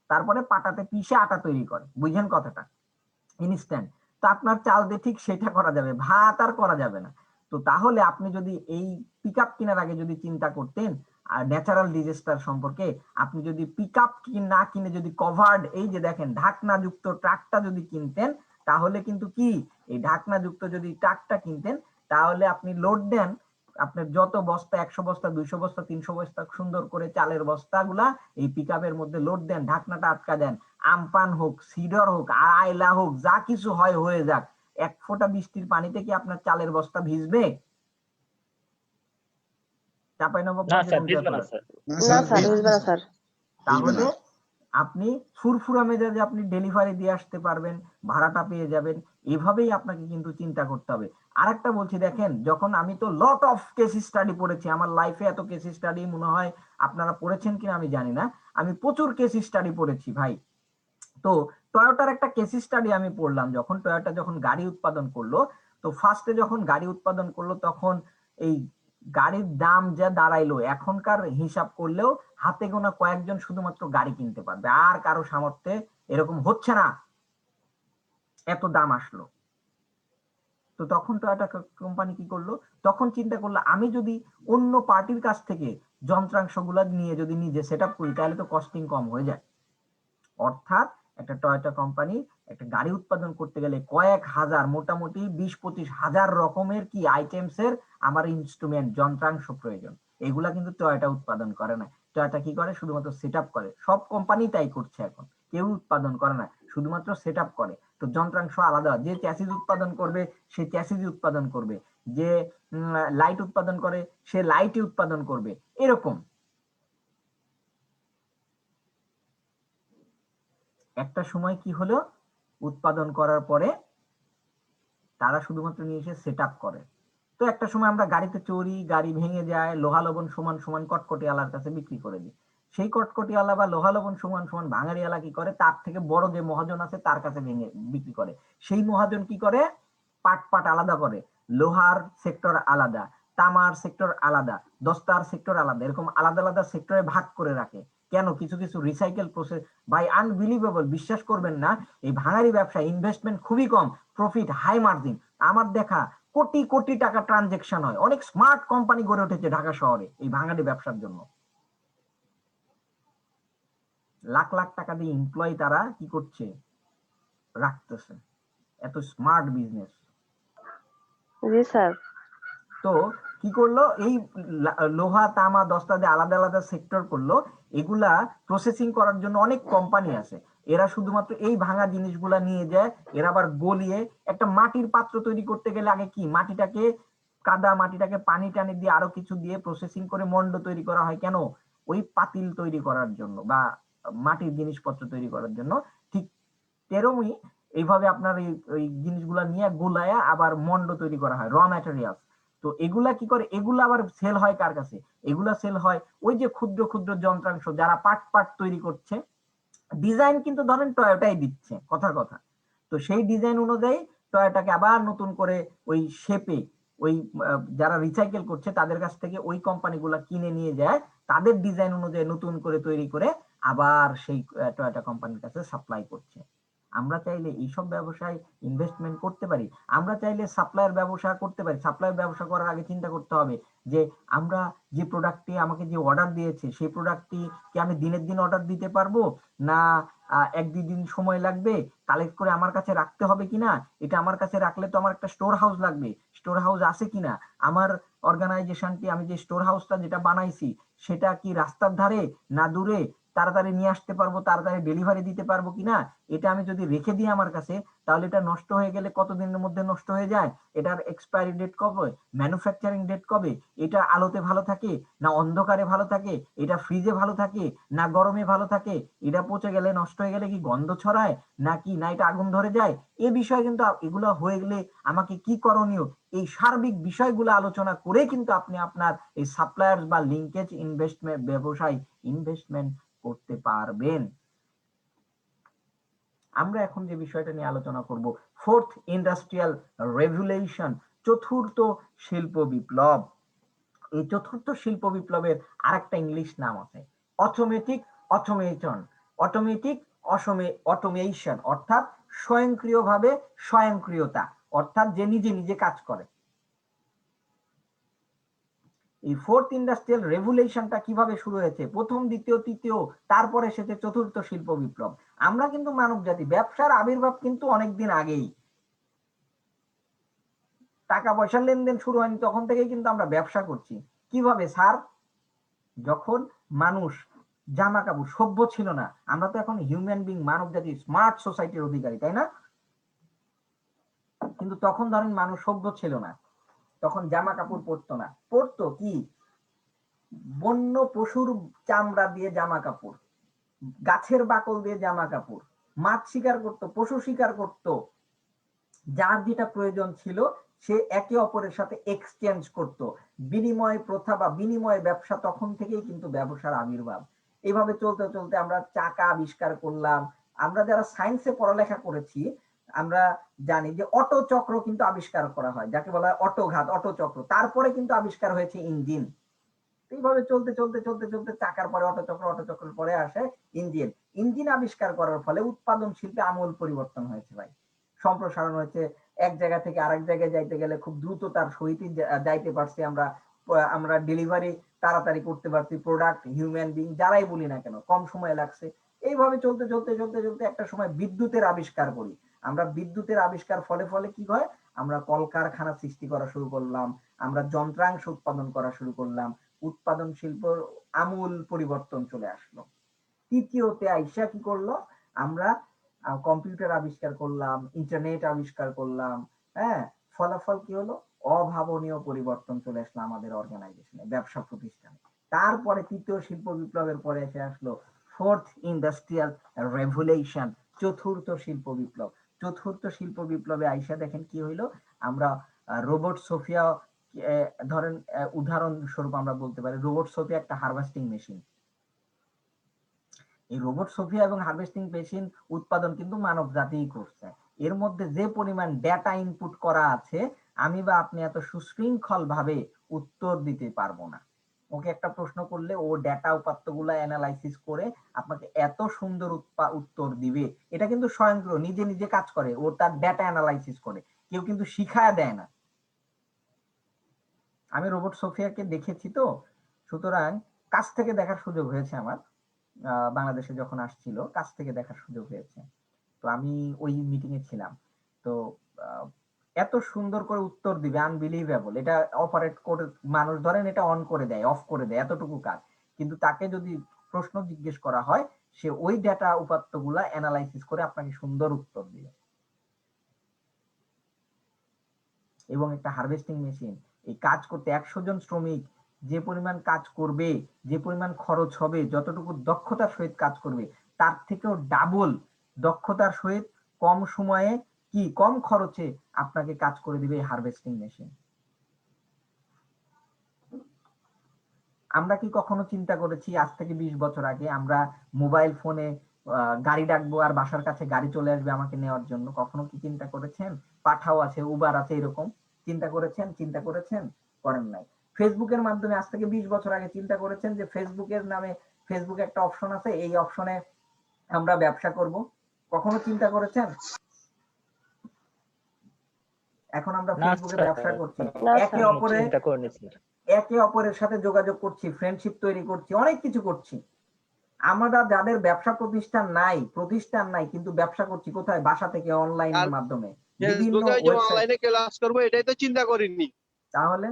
তারপরে পাটাতে পিষে আটা তৈরি করে। বুঝছেন কথাটা? ইনস্ট্যান্ট। তো আপনার চাল দিয়ে ঠিক সেটা করা যাবে, ভাত আর করা যাবে না। তো তাহলে আপনি যদি এই পিকআপ কেনার আগে যদি চিন্তা করতেন আর ন্যাচারাল ডিজাস্টার সম্পর্কে, আপনি যদি পিকআপ না কিনে যদি কভার্ড, এই যে দেখেন ঢাকনাযুক্ত ট্রাকটা যদি কিনতেন, তাহলে কিন্তু কি, এই ঢাকনাযুক্ত যদি ট্রাকটা কিনতেন, তাহলে আপনি লোড দেন, আপনার যত বস্তা 100 বস্তা 200 বস্তা 300 বস্তা সুন্দর করে চালের বস্তাগুলা এই পিকআপের মধ্যে লোড দেন, ঢাকনাটা আটকা দেন, আমপান হোক, সিডর হোক, আইলা হোক, যা কিছু হয় হয়ে যাক, এক ফোঁটা বৃষ্টির পানিতে কি আপনার চালের বস্তা ভিজবে? তাহলে আপনি ফুরফুরা মেজাজে আপনি ডেলিভারি দিয়ে আসতে পারবেন, ভাড়াটা পেয়ে যাবেন। এভাবেই আপনাকে কিন্তু চিন্তা করতে হবে। আরেকটা বলছি, দেখেন, যখন আমি তো লট অফ কেস স্টাডি পড়েছি আমার লাইফে, এত কেস স্টাডি মনে হয় আপনারা পড়েছেন কিনা আমি জানি না, আমি প্রচুর কেস স্টাডি পড়েছি ভাই। তো টয়োটার একটা কেস স্টাডি আমি পড়লাম, যখন টয়োটা যখন গাড়ি উৎপাদন করলো, তো ফার্স্টে যখন গাড়ি উৎপাদন করলো তখন এই গাড়ির দাম যা দাঁড়াইলো, এখনকার হিসাব করলেও হাতে গোনা কয়েকজন শুধুমাত্র গাড়ি কিনতে পারবে, আর কারো সামর্থ্যে এরকম হচ্ছে না, এত দাম আসলো। তো তখন টয়োটা কোম্পানি কি করলো, তখন চিন্তা করলো আমি যদি অন্য পার্টির কাছ থেকে যন্ত্রাংশগুলো নিয়ে যদি নিজে সেট আপ করি, তাহলে তো কস্টিং কম হয়ে যায়। অর্থাৎ একটা টয়োটা কোম্পানি একটা গাড়ি উৎপাদন করতে গেলে কয়েক হাজার, মোটামুটি 20-25 হাজার রকমের কি আইটেমস এর আমার ইনস্ট্রুমেন্ট যন্ত্রাংশ প্রয়োজন। এগুলা কিন্তু টয়োটা উৎপাদন করে না। টয়োটা কি করে, শুধুমাত্র সেট আপ করে। সব কোম্পানি তাই করছে এখন, কেউ উৎপাদন করে না, শুধুমাত্র সেট আপ করে। তো যন্ত্রাংশ আলাদা, যে চ্যাসিস উৎপাদন করবে সে চ্যাসিস উৎপাদন করবে, যে লাইট উৎপাদন করে সে লাইটই উৎপাদন করবে, এরকম। একটা সময় কি হলো, উৎপাদন করার পরে তারা শুধুমাত্র নিয়ে এসে সেট আপ করে। তো একটা সময় আমরা গাড়িতে চড়ি, গাড়ি ভেঙে যায়, লোহা লবণ সমান সমান কটকটিওয়ালার কাছে বিক্রি করে দিই। সেই কটকটিওয়ালা বা লোহা লবণ সমান সমান ভাঙাড়িওয়ালা কি করে, তার থেকে বড় যে মহাজন আছে তার কাছে ভেঙে বিক্রি করে। সেই মহাজন কি করে, পাট পাট আলাদা করে, লোহার সেক্টর আলাদা, তামার সেক্টর আলাদা, দস্তার সেক্টর আলাদা, এরকম আলাদা আলাদা সেক্টরে ভাগ করে রাখে। কেন? কিছু কিছু রিসাইকেল প্রসেস, বাই আনবিলিভেবল, বিশ্বাস করবেন না, এই ভাঙাড়ি ব্যবসা ইনভেস্টমেন্ট খুবই কম, প্রফিট হাই মার্জিন। আমার দেখা কোটি কোটি টাকা ট্রানজেকশন হয়, অনেক স্মার্ট কোম্পানি গড়ে উঠেছে ঢাকা শহরে এই ভাঙাড়ি ব্যবসার জন্য। লাখ লাখ টাকা দিয়ে এমপ্লয়ি তারা কি করছে, রাখতেছে। এত স্মার্ট বিজনেস। জি স্যার। তো কি করলো, এই লোহা তামা দস্তা দিয়ে আলাদা আলাদা সেক্টর করলো। এগুলা প্রসেসিং করার জন্য অনেক কোম্পানি আছে, এরা শুধুমাত্র এই ভাঙা জিনিসগুলা নিয়ে যায়, এরা আবার গলিয়ে একটা মাটির পাত্র তৈরি করতে গেলে আগে কি, মাটিটাকে কাদা মাটিটাকে পানি টানি দিয়ে আরো কিছু দিয়ে প্রসেসিং করে মন্ড তৈরি করা হয়। কেন? ওই পাতিল তৈরি করার জন্য বা মাটির জিনিসপত্র তৈরি করার জন্য। ঠিক তেরমই এইভাবে আপনার এই জিনিসগুলা নিয়ে গোলায়া আবার মন্ড তৈরি করা হয়, র ম্যাটেরিয়ালস। তো এগুলা কি করে, এগুলা আবার সেল হয় কার কাছে, এগুলা সেল হয় ওই যে ক্ষুদ্র ক্ষুদ্র যন্ত্রাংশ যারা পার্ট পার্ট তৈরি করছে। ডিজাইন কিন্তু ধরেন টয়োটাই দিচ্ছে, কথার কথা। তো সেই ডিজাইন অনুযায়ী টয়োটাকে আবার নতুন করে ওই শেপে, ওই যারা রিসাইকেল করছে তাদের কাছ থেকে ওই কোম্পানিগুলা কিনে নিয়ে যায়, তাদের ডিজাইন অনুযায়ী নতুন করে তৈরি করে আবার সেই টয়োটা কোম্পানির কাছে সাপ্লাই করছে। আমরা চাইলে এইসব ব্যবসায় ইনভেস্টমেন্ট করতে পারি, আমরা চাইলে সাপ্লাইয়ের ব্যবসা করতে পারি। সাপ্লাইয়ের ব্যবসা করার আগে চিন্তা করতে হবে যে আমরা যে প্রোডাক্টটি আমাকে যে অর্ডার দিয়েছে সেই প্রোডাক্টটি কি আমি দিনের দিন অর্ডার দিতে পারবো, না 1-2 দিন সময় লাগবে, কালেক্ট করে আমার কাছে রাখতে হবে কিনা, এটা আমার কাছে রাখলে তো আমার একটা স্টোর হাউস লাগবে, স্টোর হাউস আছে কিনা, আমার অর্গানাইজেশনটি আমি যে স্টোর হাউসটা যেটা বানাইছি সেটা কি রাস্তার ধারে না দূরে, তাড়াতাড়ি নিয়ে আসতে পারবো, তাড়াতাড়ি ডেলিভারি দিতে পারবো কিনা, এটা আমি যদি রেখে দিই আমার কাছে, তাহলে এটা নষ্ট হয়ে গেলে কতদিনের মধ্যে নষ্ট হয়ে যায়, এটার এক্সপায়ারি ডেট কবে, ম্যানুফ্যাকচারিং ডেট কবে, এটা আলোতে ভালো থাকে না অন্ধকারে ভালো থাকে, এটা ফ্রিজে ভালো থাকে না গরমে ভালো থাকে, এটা পচে গেলে নষ্ট হয়ে গেলে কি গন্ধ ছড়ায় নাকি না এটা আগুন ধরে যায়, এ বিষয়ে কিন্তু এগুলো হয়ে গেলে আমাকে কি করণীয়, এই সার্বিক বিষয়গুলো আলোচনা করে কিন্তু আপনি আপনার এই সাপ্লায়ার বা লিঙ্কেজ ইনভেস্টমেন্ট ব্যবসায় ইনভেস্টমেন্ট করতে পারবেন। আমরা এখন যে বিষয়টা নিয়ে আলোচনা করব, ফোর্থ ইন্ডাস্ট্রিয়াল রেভলিউশন, চতুর্থ শিল্প বিপ্লব। এই চতুর্থ শিল্প বিপ্লবের আরেকটা ইংলিশ নাম আছে অটোমেটিক অটোমেশন, অটোমেটিক অটোমেশন অর্থাৎ স্বয়ংক্রিয়ভাবে স্বয়ংক্রিয়তা, অর্থাৎ যে নিজে নিজে কাজ করে। এই ফোর্থ ইন্ডাস্ট্রিয়াল রেভলিউশনটা কিভাবে শুরু হয়েছে, প্রথম দ্বিতীয় তৃতীয়, তারপরে এসেছে চতুর্থ শিল্প বিপ্লব। আমরা কিন্তু মানব জাতি, ব্যবসার আবির্ভাব কিন্তু অনেকদিন আগেই, টাকা পয়সার লেনদেন শুরু হয়নি তখন থেকেই কিন্তু আমরা ব্যবসা করছি। কিভাবে স্যার? যখন মানুষ জামা কাপড় সভ্য ছিল না, আমরা তো এখন হিউম্যান বিং, মানব জাতি, স্মার্ট সোসাইটির অধিকারী, তাই না? কিন্তু তখন ধরেন মানুষ সভ্য ছিল না, তখন জামা কাপড় পরতো না, পরতো কি বন্য পশুর চামড়া দিয়ে জামা কাপড়, গাছের বাকল দিয়ে জামা কাপড়, মাছ শিকার করত, পশু শিকার করত, যার যেটা প্রয়োজন ছিল সে একে অপরের সাথে এক্সচেঞ্জ করত। বিনিময় প্রথা বা বিনিময় ব্যবসা তখন থেকেই কিন্তু ব্যবসার আবির্ভাব। এইভাবে চলতে চলতে আমরা চাকা আবিষ্কার করলাম। আমরা যারা সায়েন্সে পড়ালেখা করেছি আমরা জানি যে অটো চক্র কিন্তু আবিষ্কার করা হয়, যাকে বলা হয় অটোঘাত, অটো চক্র। তারপরে কিন্তু আবিষ্কার হয়েছে ইঞ্জিন। এইভাবে চলতে চলতে চলতে চলতে চাকার পরে অটো চক্র, অটো চক্রের পরে আসে ইঞ্জিন। ইঞ্জিন আবিষ্কার করার ফলে উৎপাদন শিল্পে আমূল পরিবর্তন হয়েছে ভাই, সম্প্রসারণ হয়েছে। এক জায়গা থেকে আরেক জায়গায় যাইতে গেলে খুব দ্রুততার সহিত যাইতে পারছি আমরা ডেলিভারি তাড়াতাড়ি করতে পারছি, প্রোডাক্ট হিউম্যান বিং যারাই বলি না কেন কম সময় লাগছে। এইভাবে চলতে চলতে চলতে চলতে একটা সময় বিদ্যুতের আবিষ্কার করি আমরা। বিদ্যুতের আবিষ্কার ফলে ফলে কি হয়, আমরা কলকারখানা সৃষ্টি করা শুরু করলাম, আমরা যন্ত্রাংশ উৎপাদন করা শুরু করলাম, উৎপাদন শিল্পের আমূল পরিবর্তন চলে আসলো। তৃতীয়তে আইসা কি করলো, আমরা কম্পিউটার আবিষ্কার করলাম, ইন্টারনেট আবিষ্কার করলাম। হ্যাঁ, ফলাফল কি হলো, অভাবনীয় পরিবর্তন চলে আসলো আমাদের অর্গানাইজেশনে, ব্যবসা প্রতিষ্ঠানে। তারপরে তৃতীয় শিল্প বিপ্লবের পরে এসে আসলো ফোর্থ ইন্ডাস্ট্রিয়াল রেভলিউশন, চতুর্থ শিল্প বিপ্লব। চতুর্থ শিল্প বিপ্লবে আইসা দেখেন কি হইলো, আমরা রোবট সোফিয়া ধরেন উদাহরণস্বরূপ আমরা বলতে পারি, রোবট সোফিয়া একটা হারভেস্টিং মেশিন। এই রোবট সোফিয়া এবং হারভেস্টিং মেশিন উৎপাদন কিন্তু মানব জাতিই করছে। এর মধ্যে যে পরিমাণ ডেটা ইনপুট করা আছে, আমি বা আপনি এত সুশৃঙ্খল ভাবে উত্তর দিতে পারবো না। ওকে একটা প্রশ্ন করলে ও ডেটা উপাত্তগুলো অ্যানালাইসিস করে আপনাকে এত সুন্দর উত্তর দিবে। এটা কিন্তু স্বয়ংক্রিয়, নিজে নিজে কাজ করে, ও তার ডেটা অ্যানালাইসিস করে, কেউ কিন্তু শিখায় দেয় না। আমি রোবট সোফিয়াকে দেখেছি তো, সুতরাং কাছ থেকে দেখার সুযোগ হয়েছে আমার, বাংলাদেশে যখন আসছিল কাছ থেকে দেখার সুযোগ হয়েছে। তো আমি ওই মিটিং এ ছিলাম। তো এত সুন্দর করে উত্তর দিবে, আনবিলিভেবল। এটা অপারেট করে মানুষ ধরেন এটা অন করে দেয়, অফ করে দেয়, এতটুকু কাজ। কিন্তু তাকে যদি প্রশ্ন জিজ্ঞেস করা হয়, সে ওই ডেটা উপাত্তগুলা অ্যানালাইসিস করে আপনাকে সুন্দর উত্তর দিবে। এবং একটা হারভেস্টিং মেশিন, এই কাজ করতে 100 জন শ্রমিক যে পরিমাণ কাজ করবে, যে পরিমাণ খরচ হবে, যতটুকু দক্ষতার সহিত কাজ করবে, তার থেকেও ডাবল দক্ষতার সহিত কম সময়ে কি কম খরচে আপনাকে কাজ করে দিবে হারভেস্টিং মেশিন। আমরা কি কখনো চিন্তা করেছি আজ থেকে 20 বছর আগে আমরা মোবাইল ফোনে গাড়ি ডাকবো আর বাসার কাছে গাড়ি চলে আসবে আমাকে নেওয়ার জন্য? কখনো কি চিন্তা করেছেন? পাঠাও আছে, উবার আছে, এরকম চিন্তা করেছেন? চিন্তা করেছেন? করেন নাই। ফেসবুকের মাধ্যমে আজ থেকে 20 বছর আগে চিন্তা করেছেন যে ফেসবুকের নামে, ফেসবুকে একটা অপশন আছে, এই অপশনে আমরা ব্যবসা করব? কখনো চিন্তা করেছেন? এখন আমরা ফেসবুকে ব্যবসা করছি, একে অপরের সাথে যোগাযোগ করছি, ফ্রেন্ডশিপ তৈরি করছি, অনেক কিছু করছি। আমরা যাদের ব্যবসা প্রতিষ্ঠান নাই কিন্তু ব্যবসা করছি কোথায়? বাসা থেকে, অনলাইনের মাধ্যমে, বিভিন্ন অনলাইনে ক্লাস করব, এটাই তো চিন্তা করিনি। তাহলে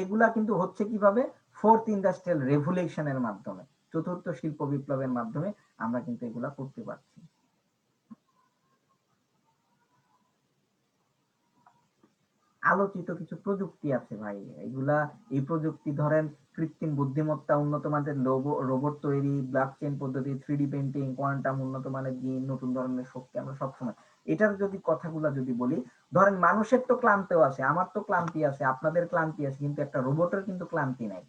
এগুলা কিন্তু হচ্ছে কিভাবে? ফোর্থ ইন্ডাস্ট্রিয়াল রেভলিউশনের মাধ্যমে, চতুর্থ শিল্প বিপ্লবের মাধ্যমে আমরা কিন্তু এগুলা করতে পারছি। আলোচিত কিছু প্রযুক্তি আছে ভাই, এগুলা এই প্রযুক্তি ধরেন কৃত্রিম বুদ্ধিমত্তা, উন্নত মানের রোবট তৈরি, ব্লকচেন পদ্ধতি, 3D পেইন্টিং, কোয়ান্টাম উন্নত মানের জিন, নতুন ধরনের শক্তি, আমরা সবসময় এটার যদি কথাগুলা যদি বলি, ধরেন মানুষের তো ক্লান্তিও আছে, আমার তো ক্লান্তি আছে, আপনাদের ক্লান্তি আছে, কিন্তু একটা রোবটের কিন্তু ক্লান্তি নাই,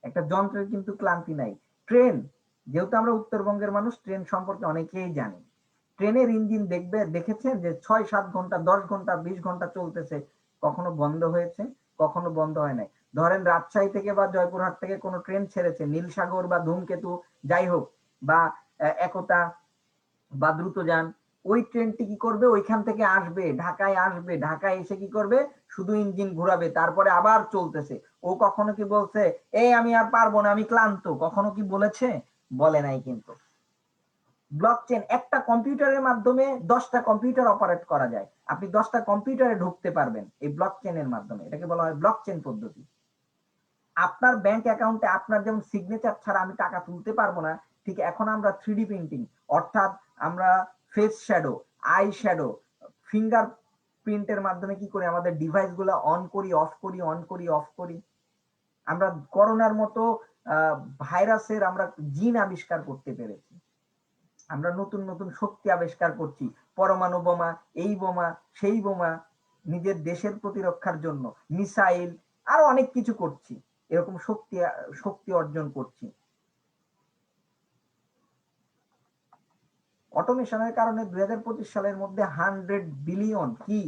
একটা যন্ত্রের কিন্তু ক্লান্তি নাই। ট্রেন, যেহেতু আমরা উত্তরবঙ্গের মানুষ, ট্রেন সম্পর্কে অনেকেই জানি। ট্রেনের ইঞ্জিন দেখেছেন যে 6-7 ঘন্টা, 10 ঘন্টা, 20 ঘন্টা চলতেছে, কখনো বন্ধ হয়েছে, কখনো বন্ধ হয় নাই। ধরেন রাজশাহী থেকে বা জয়পুরহাট থেকে কোনো ট্রেন ছেড়েছে, নীলসাগর বা ধূমকেতু যাই হোক, বা একতা বা দ্রুতযান, ওই ট্রেনটি কি করবে, ওইখান থেকে আসবে, ঢাকায় আসবে, ঢাকায় এসে কি করবে, শুধু ইঞ্জিন ঘুরাবে, তারপরে আবার চলতেছে। ও কখনো কি বলছে এই আমি আর পারবো না, আমি ক্লান্ত, কখনো কি বলেছে? বলে নাই। কিন্তু ব্লকচেন, একটা কম্পিউটারের মাধ্যমে 10টা কম্পিউটার অপারেট করা যায়, আপনি 10টা কম্পিউটারে ঢুকতে পারবেন এই ব্লকচেনের মাধ্যমে, এটাকে বলা হয় ব্লকচেন পদ্ধতি। আপনার ব্যাংক অ্যাকাউন্টে আপনার যেমন সিগনেচার ছাড়া আমি টাকা তুলতে পারবো না, ঠিক এখন আমরা 3D প্রিন্টিং, অর্থাৎ আমরা face shadow, eye shadow, finger প্রিন্টের মাধ্যমে কি করি, আমাদের ডিভাইস গুলা অন করি, অফ করি, অন করি, অফ করি। আমরা করোনার মতো ভাইরাসের আমরা জিন আবিষ্কার করতে পেরেছি, আমরা নতুন নতুন শক্তি আবিষ্কার করছি, পরমাণু বোমা, এই বোমা, সেই বোমা, নিজের দেশের প্রতিরক্ষার জন্য মিসাইল, আরো অনেক কিছু করছি, এরকম শক্তি অর্জন করছি। অটোমেশনের কারণে 2025 সালের মধ্যে 100 বিলিয়ন কি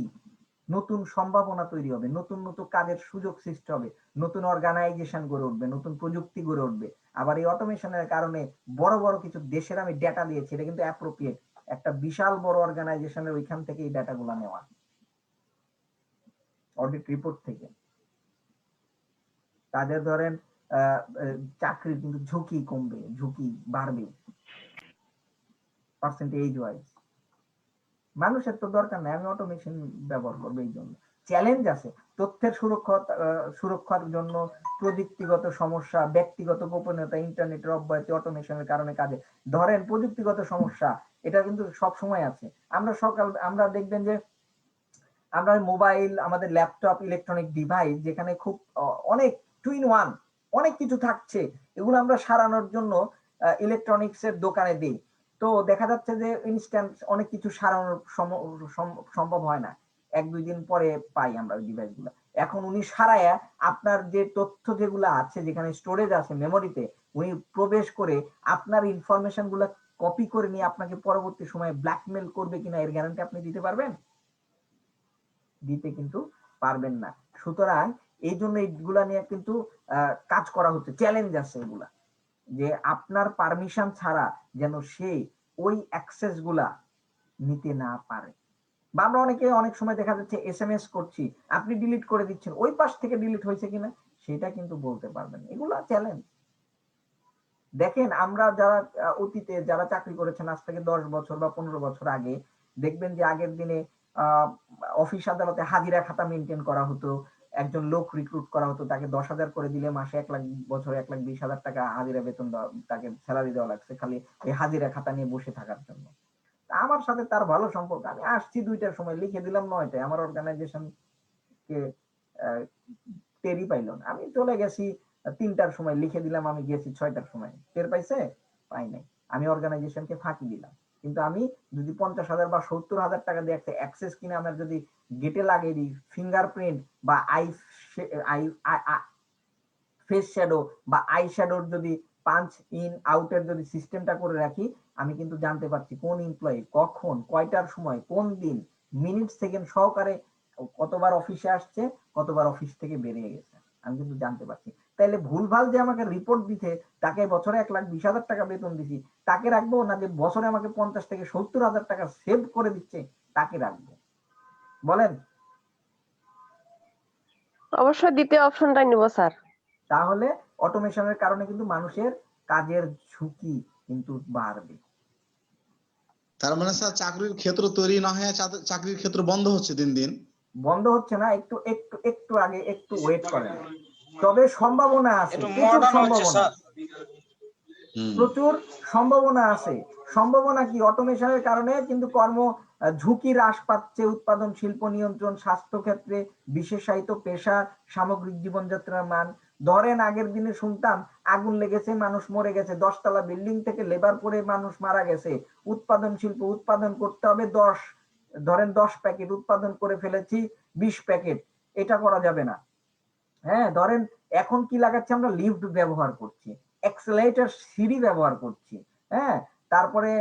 নতুন সম্ভাবনা তৈরি হবে, নতুন নতুন কাজের সুযোগ সৃষ্টি হবে, নতুন অর্গানাইজেশন গড়ে উঠবে, নতুন প্রযুক্তি গড়ে উঠবে। আবার এই অটোমেশনের কারণে বড় বড় কিছু দেশের আমি ডেটা দিয়েছি, এটা কিন্তু অ্যাপ্রোপ্রিয়েট, একটা বিশাল বড় অর্গানাইজেশনের ওইখান থেকে এই ডেটাগুলো নেওয়া, অডিট রিপোর্ট থেকে। তাদের ধরেন চাকরির কিন্তু ঝুঁকি কমবে, ঝুঁকি বাড়বে পার্সেন্টেজ ওয়াইজ। মানুষের তো দরকার নেই, আমি অটোমেশন ব্যবহার করবো। এই জন্য চ্যালেঞ্জ আছে, তথ্যের সুরক্ষার জন্য প্রযুক্তিগত সমস্যা, ব্যক্তিগত গোপনীয়তা, ইন্টারনেটের অব্যহতি, অটোমেশনের কারণে কাজে। ধরেন প্রযুক্তিগত সমস্যা, এটা কিন্তু সব সময় আছে। আমরা দেখবেন যে আমরা মোবাইল, আমাদের ল্যাপটপ, ইলেকট্রনিক ডিভাইস, যেখানে খুব অনেক 2-in-1 অনেক কিছু থাকছে, এগুলো আমরা সারানোর জন্য ইলেকট্রনিক্স এর দোকানে দিই। তো দেখা যাচ্ছে যে ইনস্ট্যান্ট অনেক কিছু সারানোর সম্ভব হয় না, 1-2 দিন পরে পাই আমরা ওই ডিভাইস গুলা। এখন উনি সারায়া আপনার যে তথ্য যেগুলো আছে, যেখানে স্টোরেজ আছে মেমোরিতে, উনি প্রবেশ করে আপনার ইনফরমেশন গুলা কপি করে নিয়ে আপনাকে পরবর্তী সময়ে ব্ল্যাকমেল করবে কিনা এর গ্যারান্টি আপনি দিতে পারবেন? দিতে কিন্তু পারবেন না। সুতরাং এই জন্য এইগুলা নিয়ে কিন্তু কাজ করা হচ্ছে, চ্যালেঞ্জ আছে এগুলা, যে আপনার পারমিশন ছাড়া যেন সে ওই অ্যাক্সেস গুলা নিতে না পারে। বা আমরা অনেক সময় দেখা যাচ্ছে SMS করছি, আপনি ডিলিট করে দিচ্ছেন, ওই পাশ থেকে ডিলিট হয়েছে কিনা সেটা কিন্তু বলতে পারবেন। এগুলা চ্যালেঞ্জ। দেখেন আমরা যারা অতীতে যারা চাকরি করেছেন আজ থেকে 10 বছর বা 15 বছর আগে, দেখবেন যে আগের দিনে অফিস আদালতে হাজিরা খাতা মেনটেন করা হতো, একজন লোক রিক্রুট করা হতো, তাকে 10,000 করে দিলে মাসে 1 লাখ, বছরে 1,20,000 টাকা হাজিরা বেতন তাকে স্যালারি দেওয়া লাগছে, খালি এই হাজিরা খাতা নিয়ে বসে থাকার জন্য। আমার সাথে তার ভালো সম্পর্ক, আমি আসছি 2টার সময়, লিখে দিলাম 9টায়, আমার অর্গানাইজেশন কে টেরই পাইল না, আমি চলে গেছি 3টার সময়, লিখে দিলাম আমি গেছি 6টার সময়, টের পাইছে? পাই নাই। আমি অর্গানাইজেশনকে ফাঁকি দিলাম। কিন্তু আমি যদি 50,000 বা 70,000 টাকা দিয়ে একটা অ্যাক্সেস কিনে আমার যদি গেটে লাগিয়ে দিই, ফিঙ্গারপ্রিন্ট বা ফেস শ্যাডো বা আই শ্যাডোর যদি পাঞ্চ ইন আউটের যদি সিস্টেমটা করে রাখি, আমি কিন্তু জানতে পারছি কোন এমপ্লয়ি কখন, কয়টার সময়, কোন দিন, মিনিট সেকেন্ড সহকারে কতবার অফিসে আসছে, কতবার অফিস থেকে বেরিয়ে গেছে, আমি কিন্তু জানতে পারছি। তাইলে ভুলভাল যে আমাকে রিপোর্ট দিতে, তাকে বছরে 1,20,000 টাকা বেতন দিছি, তাকে রাখবো না যে বছরে আমাকে 50 থেকে 70,000 টাকা সেভ করে দিচ্ছে, তাকে রাখবো? বলেন। অবশ্যই দ্বিতীয় অপশনটাই নিব স্যার। তাহলে অটোমেশনের কারণে কিন্তু মানুষের কাজের ঝুঁকি কিন্তু বাড়বে। তার মানে স্যার চাকরির ক্ষেত্র তৈরি না হয়ে চাকরির ক্ষেত্র বন্ধ হচ্ছে দিন দিন। বন্ধ হচ্ছে না, একটু আগে একটু ওয়েট করেন, তবে সম্ভাবনা আছে, প্রচুর সম্ভাবনা। প্রচুর সম্ভাবনা আছে। সম্ভাবনা কি? অটোমেশনের কারণে কিন্তু কর্ম ঝুঁকি হ্রাস পাচ্ছে, উৎপাদন, শিল্প নিয়ন্ত্রণ, স্বাস্থ্য ক্ষেত্রে বিশেষায়িত পেশা, সামগ্রিক জীবনযাত্রার মান। ধরেন আগের দিনে শুনতাম আগুন লেগেছে, মানুষ মরে গেছে, 10 তলা বিল্ডিং থেকে লেবার পরে মানুষ মারা গেছে। উৎপাদন শিল্প, উৎপাদন করতে হবে 10 প্যাকেট, উৎপাদন করে ফেলেছি 20 প্যাকেট, এটা করা যাবে না। হ্যাঁ, ধরেন এখন কি লাগাচ্ছি আমরা? লিফট ব্যবহার করছি, এক্সেলেটর, সিঁড়ি ব্যবহার করছি। হ্যাঁ, তারপরে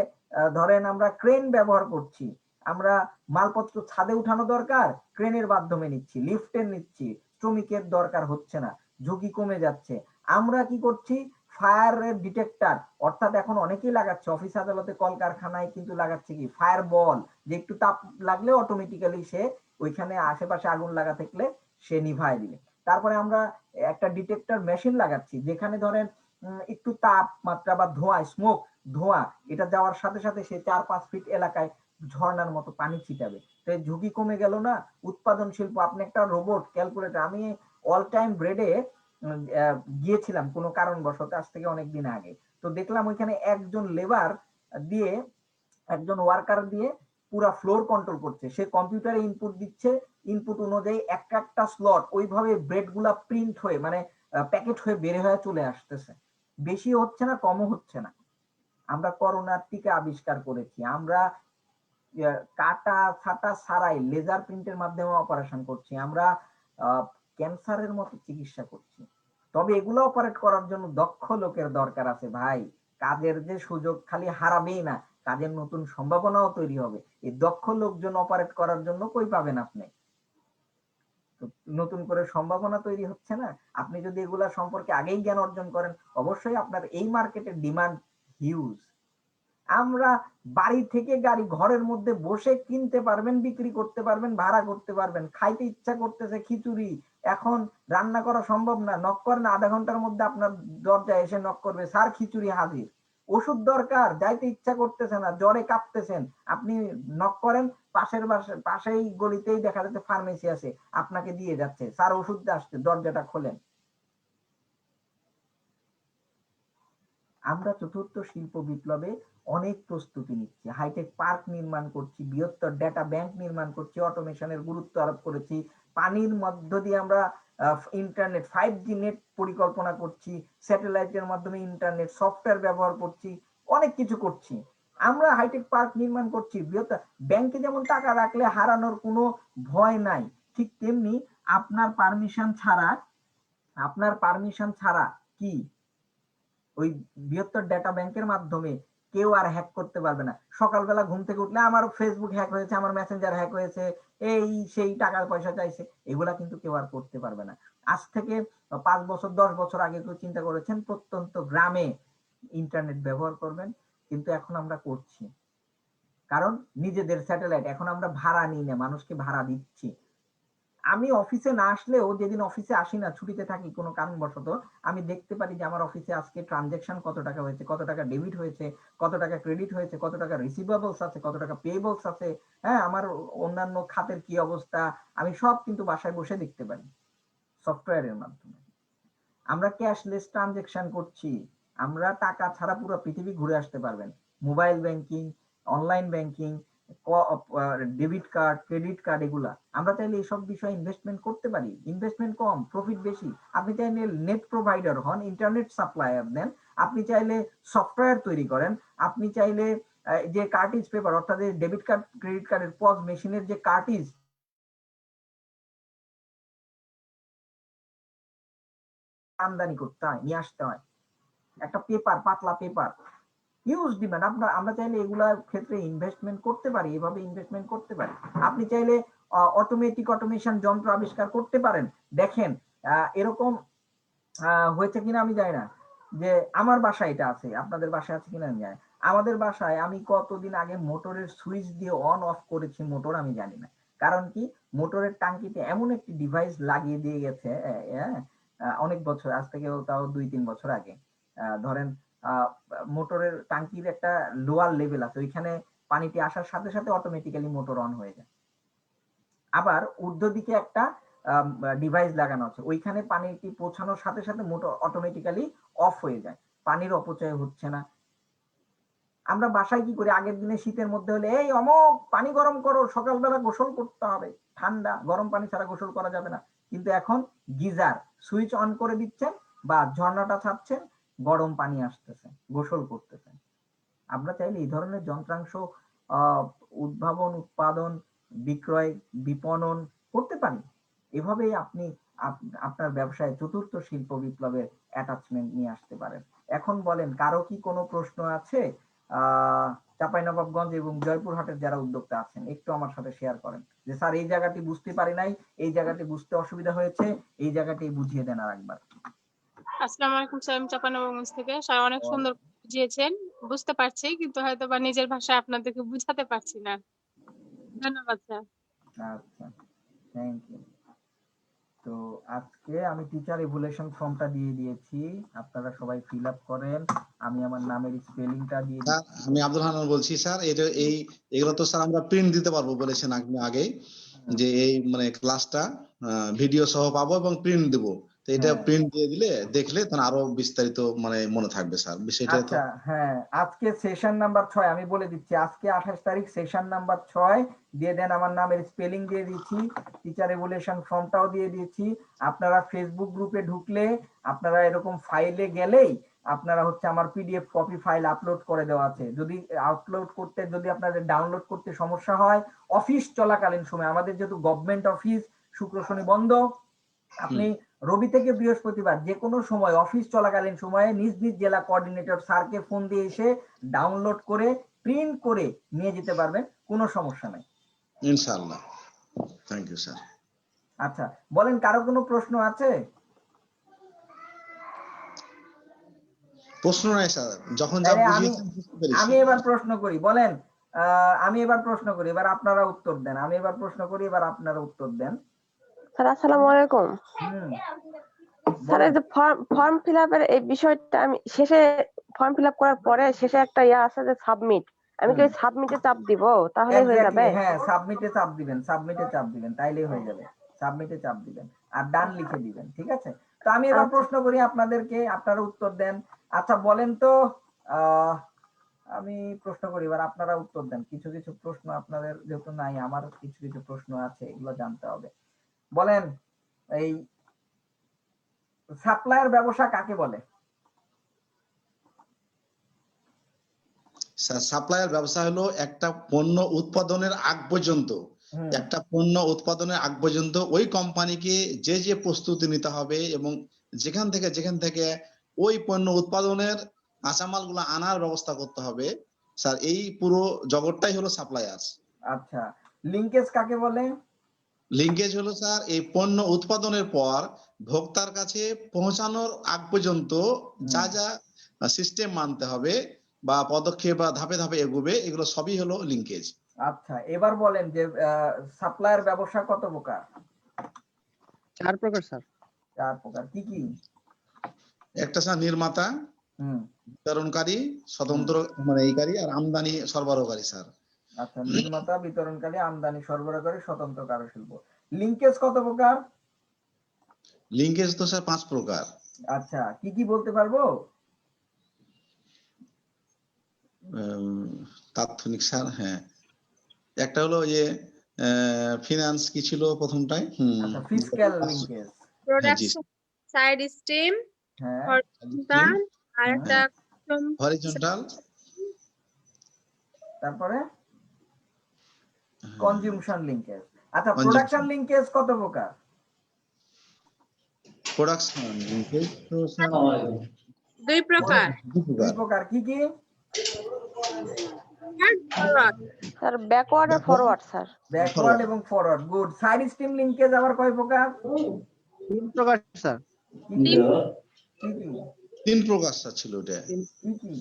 ধরেন আমরা ক্রেন ব্যবহার করছি। আমরা মালপত্র ছাদে উঠানো দরকার, ক্রেনের মাধ্যমে নিচ্ছি, লিফটের নিচ্ছি, শ্রমিকের দরকার হচ্ছে না, ঝুঁকি কমে যাচ্ছে। আমরা কি করছি? ফায়ার ডিটেক্টর, অর্থাৎ এখন অনেকেই লাগাচ্ছে, অফিস আদালতে, কলকারখানায় কিন্তু লাগাচ্ছে কি? ফায়ার বল, যে একটু তাপ লাগলে অটোমেটিক্যালি সে ওইখানে আশেপাশে আগুন লাগা থাকলে সে নিভায় দিবে। তারপরে আমরা একটা ডিটেক্টর মেশিন লাগাচ্ছি, যেখানে ধরেন একটু তাপমাত্রা বা ধোঁয়া, স্মোক, ধোঁয়া, এটা যাওয়ার সাথে সাথে সে 4-5 ফিট এলাকায় ঝর্ণার মতো পানি ছিটাবে। তো ঝুঁকি কমে গেল না? উৎপাদন শিল্প, আপনি একটা রোবট, ক্যালকুলেটর। আমি অল টাইম ব্রেডে গিয়েছিলাম কোনো কারণবশত, আজ থেকে অনেকদিন আগে। তো দেখলাম ওইখানে একজন লেবার দিয়ে, একজন ওয়ার্কার দিয়ে পুরা ফ্লোর কন্ট্রোল করছে। সে কম্পিউটারে ইনপুট দিচ্ছে, ইনপুট অনুযায়ী একটা স্লট ওইভাবে ব্রেড গুলা প্রিন্ট হয়ে, মানে প্যাকেট হয়ে বের হয়ে চলে আসতেছে। বেশি হচ্ছে না, কমও হচ্ছে না। আমরা করোনার টিকা আবিষ্কার করেছি, আমরা কাটা ছাটা ছাড়াই লেজার প্রিন্টের মাধ্যমে অপারেশন করছি, আমরা ক্যান্সারের মতো চিকিৎসা করছি। তবে এগুলো অপারেট করার জন্য দক্ষ লোকের দরকার আছে ভাই। কাজের যে সুযোগ খালি হারাবেই না, কাজের নতুন সম্ভাবনাও তৈরি হবে। এই দক্ষ লোকজন অপারেট করার জন্য কই পাবেন আপনি? নতুন করে সম্ভাবনা তৈরি হচ্ছে না। আপনি যদি এগুলা সম্পর্কে আগেই জ্ঞান অর্জন করেন, অবশ্যই আপনার এই মার্কেটের ডিমান্ড হিউজ। আমরা বাড়ি থেকে গাড়ি, ঘরের মধ্যে বসে কিনতে পারবেন, বিক্রি করতে পারবেন, ভাড়া করতে পারবেন। খাইতে ইচ্ছা করতেছে খিচুড়ি, এখন রান্না করা সম্ভব না, নক করেন, আধা ঘন্টার মধ্যে আপনার দরজায় এসে নক করবে, স্যার খিচুড়ি হাজির। ওষুধ দরকার, যাইতে ইচ্ছা করতেছে না, জ্বরে কাঁপতেছেন, আপনি নক করেন, পাশেই গলিতেই দেখা যাচ্ছে ফার্মেসি আছে, আপনাকে দিয়ে যাচ্ছে, স্যার ওষুধ আসছে, দরজাটা খোলেন। আমরা চতুর্থ শিল্প বিপ্লবে অনেক প্রস্তুতি নিচ্ছি, হাইটেক পার্ক নির্মাণ করছি, বৃহত্তর ডেটা ব্যাংক নির্মাণ করছি, অটোমেশনের গুরুত্ব আরোপ করেছি, পানির মধ্য দিয়ে আমরা ইন্টারনেট, 5G নেট পরিকল্পনা করছি, স্যাটেলাইটের মাধ্যমে ইন্টারনেট, সফটওয়্যার ব্যবহার করছি, অনেক কিছু করছি। আমরা হাইটেক পার্ক নির্মাণ করছি, বৃহত্তর ব্যাংকে যেমন টাকা রাখলে হারানোর কোনো ভয় নাই, ঠিক তেমনি আপনার পারমিশন ছাড়া কি ওই বৃহত্তর ডেটা ব্যাংকের মাধ্যমে কেউ আর হ্যাক করতে পারবে না। সকালবেলা ঘুম থেকে উঠলে আমার ফেসবুক হ্যাক হয়েছে, আমার মেসেঞ্জার হ্যাক হয়েছে, এই সেই টাকা পয়সা চাইছে, এগুলা কিন্তু কেউ আর করতে পারবে না। আজ থেকে 5 বছর 10 বছর আগে কেউ চিন্তা করেছেন প্রত্যন্ত গ্রামে ইন্টারনেট ব্যবহার করবেন? কিন্তু এখন আমরা করছি, কারণ নিজেদের স্যাটেলাইট। এখন আমরা ভাড়া নিই না, মানুষকে ভাড়া দিচ্ছি। আমি অফিসে না আসলেও, যেদিন অফিসে আসি না, ছুটিতে থাকি কোনো কারণবশত, আমি দেখতে পারি যে আমার অফিসে আজকে ট্রানজেকশন কত টাকা হয়েছে, কত টাকা ডেবিট হয়েছে, কত টাকা ক্রেডিট হয়েছে, কত টাকা রিসিভেবলস আছে, কত টাকা পেয়েবলস আছে। হ্যাঁ, আমার অন্যান্য খাতের কি অবস্থা, আমি সব কিন্তু বাসায় বসে দেখতে পারি সফটওয়্যারের মাধ্যমে। আমরা ক্যাশলেস ট্রানজেকশন করছি, আমরা টাকা ছাড়া পুরো পৃথিবী ঘুরে আসতে পারবেন। Mobile banking, online banking, debit card, credit card, এগুলা আমরা চাইলে এইসব বিষয়ে ইনভেস্টমেন্ট করতে পারি। ইনভেস্টমেন্ট কম, প্রফিট বেশি। আপনি চাইলে নেট প্রোভাইডার হন, ইন্টারনেট সাপ্লায়ার দেন, আপনি চাইলে সফটওয়্যার তৈরি করেন, আপনি চাইলে যে কার্টিজ পেপার, অর্থাৎ ডেবিট কার্ড, ক্রেডিট কার্ডের পজ মেশিনের যে কার্টিজ আমদানি করতে হয়, নিয়ে আসতে হয়, একটা পেপার, পাতলা পেপার, হিউজ ডিমান্ড। আমরা চাইলে এগুলার ক্ষেত্রে ইনভেস্টমেন্ট করতে পারি, এভাবে ইনভেস্টমেন্ট করতে পারি। আপনি চাইলে অটোমেশন যন্ত্র আবিষ্কার করতে পারেন। দেখেন এরকম হয়েছে কিনা আমি জানি না, যে আমার বাসায় এটা আছে, আপনাদের বাসায় আছে কিনা আমি জানি। আমাদের বাসায় আমি কতদিন আগে মোটরের সুইচ দিয়ে অন অফ করেছি মোটর, আমি জানি না। কারণ কি, মোটরের টাঙ্কিতে এমন একটি ডিভাইস লাগিয়ে দিয়ে গেছে অনেক বছর, আজ থেকে তাও 2-3 বছর আগে। ধরেন মোটরের টাঙ্কির একটা লোয়ার লেভেল আছে, ওইখানে পানিটি আসার সাথে সাথে অটোমেটিক্যালি মোটর অন হয়ে যায়। আবার ঊর্ধ্ব দিকে একটা ডিভাইস লাগানো আছে, ওইখানে পানিটি পৌঁছানোর সাথে সাথে মোটর অটোমেটিক্যালি অফ হয়ে যায়। পানির অপচয় হচ্ছে না। আমরা বাসায় কি করি, আগের দিনে শীতের মধ্যে হলে এই অমুক পানি গরম করো, সকালবেলা গোসল করতে হবে, ঠান্ডা, গরম পানি ছাড়া গোসল করা যাবে না। কিন্তু এখন গিজার সুইচ অন করে দিচ্ছেন বা ঝর্ণাটা ছাড়ছেন, গরম পানি আসতেছে, গোসল করতেছেন। আমরা চাইলে এই ধরনের যন্ত্রাংশ উদ্ভাবন, উৎপাদন, বিক্রয়, বিপণন করতে পারি। এভাবেই আপনি আপনার ব্যবসায় চতুর্থ শিল্প বিপ্লবের অ্যাটাচমেন্ট নিয়ে আসতে পারেন। এখন বলেন, কারো কি কোনো প্রশ্ন আছে? চাঁপাইনবাবগঞ্জ এবং জয়পুরহাটের যারা উদ্যোক্তা আছেন একটু আমার সাথে শেয়ার করেন যে স্যার এই জায়গাটি বুঝতে পারি নাই, এই জায়গাটি বুঝতে অসুবিধা হয়েছে, এই জায়গাটি বুঝিয়ে দেন আরেকবার। আসসালামু আলাইকুম স্যার, আমি চাঁপাইনবাবগঞ্জ থেকে। স্যার অনেক সুন্দর বুঝিয়েছেন, বুঝতে পারছি, কিন্তু হয়তো বা নিজের ভাষায় আপনাদেরকে বুঝাতে পারছি না। ধন্যবাদ স্যার। আচ্ছা, থ্যাংক ইউ। তো আজকে আমি টিচার ইভ্যালুয়েশন ফর্মটা দিয়ে দিয়েছি, আপনারা সবাই ফিল আপ করেন। আমি আমার নামের স্পেলিংটা দিয়ে স্যার আমি আব্দুল হান্নান বলছি স্যার। এগুলো তো স্যার আমরা প্রিন্ট দিতে পারবো বলেছেন আপনি আগেই, যে এই মানে ক্লাসটা ভিডিও সহ পাবো এবং প্রিন্ট দেবো। তো এটা প্রিন্ট দিয়ে দিলে দেখলে তখন আরো বিস্তারিত মানে মনে থাকবে স্যার বিষয়টা। তো আচ্ছা, হ্যাঁ, আজকে সেশন নাম্বার 6 আমি বলে দিচ্ছি, আজকে 28 তারিখ সেশন নাম্বার 6 দিয়ে দেন। আমার নামের স্পেলিং দিয়ে দিয়েছি, টিচার ইভ্যালুয়েশন ফর্মটাও দিয়ে দিয়েছি। আপনারা ফেসবুক গ্রুপে ঢুকলে, আপনারা এরকম ফাইলে গেলেই আপনারা হচ্ছে আমার পিডিএফ কপি ফাইল আপলোড করে দেওয়া আছে। যদি আপলোড করতে, যদি আপনাদের ডাউনলোড করতে সমস্যা হয়, অফিস চলাকালীন সময়, আমাদের যেহেতু গভর্নমেন্ট অফিস, শুক্র শনি বন্ধ, আপনি রবি থেকে বৃহস্পতিবার যে কোনো সময় অফিস চলাকালীন সময়ে নিজ নিজ জেলা কোঅর্ডিনেটর স্যারকে ফোন দিয়ে এসে ডাউনলোড করে প্রিন্ট করে নিয়ে যেতে পারবেন, কোনো সমস্যা নাই ইনশাআল্লাহ। Thank you sir. আচ্ছা, বলেন, কারো কোনো প্রশ্ন আছে? প্রশ্ন নাই স্যার, যখন যা বুঝিয়েছেন বুঝতে পেরেছি। আমি এবার প্রশ্ন করি, বলেন, আমি এবার প্রশ্ন করি, এবার আপনারা উত্তর দেন। আমি এবার প্রশ্ন করি, এবার আপনারা উত্তর দেন। স্যার আসসালামু আলাইকুম। স্যার এই যে ফর্ম ফিল আপের এই বিষয়টা, আমি শেষে ফর্ম ফিল আপ করার পরে শেষে একটা ইয়া আছে যে সাবমিট, আমি কি সাবমিটে চাপ দিব তাহলেই হয়ে যাবে? হ্যাঁ, সাবমিটে চাপ দিবেন, সাবমিটে চাপ দিবেন, তাইলেই হয়ে যাবে। সাবমিটে চাপ দিবেন আর ডান লিখে দিবেন, ঠিক আছে? তো আমি এবার প্রশ্ন করি আপনাদেরকে, আপনারা উত্তর দেন। আচ্ছা বলেন তো, আমি প্রশ্ন করি, এবার আপনারা উত্তর দেন। কিছু কিছু প্রশ্ন আপনাদের যেহেতু নাই, আমার কিছু কিছু প্রশ্ন আছে, এগুলো জানতে হবে। বলেন, এই সাপ্লায়ার ব্যবসা কাকে বলে? সাপ্লায়ার ব্যবসা হলো একটা পণ্য উৎপাদনের আগ পর্যন্ত, ওই কোম্পানিকে যে যে প্রস্তুতি নিতে হবে এবং যেখান থেকে ওই পণ্য উৎপাদনের কাঁচামাল গুলো আনার ব্যবস্থা করতে হবে স্যার, এই পুরো জগৎটাই হলো সাপ্লায়ার্স। আচ্ছা, লিংকেজ কাকে বলে? লিঙ্কেজ হলো স্যার এই পণ্য উৎপাদনের পর ভোক্তার কাছে পৌঁছানোর আগ পর্যন্ত যা যা সিস্টেম মানতে হবে বা পদক্ষেপ বা ধাপে ধাপে এগোবে, এগুলো সবই হলো লিঙ্কেজ। আচ্ছা, এবার বলেন যে সাপ্লায়ার ব্যবসা কত প্রকার? 4 প্রকার স্যার। 4 প্রকার, কি কি? একটা স্যার নির্মাতা, বিতরণকারী, স্বতন্ত্র মানে এইকারী আর আমদানি সরবরাহকারী স্যার। আচ্ছা, নির্মাতা, বিতরণকারী, আমদানি সরবরাহকারী, স্বতন্ত্র কারুশিল্প। লিংকেজ কত প্রকার? লিঙ্কেজ তো স্যার 5 প্রকার। আচ্ছা, কি কি বলতে পারবো? তাৎক্ষণিক স্যার, হ্যাঁ, একটা হলো যে ফিনান্স কি ছিল প্রথমটাই? আচ্ছা, fiscal linkage. Production side stream, horizontal, আর একটা হরিজন্টাল, তারপরে কনজিউমশন লিংকেজ। আচ্ছা, প্রোডাকশন লিংকেজ কত প্রকার? প্রোডাকশন লিংকেজ তো স্যার 2 প্রকার। 2 প্রকার, কি কি? স্যার ব্যাকওয়ার্ড আর ফরওয়ার্ড স্যার। ব্যাকওয়ার্ড এবং forward, good. Side stream linkage আবার কয় প্রকার? 3 প্রকার স্যার। কি কি? 3 প্রকার স্যার ছিল এটা। কি কি?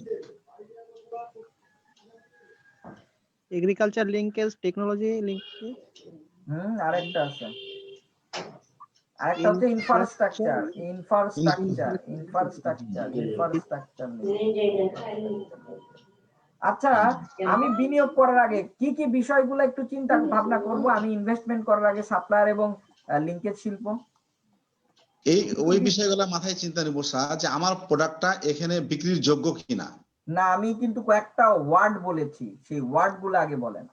এগ্রিকালচার লিংকেজ, টেকনোলজি লিংকেজ, আরেকটা আছে, আরেকটা হচ্ছে ইনফ্রাস্ট্রাকচার আচ্ছা, আমি বিনিয়োগ করার আগে কি কি বিষয়গুলো একটু চিন্তা ভাবনা করব আমি ইনভেস্টমেন্ট করার আগে সাপ্লায়ার এবং লিংকেজ শিল্প? ওই বিষয়গুলো মাথায় চিন্তা নিব স্যার, যে আমার প্রোডাক্টটা এখানে বিক্রির যোগ্য কিনা। না, আমি কিন্তু কয়েকটা ওয়ার্ড বলেছি, সেই ওয়ার্ড গুলো আগে বলেন।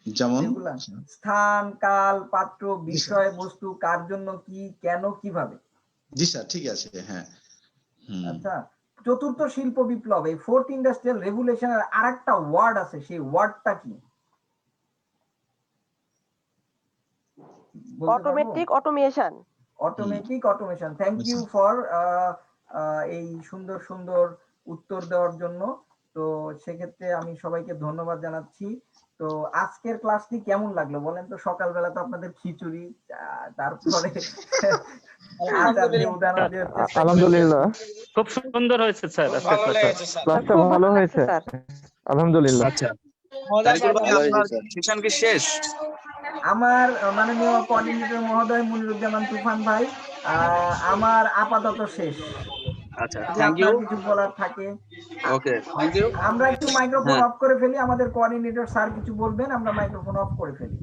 যেমন এগুলা স্থান, কাল, পাত্র, বিষয়, বস্তু, কার জন্য, কি, কেন, কিভাবে। জি স্যার, ঠিক আছে, হ্যাঁ। আচ্ছা, চতুর্থ শিল্প বিপ্লব, এই ফোর্থ ইন্ডাস্ট্রিয়াল রেভলিউশনের আরেকটা ওয়ার্ড আছে, সেই ওয়ার্ডটা কি? Automatic automation. Automatic automation. Thank you for এই সুন্দর সুন্দর উত্তর দেওয়ার জন্য। তো সেক্ষেত্রে আমি সবাইকে ধন্যবাদ জানাচ্ছি। তো আজকের ক্লাসটি কেমন লাগলো বলেন তো? সকালবেলা তো আপনাদের খিচুড়ি, তারপরে আলহামদুলিল্লাহ খুব সুন্দর হয়েছে স্যার, আজকের ক্লাসটা ভালো হয়েছে আলহামদুলিল্লাহ। আচ্ছা, তারিকুল ভাই, আপনার সেশন কি শেষ? আমার মাননীয় কোঅর্ডিনেটর মহোদয় মনিরুজ্জামান তুফান ভাই, আমার আপাতত শেষ। আচ্ছা, থ্যাংক ইউ। কিছু বলার থাকে? ওকে, থ্যাংক ইউ। আমরা একটু মাইক্রোফোন অফ করে ফেলি, আমাদের কোঅর্ডিনেটর স্যার কিছু বলবেন, আমরা মাইক্রোফোন অফ করে ফেলি।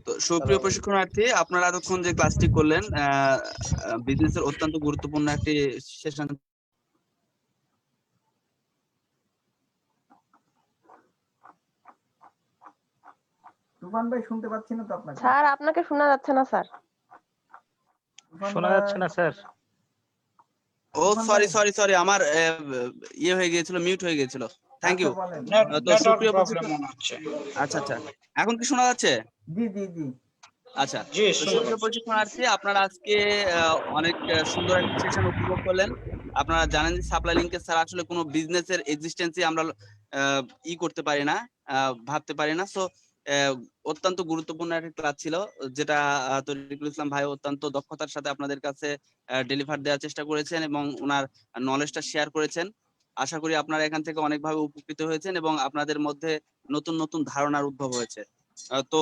তো সুপ্রিয় প্রশিক্ষণার্থী, আপনারা এতক্ষণ যে ক্লাসটি করলেন বিজনেসের অত্যন্ত গুরুত্বপূর্ণ একটি সেশন। তুফান ভাই শুনতে পাচ্ছি না তো আপনাকে। স্যার আপনাকে শোনা যাচ্ছে না স্যার। শোনা যাচ্ছে না স্যার। ও সরি, আমার ইয়ে হয়ে গিয়েছিল, মিউট হয়ে গিয়েছিল। Thank you. তো সুপ্রিয় আচ্ছা, এখন কি শোনা যাচ্ছে? জি জি জি। আচ্ছা, সুপ্রিয় প্রশিক্ষণার্থী, আপনারা আজকে অনেক সুন্দর একটা সেশন উপভোগ করলেন। আপনারা জানেন যে সাপ্লাই লিঙ্কেজ ছাড়া আসলে কোনো বিজনেসের এক্সিস্টেন্সই আমরা করতে পারি না, ভাবতে পারি না। সো অত্যন্ত গুরুত্বপূর্ণ একটা ক্লাস ছিল, যেটা তরিকুল ইসলাম ভাই অত্যন্ত দক্ষতার সাথে আপনাদের কাছে ডেলিভার দেওয়ার চেষ্টা করেছেন এবং ওনার নলেজটা শেয়ার করেছেন। আশা করি আপনারা এখান থেকে অনেকভাবে উপকৃত হয়েছেন এবং আপনাদের মধ্যে নতুন নতুন ধারণার উদ্ভব হয়েছে। তো